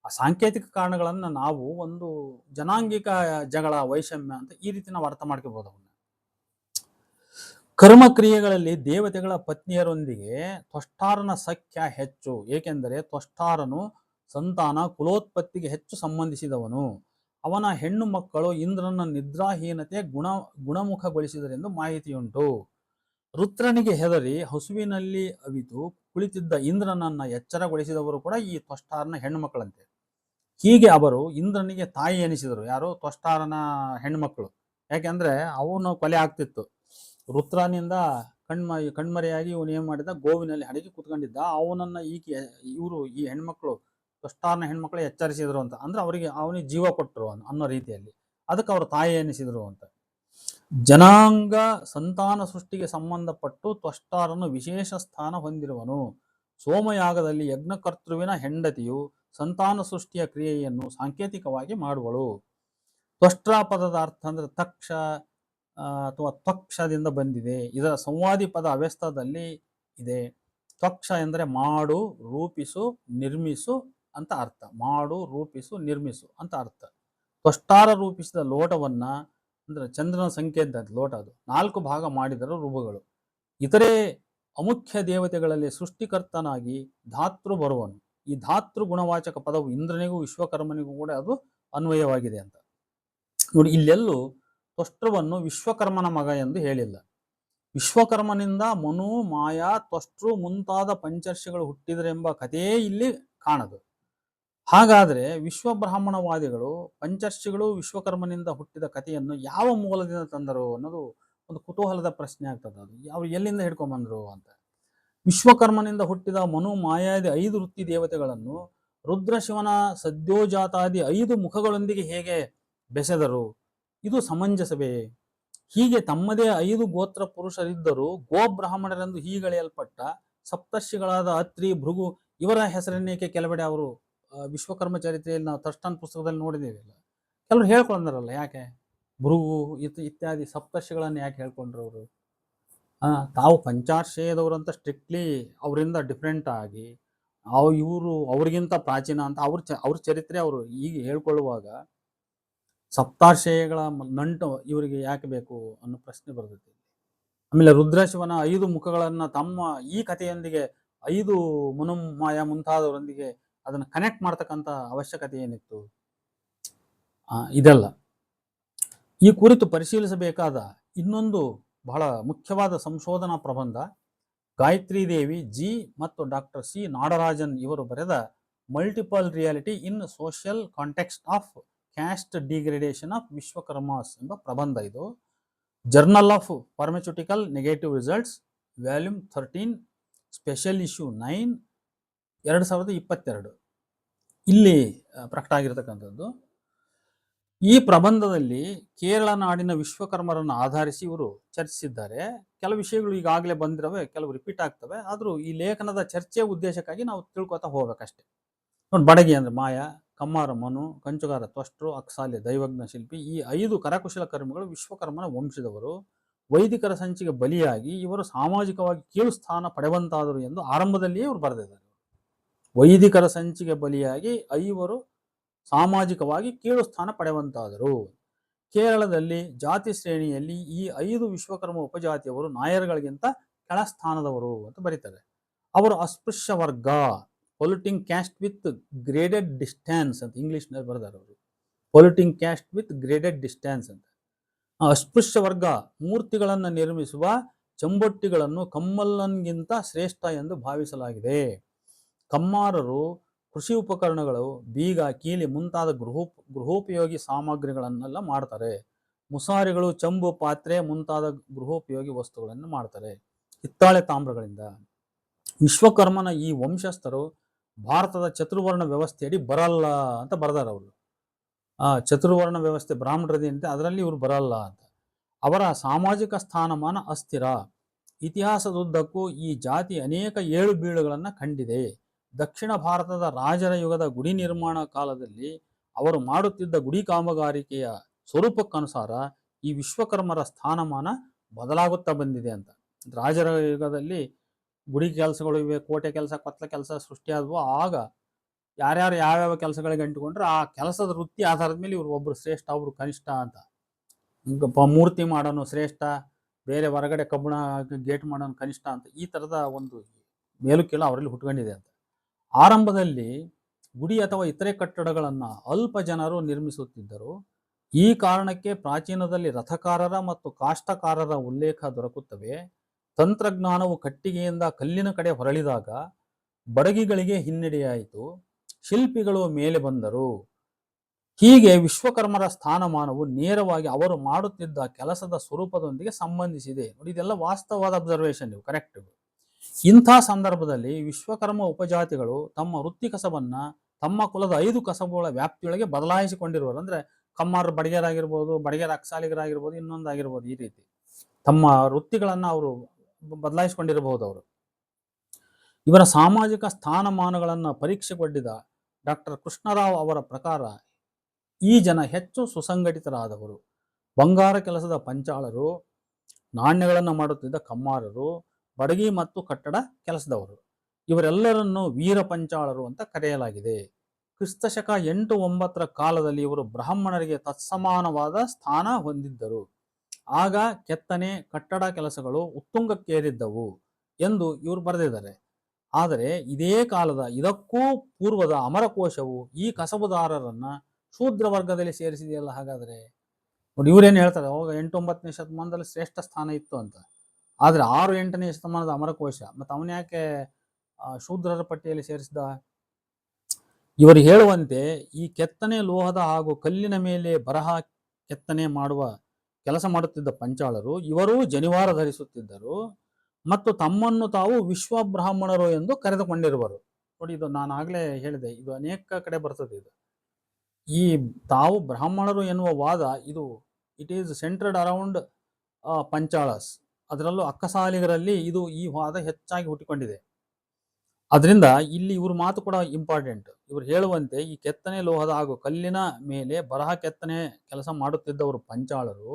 ಆ ಸಾಂಕೇತಿಕ ಕಾರಣಗಳನ್ನ ನಾವು ಒಂದು ಜನಾಂಗಿಕ ಜಗಳ, ವೈಷಮ್ಯ ಅಂತ ಈ ರೀತಿ ನಾವು ಅರ್ಥ ಮಾಡ್ಕೋಬಹುದು ಅವನ್ನ. ಕರ್ಮಕ್ರಿಯೆಗಳಲ್ಲಿ ದೇವತೆಗಳ ಪತ್ನಿಯರೊಂದಿಗೆ ತ್ವಷ್ಟಾರನ ಸಖ್ಯ ಹೆಚ್ಚು, ಏಕೆಂದರೆ ತ್ವಷ್ಟಾರನು ಸಂತಾನ ಕುಲೋತ್ಪತ್ತಿಗೆ ಹೆಚ್ಚು ಸಂಬಂಧಿಸಿದವನು. ಅವನ ಹೆಣ್ಣು ಮಕ್ಕಳು ಇಂದ್ರನ ನಿದ್ರಾಹೀನತೆ ಗುಣಮುಖಗೊಳಿಸಿದರೆಂದು ಮಾಹಿತಿಯುಂಟು. ರುದ್ರನಿಗೆ ಹೆದರಿ ಹಸುವಿನಲ್ಲಿ ಅವಿತು ಕುಳಿತಿದ್ದ ಇಂದ್ರನನ್ನ ಎಚ್ಚರಗೊಳಿಸಿದವರು ಕೂಡ ಈ ತ್ವಷ್ಟಾರನ ಹೆಣ್ಣು ಮಕ್ಕಳಂತೆ. ಹೀಗೆ ಅವರು ಇಂದ್ರನಿಗೆ ತಾಯಿ ಎನಿಸಿದರು. ಯಾರು? ತ್ವಷ್ಟಾರನ ಹೆಣ್ಮಕ್ಳು. ಯಾಕೆಂದ್ರೆ ಅವನು ಕೊಲೆ ಆಗ್ತಿತ್ತು. ರುದ್ರನಿಂದ ಕಣ್ಮರೆಯಾಗಿ ಇವನು ಏನ್ ಮಾಡಿದ, ಗೋವಿನಲ್ಲಿ ಅಡಗಿ ಕೂತ್ಕೊಂಡಿದ್ದ. ಅವನನ್ನ ಇವರು ಈ ಹೆಣ್ಮಕ್ಳು ತ್ವಷ್ಟಾರನ ಹೆಣ್ಮಕ್ಳು ಎಚ್ಚರಿಸಿದ್ರು ಅಂತ. ಅಂದ್ರೆ ಅವನಿಗೆ ಜೀವ ಕೊಟ್ಟರು ಅನ್ನೋ ರೀತಿಯಲ್ಲಿ. ಅದಕ್ಕೆ ಅವರು ತಾಯಿ ಎನಿಸಿದ್ರು ಅಂತ. ಜನಾಂಗ ಸಂತಾನ ಸೃಷ್ಟಿಗೆ ಸಂಬಂಧಪಟ್ಟು ತ್ವಷ್ಟಾರನು ವಿಶೇಷ ಸ್ಥಾನ ಹೊಂದಿರುವನು. ಸೋಮಯಾಗದಲ್ಲಿ ಯಜ್ಞಕರ್ತೃವಿನ ಹೆಂಡತಿಯು ಸಂತಾನ ಸೃಷ್ಟಿಯ ಕ್ರಿಯೆಯನ್ನು ಸಾಂಕೇತಿಕವಾಗಿ ಮಾಡುವಳು. ತ್ವಷ್ಟ್ರ ಪದದ ಅರ್ಥ ಅಂದ್ರೆ ತಕ್ಷ ಅಥವಾ ತ್ವಕ್ಷದಿಂದ ಬಂದಿದೆ. ಇದರ ಸಂವಾದಿ ಪದ ಅವ್ಯಸ್ತದಲ್ಲಿ ಇದೆ. ತ್ವಕ್ಷ ಎಂದರೆ ಮಾಡು, ರೂಪಿಸು, ನಿರ್ಮಿಸು ಅಂತ ಅರ್ಥ. ಮಾಡು, ರೂಪಿಸು, ನಿರ್ಮಿಸು ಅಂತ ಅರ್ಥ. ತ್ವಷ್ಟಾರ ರೂಪಿಸಿದ ಲೋಟವನ್ನ ಅಂದ್ರೆ ಚಂದ್ರನ ಸಂಕೇತ ಲೋಟ, ಅದು 4 ಭಾಗ ಮಾಡಿದರು ಋಭುಗಳು. ಇತರೆ ಅಮುಖ್ಯ ದೇವತೆಗಳಲ್ಲಿ ಸೃಷ್ಟಿಕರ್ತನಾಗಿ ಧಾತೃ ಬರುವನು. ಈ ಧಾತೃ ಗುಣವಾಚಕ ಪದವು ಇಂದ್ರನಿಗೂ ವಿಶ್ವಕರ್ಮನಿಗೂ ಕೂಡ ಅದು ಅನ್ವಯವಾಗಿದೆ ಅಂತ ನೋಡಿ. ಇಲ್ಲೆಲ್ಲೂ ತ್ವಷ್ಟೃವನ್ನು ವಿಶ್ವಕರ್ಮನ ಮಗ ಎಂದು ಹೇಳಿಲ್ಲ. ವಿಶ್ವಕರ್ಮನಿಂದ ಮನು, ಮಾಯಾ, ತ್ವಷ್ಟೃ ಮುಂತಾದ ಪಂಚರ್ಷಿಗಳು ಹುಟ್ಟಿದರೆಂಬ ಕಥೆಯೇ ಇಲ್ಲಿ ಕಾಣದು. ಹಾಗಾದ್ರೆ ವಿಶ್ವಬ್ರಾಹ್ಮಣವಾದಿಗಳು ಪಂಚರ್ಷಿಗಳು ವಿಶ್ವಕರ್ಮನಿಂದ ಹುಟ್ಟಿದ ಕಥೆಯನ್ನು ಯಾವ ಮೂಲದಿಂದ ತಂದರು ಅನ್ನೋದು ಒಂದು ಕುತೂಹಲದ ಪ್ರಶ್ನೆ ಆಗ್ತದೆ. ಅದು ಅವ್ರು ಎಲ್ಲಿಂದ ಹಿಡ್ಕೊಂಡ್ಬಂದ್ರು ಅಂತ. ವಿಶ್ವಕರ್ಮನಿಂದ ಹುಟ್ಟಿದ ಮನು, ಮಾಯಾದಿ 5 ವೃತ್ತಿ ದೇವತೆಗಳನ್ನು ರುದ್ರ ಶಿವನ ಸದ್ಯೋಜಾತಾದಿ 5 ಮುಖಗಳೊಂದಿಗೆ ಹೇಗೆ ಬೆಸೆದರು? ಇದು ಸಮಂಜಸವೇ? ಹೀಗೆ ತಮ್ಮದೇ 5 ಗೋತ್ರ ಪುರುಷರಿದ್ದರೂ ಗೋಬ್ರಾಹ್ಮಣರೆಂದು ಹೀಗಳೆಯಲ್ಪಟ್ಟ ಸಪ್ತರ್ಷಿಗಳಾದ ಅತ್ರಿ, ಭೃಗು ಇವರ ಹೆಸರನ್ನೇಕೆ ಕೆಲವೆಡೆ ಅವರು ವಿಶ್ವಕರ್ಮ ಚರಿತ್ರೆಯಲ್ಲಿ ನಾವು ತರ್ಸ್ಟನ್ ಪುಸ್ತಕದಲ್ಲಿ ನೋಡಿದ್ದೇವೆ. ಕೆಲವರು ಹೇಳ್ಕೊಂಡ್ರಲ್ಲ, ಯಾಕೆ ಭೃಗು ಇತ್ಯಾದಿ ಸಪ್ತರ್ಷಿಗಳನ್ನು ಯಾಕೆ ಹೇಳ್ಕೊಂಡ್ರು ಅವರು? ತಾವು ಪಂಚಾರ್ಷೇಯದವರು ಅಂತ ಸ್ಟ್ರಿಕ್ಟ್ಲಿ ಅವರಿಂದ ಡಿಫ್ರೆಂಟ್ ಆಗಿ ಇವರು ಅವ್ರಿಗಿಂತ ಪ್ರಾಚೀನ ಅಂತ ಅವ್ರ ಚರಿತ್ರೆ ಅವರು ಈಗ ಹೇಳ್ಕೊಳ್ಳುವಾಗ ಸಪ್ತಾರ್ಷೇಯಗಳ ನಂಟು ಇವರಿಗೆ ಯಾಕೆ ಬೇಕು ಅನ್ನೋ ಪ್ರಶ್ನೆ ಬರ್ತೈತಿ. ಆಮೇಲೆ ರುದ್ರಶಿವನ 5 ಮುಖಗಳನ್ನ ತಮ್ಮ ಈ ಕಥೆಯೊಂದಿಗೆ 5 ಮನುಮಾಯ ಮುಂತಾದವರೊಂದಿಗೆ ಅದನ್ನು ಕನೆಕ್ಟ್ ಮಾಡ್ತಕ್ಕಂಥ ಅವಶ್ಯಕತೆ ಏನಿತ್ತು? ಇದೆಲ್ಲ ಈ ಕುರಿತು ಪರಿಶೀಲಿಸಬೇಕಾದ ಇನ್ನೊಂದು ಬಹಳ ಮುಖ್ಯವಾದ ಸಂಶೋಧನಾ ಪ್ರಬಂಧ ಗಾಯತ್ರಿ ದೇವಿ ಜಿ ಮತ್ತು ಡಾಕ್ಟರ್ ಸಿ ನಾಡರಾಜನ್ ಇವರು ಬರೆದ multiple reality in social context of caste degradation of Vishwakarmas ಎಂಬ ಪ್ರಬಂಧ. ಇದು journal of pharmaceutical negative results volume 13 special issue 9 2022 ಇಲ್ಲಿ ಪ್ರಕಟ ಆಗಿರತಕ್ಕಂಥದ್ದು. ಈ ಪ್ರಬಂಧದಲ್ಲಿ ಕೇರಳ ನಾಡಿನ ವಿಶ್ವಕರ್ಮರನ್ನು ಆಧರಿಸಿ ಇವರು ಚರ್ಚಿಸಿದ್ದಾರೆ. ಕೆಲವು ವಿಷಯಗಳು ಈಗಾಗಲೇ ಬಂದಿರವೆ, ಕೆಲವು ರಿಪೀಟ್ ಆಗ್ತವೆ. ಆದರೂ ಈ ಲೇಖನದ ಚರ್ಚೆಯ ಉದ್ದೇಶಕ್ಕಾಗಿ ನಾವು ತಿಳ್ಕೊತಾ ಹೋಗ್ಬೇಕಷ್ಟೆ. ನೋಡಿ, ಬಡಗಿ ಅಂದ್ರೆ ಮಾಯ, ಕಮ್ಮಾರ ಮನು, ಕಂಚುಗಾರ ತ್ವಷ್ಟೃ, ಅಕ್ಸಾಲ್ಯ ದೈವಜ್ಞ ಶಿಲ್ಪಿ ಈ 5 ಕರಕುಶಲ ಕರ್ಮಿಗಳು ವಿಶ್ವಕರ್ಮನ ವಂಶದವರು. ವೈದಿಕರ ಸಂಚಿಗೆ ಬಲಿಯಾಗಿ ಇವರು ಸಾಮಾಜಿಕವಾಗಿ ಕೀಳು ಸ್ಥಾನ ಪಡೆವಂತಾದರು ಎಂದು ಆರಂಭದಲ್ಲಿಯೇ ಇವರು ಬರೆದಿದ್ದಾರೆ. ವೈದಿಕರ ಸಂಚಿಗೆ ಬಲಿಯಾಗಿ 5 ಸಾಮಾಜಿಕವಾಗಿ ಕೀಳು ಸ್ಥಾನ ಪಡೆವಂತಾದರು. ಕೇರಳದಲ್ಲಿ ಜಾತಿ ಶ್ರೇಣಿಯಲ್ಲಿ ಈ 5 ವಿಶ್ವಕರ್ಮ ಉಪಜಾತಿಯವರು ನಾಯರ್ಗಳಿಗಿಂತ ಕೆಳ ಸ್ಥಾನದವರು ಅಂತ ಬರೀತಾರೆ. ಅವರು ಅಸ್ಪೃಶ್ಯ ವರ್ಗ, ಪೊಲಿಟಿಂಗ್ ಕ್ಯಾಸ್ಟ್ ವಿತ್ ಗ್ರೇಡೆಡ್ ಡಿಸ್ಟೆನ್ಸ್ ಅಂತ ಇಂಗ್ಲಿಷ್ನಲ್ಲಿ ಬರೆದಾರೆ ಅವರು. ಪೊಲಿಟಿಂಗ್ ಕ್ಯಾಸ್ಟ್ ವಿತ್ ಗ್ರೇಡೆಡ್ ಡಿಸ್ಟೆನ್ಸ್ ಅಂತ. ಅಸ್ಪೃಶ್ಯ ವರ್ಗ ಮೂರ್ತಿಗಳನ್ನು ನಿರ್ಮಿಸುವ ಚಂಬೊಟ್ಟಿಗಳನ್ನು ಕಮ್ಮಲ್ಲನ್ಗಿಂತ ಶ್ರೇಷ್ಠ ಎಂದು ಭಾವಿಸಲಾಗಿದೆ. ಕಮ್ಮಾರರು ಕೃಷಿ ಉಪಕರಣಗಳು, ಬೀಗ, ಕೀಲಿ ಮುಂತಾದ ಗೃಹೋಪಯೋಗಿ ಸಾಮಗ್ರಿಗಳನ್ನೆಲ್ಲ ಮಾಡ್ತಾರೆ. ಮುಸಾರಿಗಳು ಚಂಬು, ಪಾತ್ರೆ ಮುಂತಾದ ಗೃಹೋಪಯೋಗಿ ವಸ್ತುಗಳನ್ನು ಮಾಡ್ತಾರೆ ಹಿತ್ತಾಳೆ ತಾಮ್ರಗಳಿಂದ. ವಿಶ್ವಕರ್ಮನ ಈ ವಂಶಸ್ಥರು ಭಾರತದ ಚತುರ್ವರ್ಣ ವ್ಯವಸ್ಥೆಯಡಿ ಬರಲ್ಲ ಅಂತ ಬರೆದಾರ ಅವರು. ಚತುರ್ವರ್ಣ ವ್ಯವಸ್ಥೆ ಬ್ರಾಹ್ಮಣರದೇನಿದೆ ಅದರಲ್ಲಿ ಇವರು ಬರಲ್ಲ ಅಂತ. ಅವರ ಸಾಮಾಜಿಕ ಸ್ಥಾನಮಾನ ಅಸ್ಥಿರ. ಇತಿಹಾಸದುದ್ದಕ್ಕೂ ಈ ಜಾತಿ ಅನೇಕ ಏಳು ಬೀಳುಗಳನ್ನು ಕಂಡಿದೆ. ದಕ್ಷಿಣ ಭಾರತದ ರಾಜರ ಯುಗದ ಗುಡಿ ನಿರ್ಮಾಣ ಕಾಲದಲ್ಲಿ ಅವರು ಮಾಡುತ್ತಿದ್ದ ಗುಡಿ ಕಾಮಗಾರಿಕೆಯ ಸ್ವರೂಪಕ್ಕನುಸಾರ ಈ ವಿಶ್ವಕರ್ಮರ ಸ್ಥಾನಮಾನ ಬದಲಾಗುತ್ತಾ ಬಂದಿದೆ ಅಂತ. ರಾಜರ ಯುಗದಲ್ಲಿ ಗುಡಿ ಕೆಲಸಗಳು ಇವೆ, ಕೋಟೆ ಕೆಲಸ, ಕೊತ್ತಲ ಕೆಲಸ ಸೃಷ್ಟಿಯಾದವು. ಆಗ ಯಾರ್ಯಾರು ಯಾವ್ಯಾವ ಕೆಲಸಗಳಿಗೆ ಅಂಟಿಕೊಂಡ್ರೆ ಆ ಕೆಲಸದ ವೃತ್ತಿ ಆಧಾರದ ಮೇಲೆ ಇವರು ಒಬ್ರು ಶ್ರೇಷ್ಠ, ಒಬ್ರು ಕನಿಷ್ಠ ಅಂತ. ಮೂರ್ತಿ ಮಾಡೋನು ಶ್ರೇಷ್ಠ, ಬೇರೆ ಹೊರಗಡೆ ಕಬ್ಬಣ ಗೇಟ್ ಮಾಡೋಣ ಕನಿಷ್ಠ ಅಂತ ಈ ಥರದ ಒಂದು ಮೇಲು ಕೀಳು ಅವರಲ್ಲಿ ಹುಟ್ಕೊಂಡಿದೆ ಅಂತ. ಆರಂಭದಲ್ಲಿ ಗುಡಿ ಅಥವಾ ಇತರೆ ಕಟ್ಟಡಗಳನ್ನು ಅಲ್ಪ ಜನರು ನಿರ್ಮಿಸುತ್ತಿದ್ದರು. ಈ ಕಾರಣಕ್ಕೆ ಪ್ರಾಚೀನದಲ್ಲಿ ರಥಕಾರರ ಮತ್ತು ಕಾಷ್ಟಕಾರರ ಉಲ್ಲೇಖ ದೊರಕುತ್ತವೆ. ತಂತ್ರಜ್ಞಾನವು ಕಟ್ಟಿಗೆಯಿಂದ ಕಲ್ಲಿನ ಕಡೆ ಹೊರಳಿದಾಗ ಬಡಗಿಗಳಿಗೆ ಹಿನ್ನಡೆಯಾಯಿತು, ಶಿಲ್ಪಿಗಳು ಮೇಲೆ ಬಂದರು. ಹೀಗೆ ವಿಶ್ವಕರ್ಮರ ಸ್ಥಾನಮಾನವು ನೇರವಾಗಿ ಅವರು ಮಾಡುತ್ತಿದ್ದ ಕೆಲಸದ ಸ್ವರೂಪದೊಂದಿಗೆ ಸಂಬಂಧಿಸಿದೆ. ನೋಡಿ, ಇದೆಲ್ಲ ವಾಸ್ತವವಾದ ಅಬ್ಸರ್ವೇಷನ್, ಇವು ಕರೆಕ್ಟ್. ಇಂಥ ಸಂದರ್ಭದಲ್ಲಿ ವಿಶ್ವಕರ್ಮ ಉಪಜಾತಿಗಳು ತಮ್ಮ ವೃತ್ತಿ ಕಸಬನ್ನ ತಮ್ಮ ಕುಲದ 5 ಕಸಬುಗಳ ವ್ಯಾಪ್ತಿಯೊಳಗೆ ಬದಲಾಯಿಸಿಕೊಂಡಿರುವರು. ಅಂದ್ರೆ ಕಮ್ಮಾರ ಬಡಿಗೆರಾಗಿರ್ಬೋದು, ಬಡಿಗೆರ ಅಕ್ಸಾಲಿಗರಾಗಿರ್ಬೋದು, ಇನ್ನೊಂದಾಗಿರ್ಬೋದು, ಈ ರೀತಿ ತಮ್ಮ ವೃತ್ತಿಗಳನ್ನ ಅವರು ಬದಲಾಯಿಸಿಕೊಂಡಿರಬಹುದು. ಅವರು ಇವರ ಸಾಮಾಜಿಕ ಸ್ಥಾನಮಾನಗಳನ್ನು ಪರೀಕ್ಷೆಗೊಡ್ಡಿದ ಡಾಕ್ಟರ್ ಕೃಷ್ಣರಾವ್ ಅವರ ಪ್ರಕಾರ ಈ ಜನ ಹೆಚ್ಚು ಸುಸಂಘಟಿತರಾದವರು. ಬಂಗಾರ ಕೆಲಸದ ಪಂಚಾಳರು, ನಾಣ್ಯಗಳನ್ನು ಮಾಡುತ್ತಿದ್ದ ಕಮ್ಮಾರರು, ಬಡಗಿ ಮತ್ತು ಕಟ್ಟಡ ಕೆಲಸದವರು, ಇವರೆಲ್ಲರನ್ನು ವೀರ ಪಂಚಾಳರು ಅಂತ ಕರೆಯಲಾಗಿದೆ. ಕ್ರಿಸ್ತಶಕ 8-9 ಕಾಲದಲ್ಲಿ ಇವರು ಬ್ರಾಹ್ಮಣರಿಗೆ ತತ್ಸಮಾನವಾದ ಸ್ಥಾನ ಹೊಂದಿದ್ದರು. ಆಗ ಕೆತ್ತನೆ, ಕಟ್ಟಡ ಕೆಲಸಗಳು ಉತ್ತುಂಗಕ್ಕೇರಿದ್ದವು ಎಂದು ಇವರು ಬರೆದಿದ್ದಾರೆ. ಆದರೆ ಇದೇ ಕಾಲದ ಇದಕ್ಕೂ ಪೂರ್ವದ ಅಮರಕೋಶವು ಈ ಕಸಬುದಾರರನ್ನ ಶೂದ್ರ ವರ್ಗದಲ್ಲಿ ಸೇರಿಸಿದೆಯಲ್ಲ. ಹಾಗಾದ್ರೆ ನೋಡಿ, ಇವರೇನು ಹೇಳ್ತಾರೆ, ಅವಾಗ 8-9ನೇ ಶತಮಾನದಲ್ಲಿ ಶ್ರೇಷ್ಠ ಸ್ಥಾನ ಇತ್ತು ಅಂತ. ಆದ್ರೆ 6-8ನೇ ಶತಮಾನದ ಅಮರಕೋಶ ಮತ್ತು ಅವನ ಯಾಕೆ ಶೂದ್ರರ ಪಟ್ಟಿಯಲ್ಲಿ ಸೇರಿಸಿದ? ಇವರು ಹೇಳುವಂತೆ ಈ ಕೆತ್ತನೆ ಲೋಹದ ಹಾಗೂ ಕಲ್ಲಿನ ಮೇಲೆ ಬರಹ ಕೆತ್ತನೆ ಮಾಡುವ ಕೆಲಸ ಮಾಡುತ್ತಿದ್ದ ಪಂಚಾಳರು ಇವರು ಜನಿವಾರ ಧರಿಸುತ್ತಿದ್ದರು ಮತ್ತು ತಮ್ಮನ್ನು ತಾವು ವಿಶ್ವ ಬ್ರಾಹ್ಮಣರು ಎಂದು ಕರೆದುಕೊಂಡಿರುವರು. ನೋಡಿ, ಇದು ನಾನು ಆಗ್ಲೇ ಹೇಳಿದೆ, ಇದು ಅನೇಕ ಕಡೆ ಬರ್ತದೆ. ಇದು ಈ ತಾವು ಬ್ರಾಹ್ಮಣರು ಎನ್ನುವ ವಾದ, ಇದು ಇಟ್ ಈಸ್ ಸೆಂಟ್ರಡ್ ಅರೌಂಡ್ ಪಂಚಾಳಸ್. ಅದರಲ್ಲೂ ಅಕ್ಕಸಾಲಿಗರಲ್ಲಿ ಈ ವಾದ ಹೆಚ್ಚಾಗಿ ಹುಟ್ಟಿಕೊಂಡಿದೆ. ಅದರಿಂದ ಇಲ್ಲಿ ಇವ್ರ ಮಾತು ಕೂಡ ಇಂಪಾರ್ಟೆಂಟ್. ಇವರು ಹೇಳುವಂತೆ ಈ ಕೆತ್ತನೆ ಲೋಹದ ಹಾಗೂ ಕಲ್ಲಿನ ಮೇಲೆ ಬರಹ ಕೆತ್ತನೆ ಕೆಲಸ ಮಾಡುತ್ತಿದ್ದವರು ಪಂಚಾಳರು.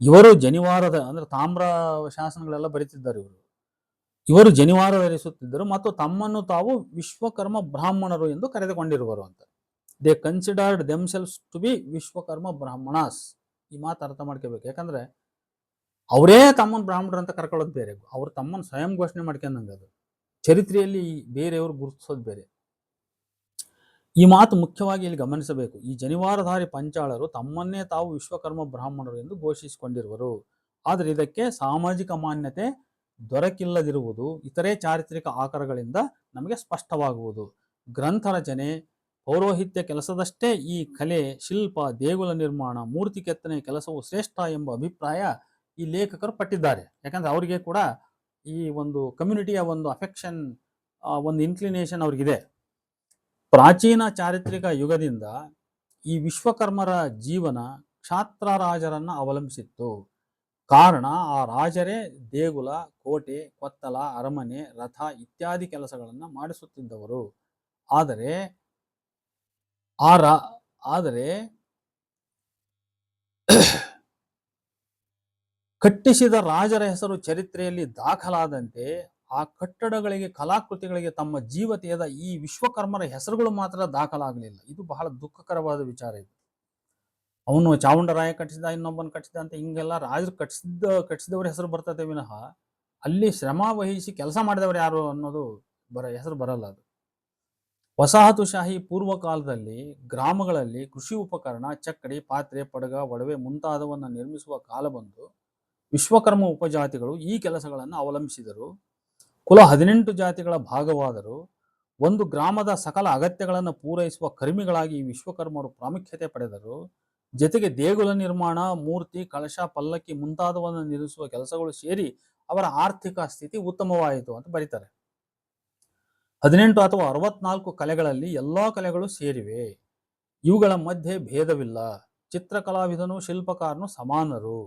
ಇವರು ಜನಿವಾರದ ಅಂದ್ರೆ ತಾಮ್ರ ಶಾಸನಗಳೆಲ್ಲ ಬರೀತಿದ್ದಾರೆ. ಇವರು ಜನಿವಾರ ಧರಿಸುತ್ತಿದ್ದರು ಮತ್ತು ತಮ್ಮನ್ನು ತಾವು ವಿಶ್ವಕರ್ಮ ಬ್ರಾಹ್ಮಣರು ಎಂದು ಕರೆದುಕೊಂಡಿರುವರು ಅಂತ. They considered themselves to be Vishwakarma Brahmanas. ಈ ಮಾತು ಅರ್ಥ ಮಾಡ್ಕೋಬೇಕು. ಯಾಕಂದ್ರೆ ಅವರೇ ತಮ್ಮನ್ನು ಬ್ರಾಹ್ಮಣರು ಅಂತ ಕರ್ಕೊಳ್ಳೋದು ಬೇರೆ, ಅವ್ರು ತಮ್ಮನ್ನು ಸ್ವಯಂ ಘೋಷಣೆ ಮಾಡ್ಕೊಂಡಂಗೆ. ಅದು ಚರಿತ್ರೆಯಲ್ಲಿ ಬೇರೆಯವರು ಗುರುತಿಸೋದು ಬೇರೆ. ಈ ಮಾತು ಮುಖ್ಯವಾಗಿ ಇಲ್ಲಿ ಗಮನಿಸಬೇಕು. ಈ ಜನಿವಾರಧಾರಿ ಪಂಚಾಳರು ತಮ್ಮನ್ನೇ ತಾವು ವಿಶ್ವಕರ್ಮ ಬ್ರಾಹ್ಮಣರು ಎಂದು ಘೋಷಿಸಿಕೊಂಡಿರುವರು. ಆದರೆ ಇದಕ್ಕೆ ಸಾಮಾಜಿಕ ಮಾನ್ಯತೆ ದೊರಕಿಲ್ಲದಿರುವುದು ಇತರೆ ಚಾರಿತ್ರಿಕ ಆಕಾರಗಳಿಂದ ನಮಗೆ ಸ್ಪಷ್ಟವಾಗುವುದು. ಗ್ರಂಥ ರಚನೆ, ಪೌರೋಹಿತ್ಯ ಕೆಲಸದಷ್ಟೇ ಈ ಕಲೆ, ಶಿಲ್ಪ, ದೇಗುಲ ನಿರ್ಮಾಣ, ಮೂರ್ತಿ ಕೆತ್ತನೆ ಕೆಲಸವು ಶ್ರೇಷ್ಠ ಎಂಬ ಅಭಿಪ್ರಾಯ ಈ ಲೇಖಕರು ಪಟ್ಟಿದ್ದಾರೆ. ಯಾಕಂದ್ರೆ ಅವರಿಗೆ ಕೂಡ ಈ ಒಂದು ಕಮ್ಯುನಿಟಿಯ ಒಂದು ಅಫೆಕ್ಷನ್, ಒಂದು ಇನ್ಕ್ಲಿನೇಷನ್ ಅವ್ರಿಗಿದೆ. ಪ್ರಾಚೀನ ಚಾರಿತ್ರಿಕ ಯುಗದಿಂದ ಈ ವಿಶ್ವಕರ್ಮರ ಜೀವನ ಕ್ಷಾತ್ರ ರಾಜರನ್ನ ಅವಲಂಬಿಸಿತ್ತು. ಕಾರಣ ಆ ರಾಜರೇ ದೇಗುಲ, ಕೋಟೆ, ಕೊತ್ತಲ, ಅರಮನೆ, ರಥ ಇತ್ಯಾದಿ ಕೆಲಸಗಳನ್ನು ಮಾಡಿಸುತ್ತಿದ್ದವರು. ಆದರೆ ಕಟ್ಟಿಸಿದ ರಾಜರ ಹೆಸರು ಚರಿತ್ರೆಯಲ್ಲಿ ದಾಖಲಾದಂತೆ ಆ ಕಟ್ಟಡಗಳಿಗೆ, ಕಲಾಕೃತಿಗಳಿಗೆ ತಮ್ಮ ಜೀವತೆಯದ ಈ ವಿಶ್ವಕರ್ಮರ ಹೆಸರುಗಳು ಮಾತ್ರ ದಾಖಲಾಗಲಿಲ್ಲ. ಇದು ಬಹಳ ದುಃಖಕರವಾದ ವಿಚಾರ. ಇದು ಅವನು ಚಾವುಂಡರಾಯ ಕಟ್ಟಿಸಿದ, ಇನ್ನೊಬ್ಬನ ಕಟ್ಟಿಸಿದ ಅಂತ ಹಿಂಗೆಲ್ಲ ರಾಜರು ಕಟ್ಟಿಸಿದವ್ರ ಹೆಸರು ಬರ್ತದೆ ವಿನಃ ಅಲ್ಲಿ ಶ್ರಮ ವಹಿಸಿ ಕೆಲಸ ಮಾಡಿದವರು ಯಾರು ಅನ್ನೋದು ಹೆಸರು ಬರಲ್ಲ. ಅದು ವಸಾಹತುಶಾಹಿ ಪೂರ್ವ ಕಾಲದಲ್ಲಿ ಗ್ರಾಮಗಳಲ್ಲಿ ಕೃಷಿ ಉಪಕರಣ, ಚಕ್ಕಡಿ, ಪಾತ್ರೆ, ಪಡಗ, ಒಡವೆ ಮುಂತಾದವನ್ನು ನಿರ್ಮಿಸುವ ಕಾಲ ಬಂದು ವಿಶ್ವಕರ್ಮ ಉಪಜಾತಿಗಳು ಈ ಕೆಲಸಗಳನ್ನು ಅವಲಂಬಿಸಿದರು. ಕುಲ 18 ಜಾತಿಗಳ ಭಾಗವಾದರು. ಒಂದು ಗ್ರಾಮದ ಸಕಲ ಅಗತ್ಯಗಳನ್ನು ಪೂರೈಸುವ ಕರ್ಮಿಗಳಾಗಿ ಈ ವಿಶ್ವಕರ್ಮರು ಪ್ರಾಮುಖ್ಯತೆ ಪಡೆದರು. ಜೊತೆಗೆ ದೇಗುಲ ನಿರ್ಮಾಣ, ಮೂರ್ತಿ, ಕಳಶ, ಪಲ್ಲಕ್ಕಿ ಮುಂತಾದವನ್ನು ನಿರ್ಮಿಸುವ ಕೆಲಸಗಳು ಸೇರಿ ಅವರ ಆರ್ಥಿಕ ಸ್ಥಿತಿ ಉತ್ತಮವಾಯಿತು ಅಂತ ಬರೀತಾರೆ. 18 ಅಥವಾ 64 ಕಲೆಗಳಲ್ಲಿ ಎಲ್ಲಾ ಕಲೆಗಳು ಸೇರಿವೆ. ಇವುಗಳ ಮಧ್ಯೆ ಭೇದವಿಲ್ಲ. ಚಿತ್ರಕಲಾವಿದನು ಶಿಲ್ಪಕಾರನು ಸಮಾನರು.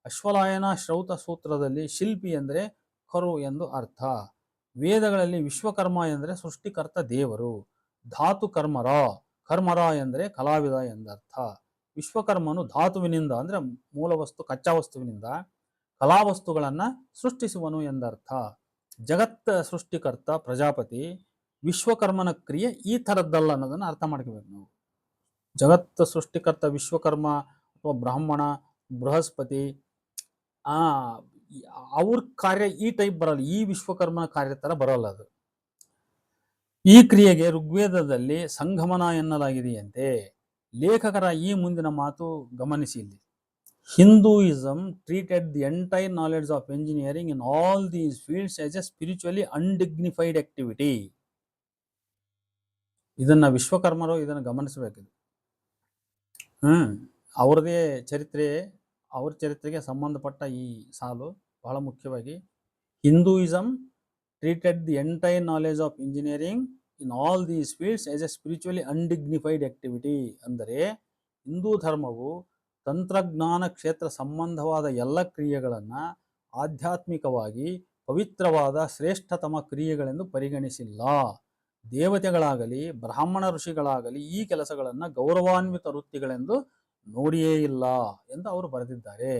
ಅಶ್ವಲಾಯನ ಶ್ರೌತ ಸೂತ್ರದಲ್ಲಿ ಶಿಲ್ಪಿ ಎಂದರೆ ಕರು ಎಂದು ಅರ್ಥ. ವೇದಗಳಲ್ಲಿ ವಿಶ್ವಕರ್ಮ ಎಂದರೆ ಸೃಷ್ಟಿಕರ್ತ ದೇವರು. ಧಾತು ಕರ್ಮರ ಎಂದರೆ ಕಲಾವಿದ ಎಂದರ್ಥ. ವಿಶ್ವಕರ್ಮನು ಧಾತುವಿನಿಂದ ಅಂದ್ರೆ ಮೂಲ ವಸ್ತು, ಕಚ್ಚಾ ವಸ್ತುವಿನಿಂದ ಕಲಾವಸ್ತುಗಳನ್ನ ಸೃಷ್ಟಿಸುವನು ಎಂದರ್ಥ. ಜಗತ್ ಸೃಷ್ಟಿಕರ್ತ ಪ್ರಜಾಪತಿ. ವಿಶ್ವಕರ್ಮನ ಕ್ರಿಯೆ ಈ ಥರದ್ದಲ್ಲ ಅನ್ನೋದನ್ನು ಅರ್ಥ ಮಾಡ್ಕೋಬೇಕು ನಾವು. ಜಗತ್ ಸೃಷ್ಟಿಕರ್ತ ವಿಶ್ವಕರ್ಮ ಅಥವಾ ಬ್ರಾಹ್ಮಣ, ಬೃಹಸ್ಪತಿ, ಆ ಅವ್ರ ಕಾರ್ಯ ಈ ಟೈಪ್ ಬರಲ್ಲ, ಈ ವಿಶ್ವಕರ್ಮನ ಕಾರ್ಯ ತರ ಬರಲ್ಲ ಅದು. ಈ ಕ್ರಿಯೆಗೆ ಋಗ್ವೇದದಲ್ಲಿ ಸಂಗಮನ ಎನ್ನಲಾಗಿದೆಯಂತೆ. ಲೇಖಕರ ಈ ಮುಂದಿನ ಮಾತು ಗಮನಿಸಿ ಇಲ್ಲಿ. Hinduism treated the entire knowledge of engineering in all these fields as a spiritually undignified activity. ಇದನ್ನ ವಿಶ್ವಕರ್ಮರು ಇದನ್ನು ಗಮನಿಸಬೇಕಿದೆ. ಅವ್ರದೇ ಚರಿತ್ರೆ, ಅವ್ರ ಚರಿತ್ರೆಗೆ ಸಂಬಂಧಪಟ್ಟ ಈ ಸಾಲು ಬಹಳ ಮುಖ್ಯವಾಗಿ. Hinduism treated the entire knowledge of engineering in all these fields as a spiritually undignified activity. ಅಂದರೆ ಹಿಂದೂ ಧರ್ಮವು ತಂತ್ರಜ್ಞಾನ ಕ್ಷೇತ್ರ ಸಂಬಂಧವಾದ ಎಲ್ಲ ಕ್ರಿಯೆಗಳನ್ನು ಆಧ್ಯಾತ್ಮಿಕವಾಗಿ ಪವಿತ್ರವಾದ ಶ್ರೇಷ್ಠತಮ ಕ್ರಿಯೆಗಳೆಂದು ಪರಿಗಣಿಸಿಲ್ಲ. ದೇವತೆಗಳಾಗಲಿ ಬ್ರಾಹ್ಮಣ ಋಷಿಗಳಾಗಲಿ ಈ ಕೆಲಸಗಳನ್ನು ಗೌರವಾನ್ವಿತ ವೃತ್ತಿಗಳೆಂದು ನೋಡಿಯೇ ಇಲ್ಲ ಎಂದು ಅವರು ಬರೆದಿದ್ದಾರೆ.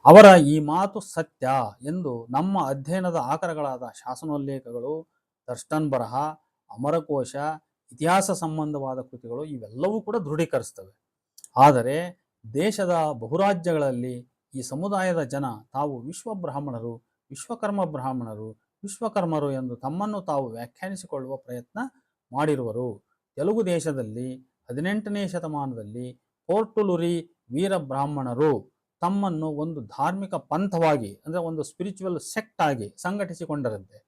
ಅವರ ಈ ಮಾತು ಸತ್ಯ ಎಂದು ನಮ್ಮ ಅಧ್ಯಯನದ ಆಕರಗಳಾದ ಶಾಸನೋಲ್ಲೇಖಗಳು, ದರ್ಶನ್ ಬರಹ, ಅಮರಕೋಶ, ಇತಿಹಾಸ ಸಂಬಂಧವಾದ ಕೃತಿಗಳು ಇವೆಲ್ಲವೂ ಕೂಡ ದೃಢೀಕರಿಸ್ತವೆ. ಆದರೆ ದೇಶದ ಬಹುರಾಜ್ಯಗಳಲ್ಲಿ ಈ ಸಮುದಾಯದ ಜನ ತಾವು ವಿಶ್ವಬ್ರಾಹ್ಮಣರು, ವಿಶ್ವಕರ್ಮ ಬ್ರಾಹ್ಮಣರು, ವಿಶ್ವಕರ್ಮರು ಎಂದು ತಮ್ಮನ್ನು ತಾವು ವ್ಯಾಖ್ಯಾನಿಸಿಕೊಳ್ಳುವ ಪ್ರಯತ್ನ ಮಾಡಿರುವರು. ತೆಲುಗು ದೇಶದಲ್ಲಿ 18ನೇ ಶತಮಾನದಲ್ಲಿ ಪೋರ್ಟುಲುರಿ ವೀರ ಬ್ರಾಹ್ಮಣರು ತಮ್ಮನ್ನು ಒಂದು ಧಾರ್ಮಿಕ ಪಂಥವಾಗಿ, ಅಂದರೆ ಒಂದು ಸ್ಪಿರಿಚುವಲ್ ಸೆಕ್ಟ್ ಆಗಿ ಸಂಘಟಿಸಿಕೊಂಡರಂತೆ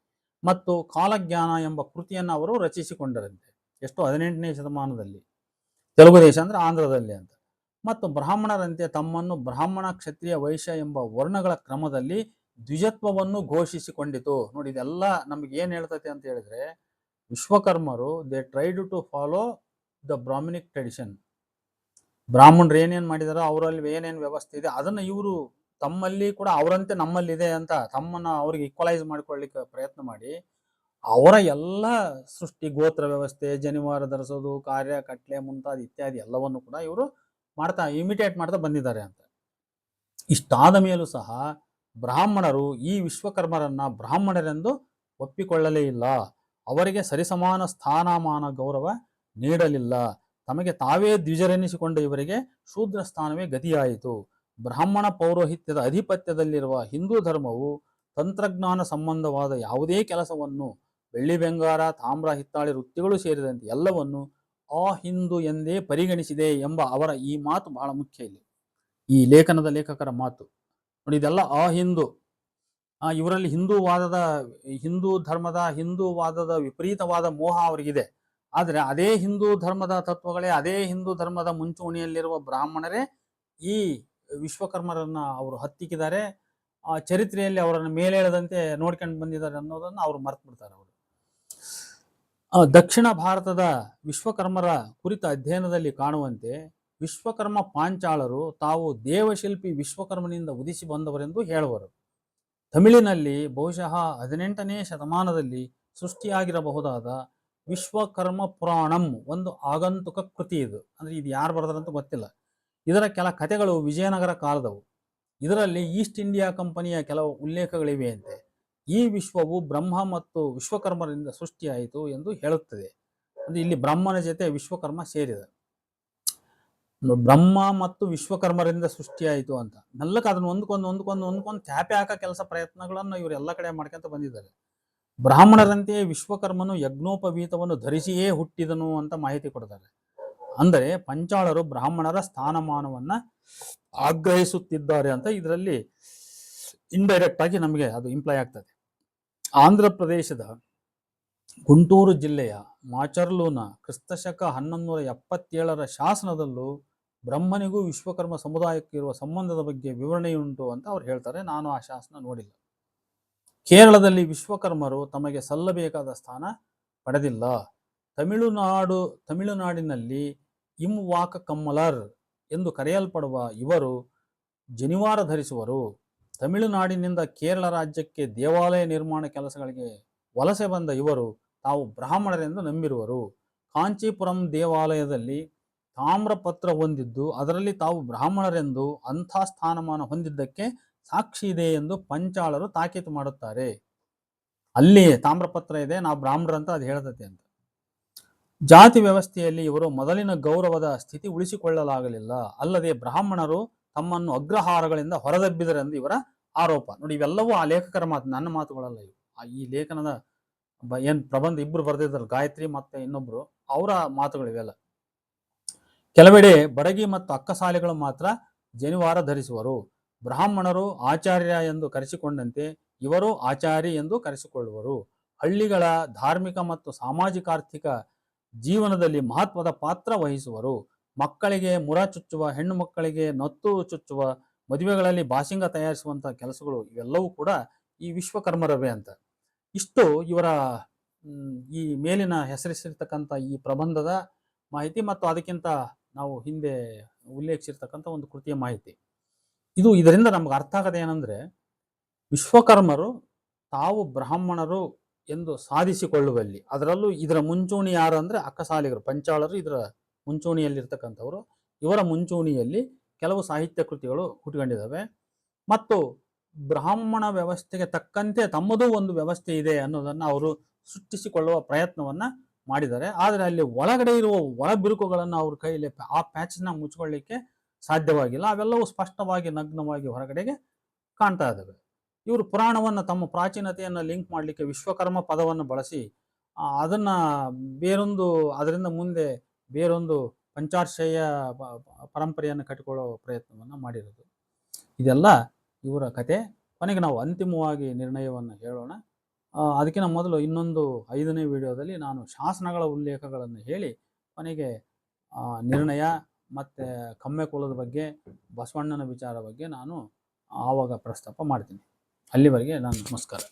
ಮತ್ತು ಕಾಲಜ್ಞಾನ ಎಂಬ ಕೃತಿಯನ್ನು ಅವರು ರಚಿಸಿಕೊಂಡರಂತೆ. ಎಷ್ಟು? 18ನೇ ಶತಮಾನದಲ್ಲಿ. ತೆಲುಗು ದೇಶ ಅಂದರೆ ಆಂಧ್ರದಲ್ಲಿ ಅಂತ. ಮತ್ತು ಬ್ರಾಹ್ಮಣರಂತೆ ತಮ್ಮನ್ನು ಬ್ರಾಹ್ಮಣ, ಕ್ಷತ್ರಿಯ, ವೈಶ್ಯ ಎಂಬ ವರ್ಣಗಳ ಕ್ರಮದಲ್ಲಿ ದ್ವಿಜತ್ವವನ್ನು ಘೋಷಿಸಿಕೊಂಡಿತು. ನೋಡಿ, ಇದೆಲ್ಲ ನಮ್ಗೆ ಏನು ಹೇಳ್ತೈತೆ ಅಂತ ಹೇಳಿದ್ರೆ, ವಿಶ್ವಕರ್ಮರು they tried to follow the Brahminic tradition. ಬ್ರಾಹ್ಮಣರು ಏನೇನು ಮಾಡಿದಾರೋ ಅವರಲ್ಲಿ ಏನೇನು ವ್ಯವಸ್ಥೆ ಇದೆ ಅದನ್ನು ಇವರು ತಮ್ಮಲ್ಲಿ ಕೂಡ ಅವರಂತೆ ನಮ್ಮಲ್ಲಿದೆ ಅಂತ ತಮ್ಮನ್ನು ಅವ್ರಿಗೆ ಈಕ್ವಲೈಸ್ ಮಾಡಿಕೊಳ್ಳಿಕ್ಕೆ ಪ್ರಯತ್ನ ಮಾಡಿ ಅವರ ಎಲ್ಲ ಸೃಷ್ಟಿ, ಗೋತ್ರ ವ್ಯವಸ್ಥೆ, ಜನಿವಾರ ಧರಿಸೋದು, ಕಾರ್ಯ ಕಟ್ಲೆ ಮುಂತಾದ ಇತ್ಯಾದಿ ಎಲ್ಲವನ್ನು ಕೂಡ ಇವರು ಇಮಿಟೇಟ್ ಮಾಡ್ತಾ ಬಂದಿದ್ದಾರೆ ಅಂತ. ಇಷ್ಟಾದ ಮೇಲೂ ಸಹ ಬ್ರಾಹ್ಮಣರು ಈ ವಿಶ್ವಕರ್ಮರನ್ನ ಬ್ರಾಹ್ಮಣರೆಂದು ಒಪ್ಪಿಕೊಳ್ಳಲೇ ಇಲ್ಲ. ಅವರಿಗೆ ಸರಿಸಮಾನ ಸ್ಥಾನಮಾನ ಗೌರವ ನೀಡಲಿಲ್ಲ. ತಮಗೆ ತಾವೇ ದ್ವಿಜರೆನಿಸಿಕೊಂಡ ಇವರಿಗೆ ಶೂದ್ರ ಸ್ಥಾನವೇ ಗತಿಯಾಯಿತು. ಬ್ರಾಹ್ಮಣ ಪೌರೋಹಿತ್ಯದ ಅಧಿಪತ್ಯದಲ್ಲಿರುವ ಹಿಂದೂ ಧರ್ಮವು ತಂತ್ರಜ್ಞಾನ ಸಂಬಂಧವಾದ ಯಾವುದೇ ಕೆಲಸವನ್ನು, ಬೆಳ್ಳಿ ಬೆಂಗಾರ, ತಾಮ್ರ, ಹಿತ್ತಾಳೆ ವೃತ್ತಿಗಳು ಸೇರಿದಂತೆ ಎಲ್ಲವನ್ನು ಅಹಿಂದು ಎಂದೇ ಪರಿಗಣಿಸಿದೆ ಎಂಬ ಅವರ ಈ ಮಾತು ಬಹಳ ಮುಖ್ಯ. ಇಲ್ಲಿ ಈ ಲೇಖನದ ಲೇಖಕರ ಮಾತು ನೋಡಿ, ಇದೆಲ್ಲ ಅಹಿಂದು. ಇವರಲ್ಲಿ ಹಿಂದೂವಾದದ ವಿಪರೀತವಾದ ಮೋಹ ಅವರಿಗಿದೆ. ಆದರೆ ಅದೇ ಹಿಂದೂ ಧರ್ಮದ ತತ್ವಗಳೇ, ಅದೇ ಹಿಂದೂ ಧರ್ಮದ ಮುಂಚೂಣಿಯಲ್ಲಿರುವ ಬ್ರಾಹ್ಮಣರೇ ಈ ವಿಶ್ವಕರ್ಮರನ್ನ ಅವರು ಹತ್ತಿಕ್ಕಿದ್ದಾರೆ. ಆ ಚರಿತ್ರೆಯಲ್ಲಿ ಅವರನ್ನು ಮೇಲೇಳದಂತೆ ನೋಡ್ಕೊಂಡು ಬಂದಿದ್ದಾರೆ ಅನ್ನೋದನ್ನು ಅವರು ಮರ್ತು ಬಿಡ್ತಾರೆ. ಅವರು ದಕ್ಷಿಣ ಭಾರತದ ವಿಶ್ವಕರ್ಮರ ಕುರಿತ ಅಧ್ಯಯನದಲ್ಲಿ ಕಾಣುವಂತೆ ವಿಶ್ವಕರ್ಮ ಪಾಂಚಾಳರು ತಾವು ದೇವಶಿಲ್ಪಿ ವಿಶ್ವಕರ್ಮನಿಂದ ಉದಿಸಿ ಬಂದವರೆಂದು ಹೇಳುವರು. ತಮಿಳಿನಲ್ಲಿ ಬಹುಶಃ 18ನೇ ಶತಮಾನದಲ್ಲಿ ಸೃಷ್ಟಿಯಾಗಿರಬಹುದಾದ ವಿಶ್ವಕರ್ಮ ಪುರಾಣಂ ಒಂದು ಆಗಂತುಕ ಕೃತಿ. ಇದು ಅಂದರೆ ಇದು ಯಾರು ಬರೆದ್ರಂತ ಗೊತ್ತಿಲ್ಲ. ಇದರ ಕೆಲ ಕಥೆಗಳು ವಿಜಯನಗರ ಕಾಲದವು. ಇದರಲ್ಲಿ ಈಸ್ಟ್ ಇಂಡಿಯಾ ಕಂಪನಿಯ ಕೆಲವು ಉಲ್ಲೇಖಗಳಿವೆಯಂತೆ. ಈ ವಿಶ್ವವು ಬ್ರಹ್ಮ ಮತ್ತು ವಿಶ್ವಕರ್ಮರಿಂದ ಸೃಷ್ಟಿಯಾಯಿತು ಎಂದು ಹೇಳುತ್ತದೆ. ಅಂದರೆ ಇಲ್ಲಿ ಬ್ರಹ್ಮನ ಜೊತೆ ವಿಶ್ವಕರ್ಮ ಸೇರಿದ, ಬ್ರಹ್ಮ ಮತ್ತು ವಿಶ್ವಕರ್ಮರಿಂದ ಸೃಷ್ಟಿಯಾಯಿತು ಅಂತ ಮೆಲ್ಲಕ್ಕೆ ಅದನ್ನು ಒಂದ್ಕೊಂದು ತ್ಯಾಪೆ ಹಾಕೋ ಕೆಲಸ ಪ್ರಯತ್ನಗಳನ್ನು ಇವರು ಎಲ್ಲ ಕಡೆ ಮಾಡ್ಕೊಂತ ಬಂದಿದ್ದಾರೆ. ಬ್ರಾಹ್ಮಣರಂತೆಯೇ ವಿಶ್ವಕರ್ಮನು ಯಜ್ಞೋಪವೀತವನ್ನು ಧರಿಸಿಯೇ ಹುಟ್ಟಿದನು ಅಂತ ಮಾಹಿತಿ ಕೊಡ್ತಾರೆ. ಅಂದರೆ ಪಂಚಾಳರು ಬ್ರಾಹ್ಮಣರ ಸ್ಥಾನಮಾನವನ್ನ ಆಗ್ರಹಿಸುತ್ತಿದ್ದಾರೆ ಅಂತ ಇದರಲ್ಲಿ ಇಂಡೈರೆಕ್ಟ್ ಆಗಿ ನಮಗೆ ಅದು ಇಂಪ್ಲೈ ಆಗ್ತದೆ. ಆಂಧ್ರ ಪ್ರದೇಶದ ಗುಂಟೂರು ಜಿಲ್ಲೆಯ ಮಾಚರ್ಲೂನ ಕ್ರಿಸ್ತಶಕ 1177ರ ಶಾಸನದಲ್ಲೂ ಬ್ರಹ್ಮನಿಗೂ ವಿಶ್ವಕರ್ಮ ಸಮುದಾಯಕ್ಕೆ ಇರುವ ಸಂಬಂಧದ ಬಗ್ಗೆ ವಿವರಣೆಯುಂಟು ಅಂತ ಅವ್ರು ಹೇಳ್ತಾರೆ. ನಾನು ಆ ಶಾಸನ ನೋಡಿಲ್ಲ. ಕೇರಳದಲ್ಲಿ ವಿಶ್ವಕರ್ಮರು ತಮಗೆ ಸಲ್ಲಬೇಕಾದ ಸ್ಥಾನ ಪಡೆದಿಲ್ಲ. ತಮಿಳುನಾಡಿನಲ್ಲಿ ಇಮ್ವಾಕ ಕಮ್ಮಲರ್ ಎಂದು ಕರೆಯಲ್ಪಡುವ ಇವರು ಜನಿವಾರ ಧರಿಸುವರು. ತಮಿಳುನಾಡಿನಿಂದ ಕೇರಳ ರಾಜ್ಯಕ್ಕೆ ದೇವಾಲಯ ನಿರ್ಮಾಣ ಕೆಲಸಗಳಿಗೆ ವಲಸೆ ಬಂದ ಇವರು ತಾವು ಬ್ರಾಹ್ಮಣರೆಂದು ನಂಬಿರುವರು. ಕಾಂಚೀಪುರಂ ದೇವಾಲಯದಲ್ಲಿ ತಾಮ್ರಪತ್ರ ಹೊಂದಿದ್ದು ಅದರಲ್ಲಿ ತಾವು ಬ್ರಾಹ್ಮಣರೆಂದು ಅಂಥ ಸ್ಥಾನಮಾನ ಹೊಂದಿದ್ದಕ್ಕೆ ಸಾಕ್ಷಿ ಇದೆ ಎಂದು ಪಂಚಾಳರು ತಾಕೀತು ಮಾಡುತ್ತಾರೆ. ಅಲ್ಲಿ ತಾಮ್ರಪತ್ರ ಇದೆ, ನಾವು ಬ್ರಾಹ್ಮಣರಂತ ಅದು ಹೇಳ್ತತೆ ಅಂತ. ಜಾತಿ ವ್ಯವಸ್ಥೆಯಲ್ಲಿ ಇವರು ಮೊದಲಿನ ಗೌರವದ ಸ್ಥಿತಿ ಉಳಿಸಿಕೊಳ್ಳಲಾಗಲಿಲ್ಲ. ಅಲ್ಲದೆ ಬ್ರಾಹ್ಮಣರು ತಮ್ಮನ್ನು ಅಗ್ರಹಾರಗಳಿಂದ ಹೊರದಬ್ಬಿದರೆಂದು ಇವರ ಆರೋಪ. ನೋಡಿ, ಇವೆಲ್ಲವೂ ಆ ಲೇಖಕರ ಮಾತು, ನನ್ನ ಮಾತುಗಳಲ್ಲ ಇವು. ಈ ಲೇಖನದ ಏನ್ ಪ್ರಬಂಧ ಇಬ್ರು ಬರೆದಿದ್ದಾರೆ, ಗಾಯತ್ರಿ ಮತ್ತೆ ಇನ್ನೊಬ್ರು, ಅವರ ಮಾತುಗಳು ಇವೆಲ್ಲ. ಕೆಲವೆಡೆ ಬಡಗಿ ಮತ್ತು ಅಕ್ಕಸಾಲಿಗಳು ಮಾತ್ರ ಜನಿವಾರ ಧರಿಸುವರು. ಬ್ರಾಹ್ಮಣರು ಆಚಾರ್ಯ ಎಂದು ಕರೆಸಿಕೊಂಡಂತೆ ಇವರು ಆಚಾರಿ ಎಂದು ಕರೆಸಿಕೊಳ್ಳುವರು. ಹಳ್ಳಿಗಳ ಧಾರ್ಮಿಕ ಮತ್ತು ಸಾಮಾಜಿಕಾರ್ಥಿಕ ಜೀವನದಲ್ಲಿ ಮಹತ್ವದ ಪಾತ್ರ ವಹಿಸುವರು. ಮಕ್ಕಳಿಗೆ ಮುರ ಚುಚ್ಚುವ, ಹೆಣ್ಣು ಮಕ್ಕಳಿಗೆ ನತ್ತು ಚುಚ್ಚುವ, ಮದುವೆಗಳಲ್ಲಿ ಬಾಸಿಂಗ ತಯಾರಿಸುವಂತಹ ಕೆಲಸಗಳು ಇವೆಲ್ಲವೂ ಕೂಡ ಈ ವಿಶ್ವಕರ್ಮರವೇ ಅಂತ. ಇಷ್ಟು ಇವರ ಈ ಮೇಲಿನ ಹೆಸರಿಸಿರ್ತಕ್ಕಂಥ ಈ ಪ್ರಬಂಧದ ಮಾಹಿತಿ ಮತ್ತು ಅದಕ್ಕಿಂತ ನಾವು ಹಿಂದೆ ಉಲ್ಲೇಖಿಸಿರ್ತಕ್ಕಂಥ ಒಂದು ಕೃತಿಯ ಮಾಹಿತಿ. ಇದರಿಂದ ನಮ್ಗೆ ಅರ್ಥ ಆಗದೆ ಏನಂದ್ರೆ, ವಿಶ್ವಕರ್ಮರು ತಾವು ಬ್ರಾಹ್ಮಣರು ಎಂದು ಸಾಧಿಸಿಕೊಳ್ಳುವಲ್ಲಿ, ಅದರಲ್ಲೂ ಇದರ ಮುಂಚೂಣಿ ಯಾರು ಅಂದ್ರೆ ಅಕ್ಕಸಾಲಿಗರು, ಪಂಚಾಳರು ಇದರ ಮುಂಚೂಣಿಯಲ್ಲಿರ್ತಕ್ಕಂಥವರು. ಇವರ ಮುಂಚೂಣಿಯಲ್ಲಿ ಕೆಲವು ಸಾಹಿತ್ಯ ಕೃತಿಗಳು ಹುಟ್ಕೊಂಡಿದ್ದಾವೆ ಮತ್ತು ಬ್ರಾಹ್ಮಣ ವ್ಯವಸ್ಥೆಗೆ ತಕ್ಕಂತೆ ತಮ್ಮದೂ ಒಂದು ವ್ಯವಸ್ಥೆ ಇದೆ ಅನ್ನೋದನ್ನು ಅವರು ಸೃಷ್ಟಿಸಿಕೊಳ್ಳುವ ಪ್ರಯತ್ನವನ್ನ ಮಾಡಿದ್ದಾರೆ. ಆದರೆ ಅಲ್ಲಿ ಒಳಗಡೆ ಇರುವ ಒಳ ಬಿರುಕುಗಳನ್ನು ಅವ್ರ ಕೈಯಲ್ಲಿ ಆ ಪ್ಯಾಚನ್ನ ಮುಚ್ಕೊಳ್ಳಿಕ್ಕೆ ಸಾಧ್ಯವಾಗಿಲ್ಲ. ಅವೆಲ್ಲವೂ ಸ್ಪಷ್ಟವಾಗಿ ನಗ್ನವಾಗಿ ಹೊರಗಡೆಗೆ ಕಾಣ್ತಾ ಇದ್ದಾವೆ. ಇವರು ಪುರಾಣವನ್ನು ತಮ್ಮ ಪ್ರಾಚೀನತೆಯನ್ನು ಲಿಂಕ್ ಮಾಡಲಿಕ್ಕೆ ವಿಶ್ವಕರ್ಮ ಪದವನ್ನು ಬಳಸಿ ಅದನ್ನ ಅದರಿಂದ ಮುಂದೆ ಬೇರೊಂದು ಪಂಚಾರ್ಷಯ ಪರಂಪರೆಯನ್ನು ಕಟ್ಟಿಕೊಳ್ಳುವ ಪ್ರಯತ್ನವನ್ನು ಮಾಡಿರೋದು. ಇದೆಲ್ಲ ಇವರ ಕತೆ. ಕೊನೆಗೆ ನಾವು ಅಂತಿಮವಾಗಿ ನಿರ್ಣಯವನ್ನು ಹೇಳೋಣ. ಅದಕ್ಕಿಂತ ಮೊದಲು ಇನ್ನೊಂದು 5ನೇ ವಿಡಿಯೋದಲ್ಲಿ ನಾನು ಶಾಸನಗಳ ಉಲ್ಲೇಖಗಳನ್ನು ಹೇಳಿ ಕೊನೆಗೆ ನಿರ್ಣಯ ಮತ್ತು ಕಮ್ಮೆ ಕುಲದ ಬಗ್ಗೆ, ಬಸವಣ್ಣನ ವಿಚಾರ ಬಗ್ಗೆ ನಾನು ಆವಾಗ ಪ್ರಸ್ತಾಪ ಮಾಡ್ತೀನಿ. ಅಲ್ಲಿವರೆಗೆ ನಾನು ನಮಸ್ಕಾರ.